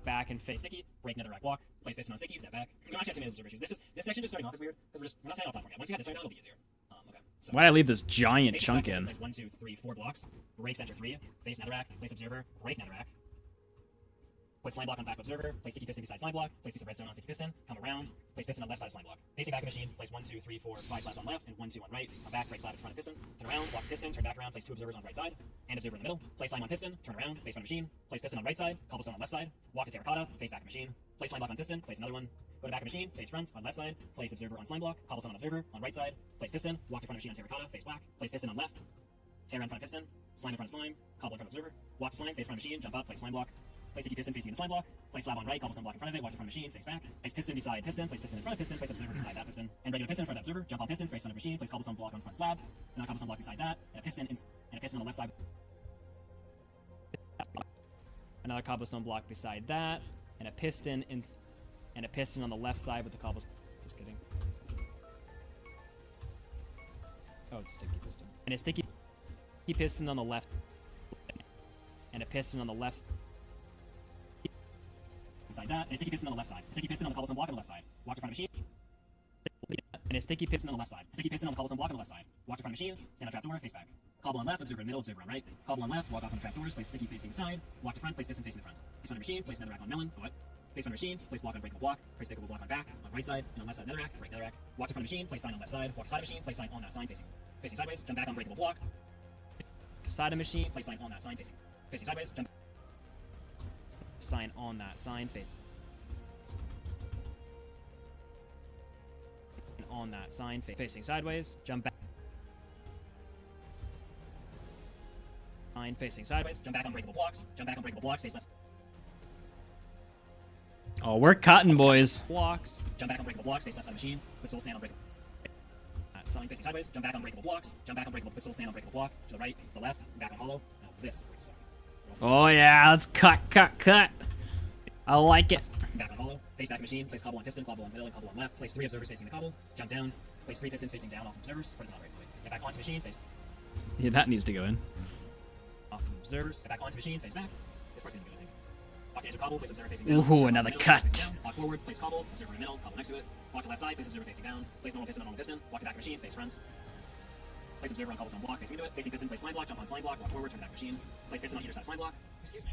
Back and face sticky, break netherrack walk, place piston on sticky, step back. We don't actually have too many observer issues. This section just starting off is weird because we're not setting up platform yet. Once we have this right now, it'll be easier. Okay. So Why'd I leave this giant face chunk back in? Place 1, 2, 3, 4 blocks. Break center 3. Face netherrack. Place observer. Break netherrack. Put slime block on back observer. Place sticky piston beside slime block. Place piece of redstone on sticky piston. Come around. Place piston on left side of slime block. Facing back of machine. Place 1, 2, 3, 4, 5 slabs on left and 1, 2 on right. On back, right slab in front of pistons. Turn around. Walk to piston. Turn back around. Place 2 observers on right side and observer in the middle. Place slime on piston. Turn around. Face front machine. Place piston on right side. Cobblestone on left side. Walk to terracotta. Face back of machine. Place slime block on piston. Place another one. Go to back of machine. Face front on left side. Place observer on slime block. Cobblestone on observer on right side. Place piston. Walk to front of machine on terracotta. Face black. Place piston on left. Terra in front of piston. Slime in front of slime. Cobble in front of observer. Walk to slime. Face front of machine. Jump up. Place slime block. Place sticky piston facing into slime block. Place slab on right, cobblestone block in front of it, watch it front of machine, face back. Place piston beside piston, place piston in front of piston, place observer beside that piston. And regular piston in front of observer, jump on piston, face front of machine, place cobblestone block on front slab, another cobblestone block beside that, and a piston on the left side. Another cobblestone block beside that, and a piston on the left side with the cobblestone. Just kidding. Oh, it's a sticky piston. And a sticky piston on the left. And a piston on the left. Beside that, and a sticky piston on the left side. A sticky piston on the cobblestone block on the left side. Walk to front of machine. And a sticky piston on the left side. A sticky piston on the cobblestone block on the left side. Walk to front of machine. Stand on trapdoor, face back. Cobble on left, observer in middle, observer on right. Cobble on left, walk off on the trapdoors, place sticky facing side. Walk to front, place piston facing the front. Face front of machine, place netherrack on melon. What? Face front of machine, place block on breakable block. Place pickable block on back. On right side, and on left side netherrack. Break netherrack. Walk to front of machine, place sign on left side. Walk to side of machine, place sign on that sign facing sideways. Jump back on breakable block. Side of machine, place sign on that sign facing sideways. Jump. Sign on that sign on that sign facing sideways. Jump back. Sign facing sideways. Jump back on breakable blocks. Jump back on breakable blocks. Face left. Oh, we're cutting, boys. Blocks. Jump back on breakable blocks. Face left side machine. Put still stand on breakable. Sign facing sideways. Jump back on breakable blocks. Jump back on breakable. Put still stand on breakable block. To the right. To the left. Back on hollow. Now this is where it's suck. Oh yeah, let's cut. I like it. Back on hollow. Face back machine. Place cobble on piston. Cobble on middle. And cobble on left. Place 3 observers facing the cobble. Jump down. Place 3 pistons facing down off observers. Put it on right fully. Get back onto machine. Face. Yeah, that needs to go in. Off observers. Get back onto machine. Face back. This part's gonna be good, I think. Walk to edge of cobble. Place observer facing down. Ooh, another cut. Walk forward. Place cobble. Observer in middle. Cobble next to it. Walk to left side. Place observer facing down. Place normal piston on normal piston. Walk to back machine. Face front. Place observer on cobblestone block, facing into it. Facing piston, place slime block, jump on slime block, walk forward, turn back machine. Place piston on either side of slime block. Excuse me.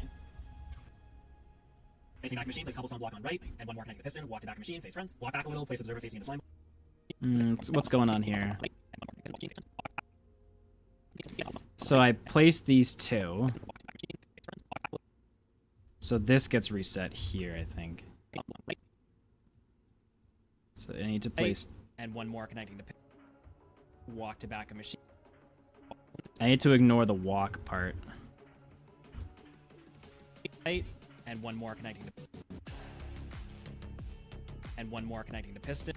Facing back machine, place cobblestone block on right, and one more connecting to piston. Walk to back machine, face friends. Walk back a little, place observer facing into slime. What's going on here? So I placed these two. So this gets reset here, I think. So I need to place and one more connecting to walk to back a machine. I need to ignore the walk part. And one more connecting to piston.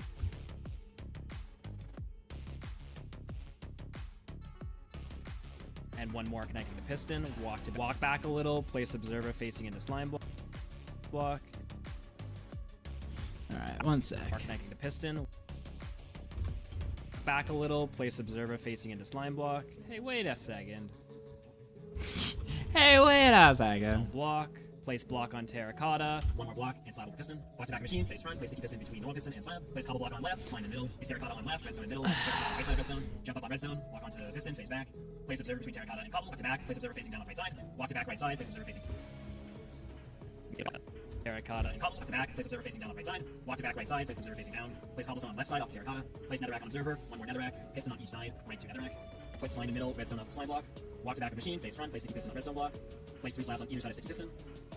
And one more connecting to piston. Walk back a little. Place observer facing into slime block. All right, one sec. Connecting to piston. Back a little. Place observer facing into slime block. Hey, wait a second. Hey, wait a second. Stone block. Place block on terracotta. One more block and slab with piston. Walk to back machine, face front. Place sticky piston between normal piston and slab. Place cobble block on left, slime in the middle. Place terracotta on left, redstone in the middle. Right side of redstone. Jump up on redstone. Walk onto piston, face back. Place observer between terracotta and cobble. Walk to back. Place observer facing down on right side. Walk to back right side. Place observer facing Terracotta and cobble. Walk to back. Place observer facing down on right side. Walk to back right side. Place observer facing down. Place cobblestone on left side off the terracotta. Place netherrack on observer. One more netherrack. Piston on each side. Right to netherrack. Place slime in the middle. Redstone off slime block. Walk to back of machine. Face front. Place sticky piston on redstone block. Place 3 slabs on either side of sticky piston.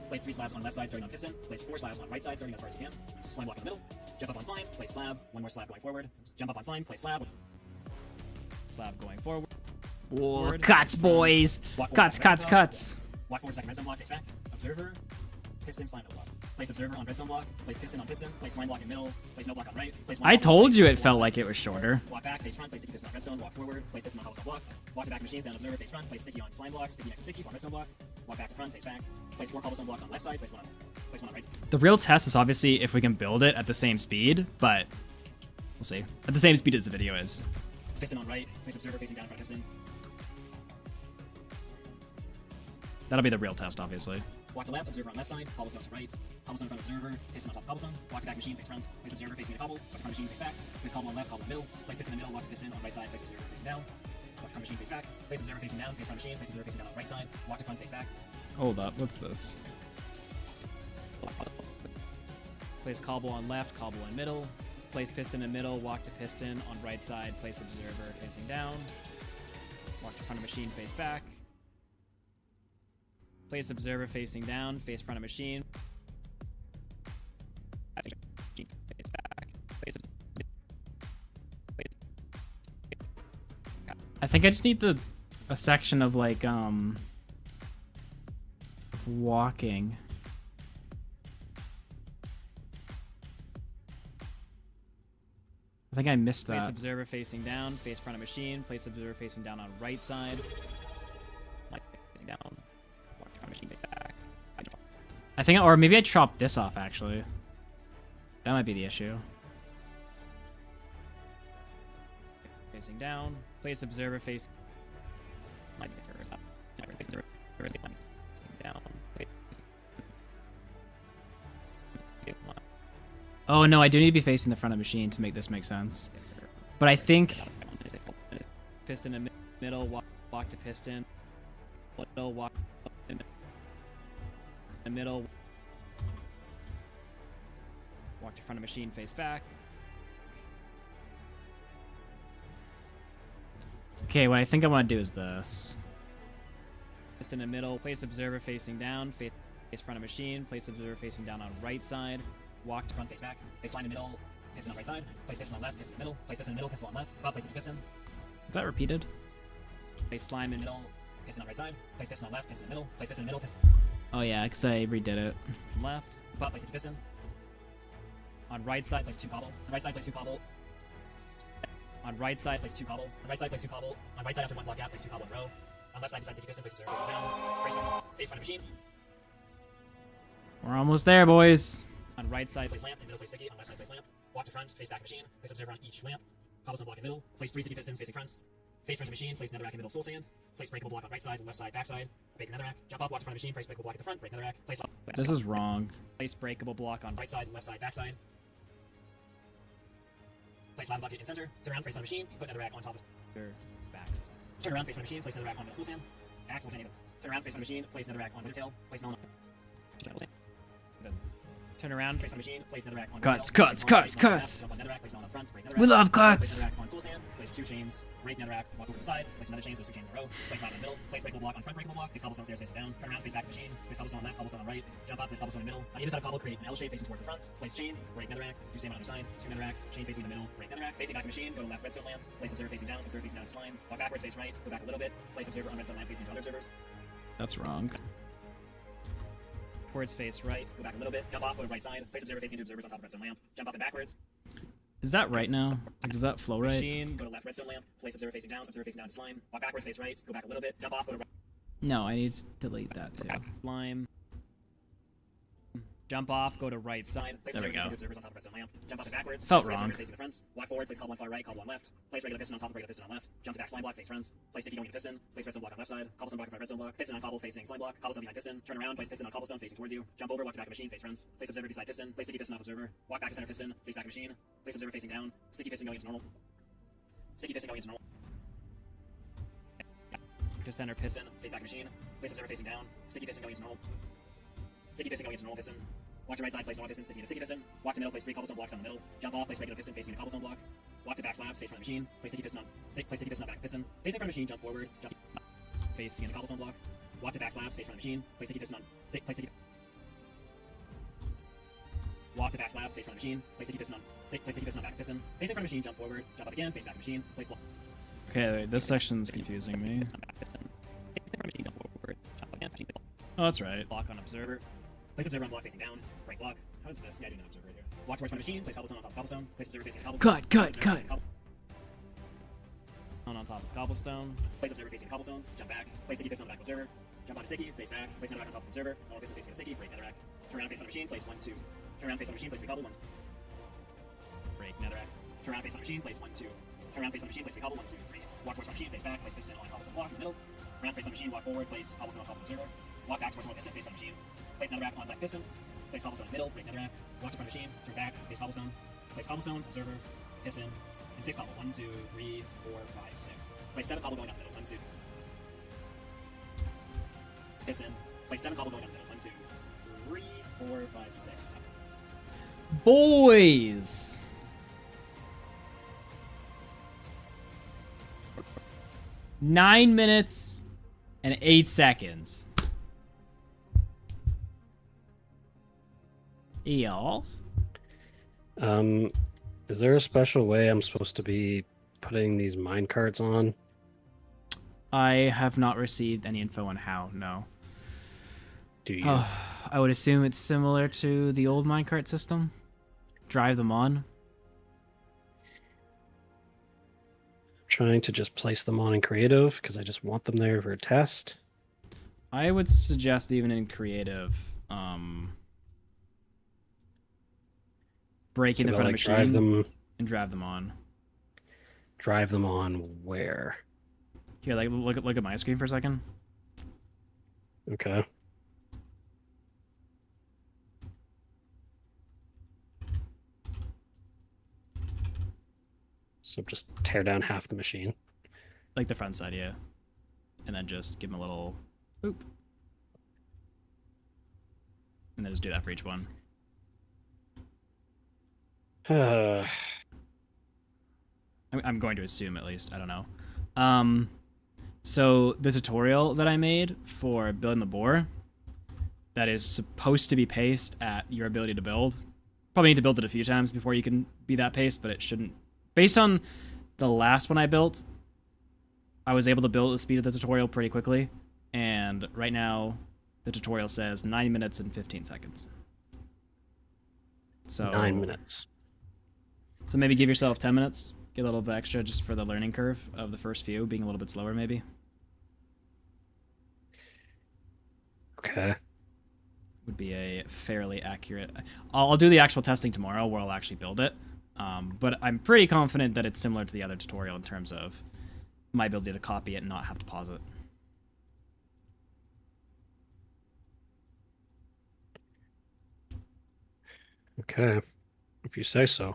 Place 3 slabs on left side starting on piston. Place 4 slabs on right side starting as far as you can. Slime block in the middle. Jump up on slime. Place slab. One more slab going forward. Jump up on slime. Place slab. Slab going forward. Whoa, cuts, boys. Cuts. Walk forward second redstone block. Face back. Observer. Piston slime block. Place observer on redstone block. Place piston on piston. Place slime block in middle. Place no block on right. Place I told you it felt like it was shorter. Walk back. Face front. Place sticky piston on redstone. Walk forward. Place piston on cobblestone block. Walk to back machines down observer. Face front. Place sticky on slime block. Sticky next to sticky on redstone block. Walk back to front. Face back. Place 4 cobblestone blocks on left side. Place one on right side. The real test is obviously if we can build it at the same speed, but we'll see. At the same speed as the video is. Piston on right. Place observer facing down in front of piston. That'll be the real test, obviously. Walk to left, observer on left side, cobblestone to right, cobblestone in front of observer, piston on top of cobblestone, walk to back machine, face front, place observer facing a cobble, walk to front machine, face back, place cobble on left, cobble in the middle, place piston in the middle, walk to piston on right side, place observer facing down, walk to front machine, face back, place observer facing down, face front machine, place observer facing down on right side, walk to front, face back. Hold up, what's this? Place cobble on left, cobble in middle, place piston in middle, walk to piston on right side, place observer facing down, walk to front of machine, face back. Place observer facing down, face front of machine. I think I just need a section of like walking. I think I missed that. Place observer facing down, face front of machine. Place observer facing down on right side. Facing down. Machine face back. I think, or maybe I chopped this off actually. That might be the issue. Facing down. Place observer face. Down. Oh no, I do need to be facing the front of the machine to make this make sense. But I think piston in middle, walk to piston. Middle, walk in the middle. Walk to front of machine, face back. Okay, what I think I want to do is this. Piston in the middle, place observer facing down, face front of machine, place observer facing down on right side. Walk to front, face back. Place line in the middle, piston on right side. Place piston on left, piston in the middle. Place piston in the middle, piston on left. Place the piston. Is that repeated? Place slime in the middle, piston on right side. Place piston on left, piston in the middle. Place piston in the middle, piston. Oh yeah, because I redid it. Left, place the piston. On right side, place 2 cobble. On right side, place 2 cobble. On right side, place 2 cobble. On right side, place 2 cobble. On right side, after 1 block gap, place 2 cobble in row. On left side, besides the piston, place observer facing down. Face front of machine. We're almost there, boys. On right side, place lamp. In middle, place sticky. On left side, place lamp. Walk to front, face back machine. Place observer on each lamp. Cobblestone block in middle. Place 3 sticky pistons facing front. Face front of machine. Place netherrack in middle, soul sand. Place breakable block on right side, left side, back side. Break netherrack. Jump up, walk to front of machine. Place breakable block at the front. Break netherrack. Place up. This is wrong. Place breakable block on right side, left side, back side. Place lava bucket in center. Turn around, face front of machine. Put netherrack on top of back. axis. Turn around, face my machine, place netherrack on middle sand. Axle sand. Turn around, face my machine, place netherrack on middle tail. Place null. Then turn around, face my machine, place netherrack on Cuts, middle tail. cuts, Place cuts, null on cuts. jump on netherrack, place null on front, break netherrack. We love Place cuts. netherrack on soul sand. Place 2 chains. Break netherrack. Walk over to the side. Place another chain. So 2 chains in a row. Place line in the middle. Place breakable block on front breakable block. Place cobblestone stairs facing down. Turn around, face back machine. Place cobblestone on left, cobblestone on right. Jump up, place cobblestone in the middle. On either side of cobble, create an L shape facing towards the front. Place chain. Break netherrack. Do same on other side. 2 netherrack. Chain facing in the middle. Break netherrack. Facing back machine. Go to left redstone lamp. Place observer facing down. Observer facing down to slime. Walk backwards, face right. Go back a little bit. Place observer on redstone lamp facing to other observers. That's wrong. Towards face right. Go back a little bit. Jump off. Go to right side. Place observer facing to observers on top of redstone lamp. Jump up and backwards. Is that right now? Like, does that flow right? Machine. Go to left redstone lamp. Place observer facing down. Observer facing down to slime. Walk backwards, face right. Go back a little bit. Jump off. Go to right. No, I need to delete that too. Slime. Jump off, go to right side. Place There we observers go. facing to observers on top of redstone lamp. Jump up and backwards. Felt Place wrong. observers facing the front. Walk forward, place cobble on far right, cobble on left. Place regular piston on top of regular piston on left. Jump to back slime block, face front. Place sticky going to piston. Place redstone block on left side. Cobblestone block in front of redstone block. Piston on cobble facing slime block. Cobblestone behind piston. Turn around, place piston on cobblestone facing towards you. Jump over, walk to back of machine, face front. Place observer beside piston. Place sticky piston off observer. Walk back to center piston. Face back of machine. Place observer facing down. Sticky piston going into normal. Sticky piston going into normal. To center piston. Face back of machine. Place observer facing down. Sticky piston going into normal. Sticky piston going into normal piston. Walk to right side, place normal piston, sticky to sticky piston. Walk to middle, place 3 cobblestone blocks on the middle. Jump off, place regular piston facing a cobblestone block. Walk to back slabs, face front of machine. Place sticky piston on back piston. Facing front of machine, jump forward. Jump facing in the cobblestone block. Walk to back slabs, face front of machine. Place sticky piston on walk to back slabs, face front of machine. Place sticky piston on back piston. Facing front of machine, jump forward. Jump up again, face back of machine. Place block. Okay, wait, this section's confusing me. Facing front of machine, jump forward. Jump up again, machine. Oh, that's right. Block on observer. Place observer on block facing down. Right block. How is this? Yeah, I do not observer right here. Walk towards front of machine. Place cobblestone on top of cobblestone. Place observer facing cobblestone. Cut. On top of cobblestone. Place observer facing cobblestone. Jump back. Place sticky piston on the back of observer. Jump onto sticky. Face back. Place netherrack on top of observer. Normal piston facing a sticky. Break netherrack. Turn around face front of machine. Place 1, 2. Turn around face front of machine. Place 3 cobble. 1. Break netherrack. Turn around face front of machine. Place 1, 2. Turn around face front of machine. Place 3 cobble. 1, 2, 3. Walk towards front of machine. Face back. Place piston on cobblestone block in the middle. Around face front of machine. Walk forward. Place cobblestone on top of observer. Walk back towards normal piston. Face front of machine. Place netherrack on left piston. Place cobblestone in the middle, break netherrack. Walk to front of machine, turn back, face cobblestone. Place cobblestone, observer, piston, and 6 cobble. 1, 2, 3, 4, 5, 6. Place 7 cobble going up the middle. 1, 2. Piston. Place 7 cobble going up the middle. 1, 2, 3, 4, 5, 6. Boys! Nine minutes and 8 seconds. Eels? Is there a special way I'm supposed to be putting these mine carts on? I have not received any info on how, no. Do you? I would assume it's similar to the old minecart system. Drive them on. Trying to just place them on in creative because I just want them there for a test. I would suggest even in creative, break in the front of the machine and drive them on. Drive them on where? Here, like look at my screen for a second. Okay. So just tear down half the machine. Like the front side, yeah. And then just give them a little boop. And then just do that for each one. I'm going to assume, at least. I don't know. So the tutorial that I made for building the boar, that is supposed to be paced at your ability to build. Probably need to build it a few times before you can be that paced, but it shouldn't. Based on the last one I built, I was able to build the speed of the tutorial pretty quickly. And right now, the tutorial says 9 minutes and 15 seconds. So 9 minutes. So maybe give yourself 10 minutes. Get a little bit extra just for the learning curve of the first few, being a little bit slower maybe. Okay. Would be a fairly accurate... I'll do the actual testing tomorrow where I'll actually build it. But I'm pretty confident that it's similar to the other tutorial in terms of my ability to copy it and not have to pause it. Okay. If you say so.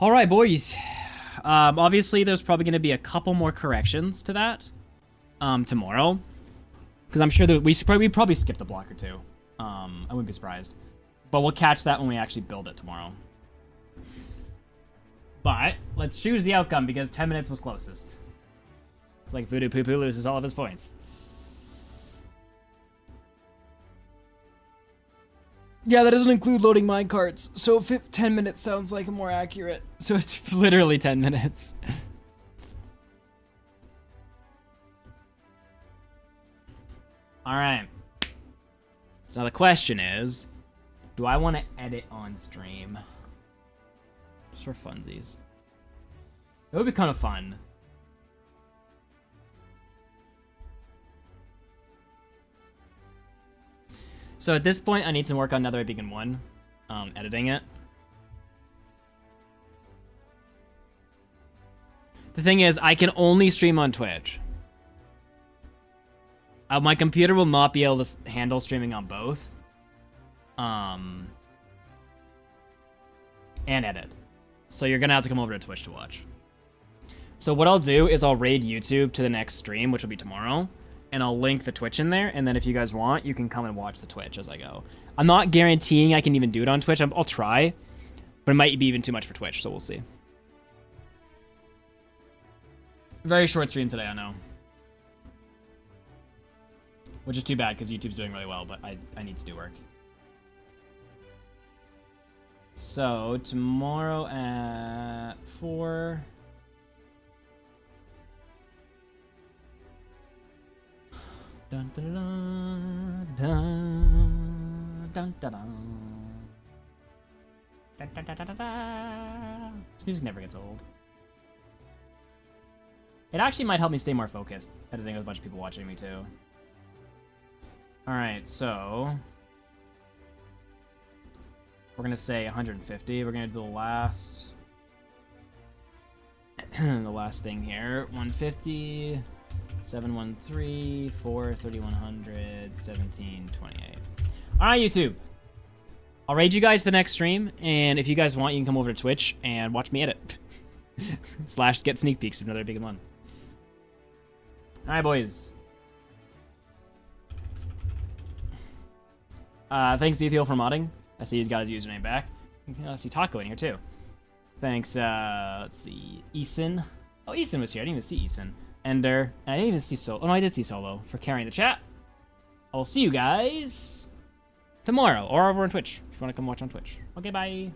All right, boys. Obviously, there's probably going to be a couple more corrections to that tomorrow, because I'm sure that we probably skipped a block or two. I wouldn't be surprised, but we'll catch that when we actually build it tomorrow. But let's choose the outcome because 10 minutes was closest. It's like Voodoo Poo Poo loses all of his points. Yeah, that doesn't include loading minecarts, so 10 minutes sounds like more accurate. So it's literally 10 minutes. Alright. So now the question is, do I want to edit on stream? Just for funsies. It would be kind of fun. So at this point, I need to work on Netherite Beacon 1, editing it. The thing is, I can only stream on Twitch. My computer will not be able to handle streaming on both. And edit. So you're gonna have to come over to Twitch to watch. So what I'll do is I'll raid YouTube to the next stream, which will be tomorrow. And I'll link the Twitch in there, and then if you guys want, you can come and watch the Twitch as I go. I'm not guaranteeing I can even do it on Twitch. I'll try, but it might be even too much for Twitch, so we'll see. Very short stream today, I know. Which is too bad, because YouTube's doing really well, but I need to do work. So, tomorrow at 4... Dun, dun, dun, dun, dun, dun, dun. Dun, dun, dun, dun, dun, dun. This music never gets old. It actually might help me stay more focused, editing with a bunch of people watching me too. Alright, so... we're gonna say 150. We're gonna do the last... the last thing here. 150... 713, 4, 3100, 1728. Alright, YouTube. I'll raid you guys the next stream, and if you guys want, you can come over to Twitch and watch me edit. / get sneak peeks of Netherite Beacon 1. Alright, boys. Thanks, Ethiel, for modding. I see he's got his username back. I see Taco in here, too. Thanks, let's see, Eason. Oh, Eason was here. I didn't even see Eason. Ender, and I didn't even see Solo. Oh, no, I did see Solo for carrying the chat. I'll see you guys tomorrow or over on Twitch if you want to come watch on Twitch. Okay, bye.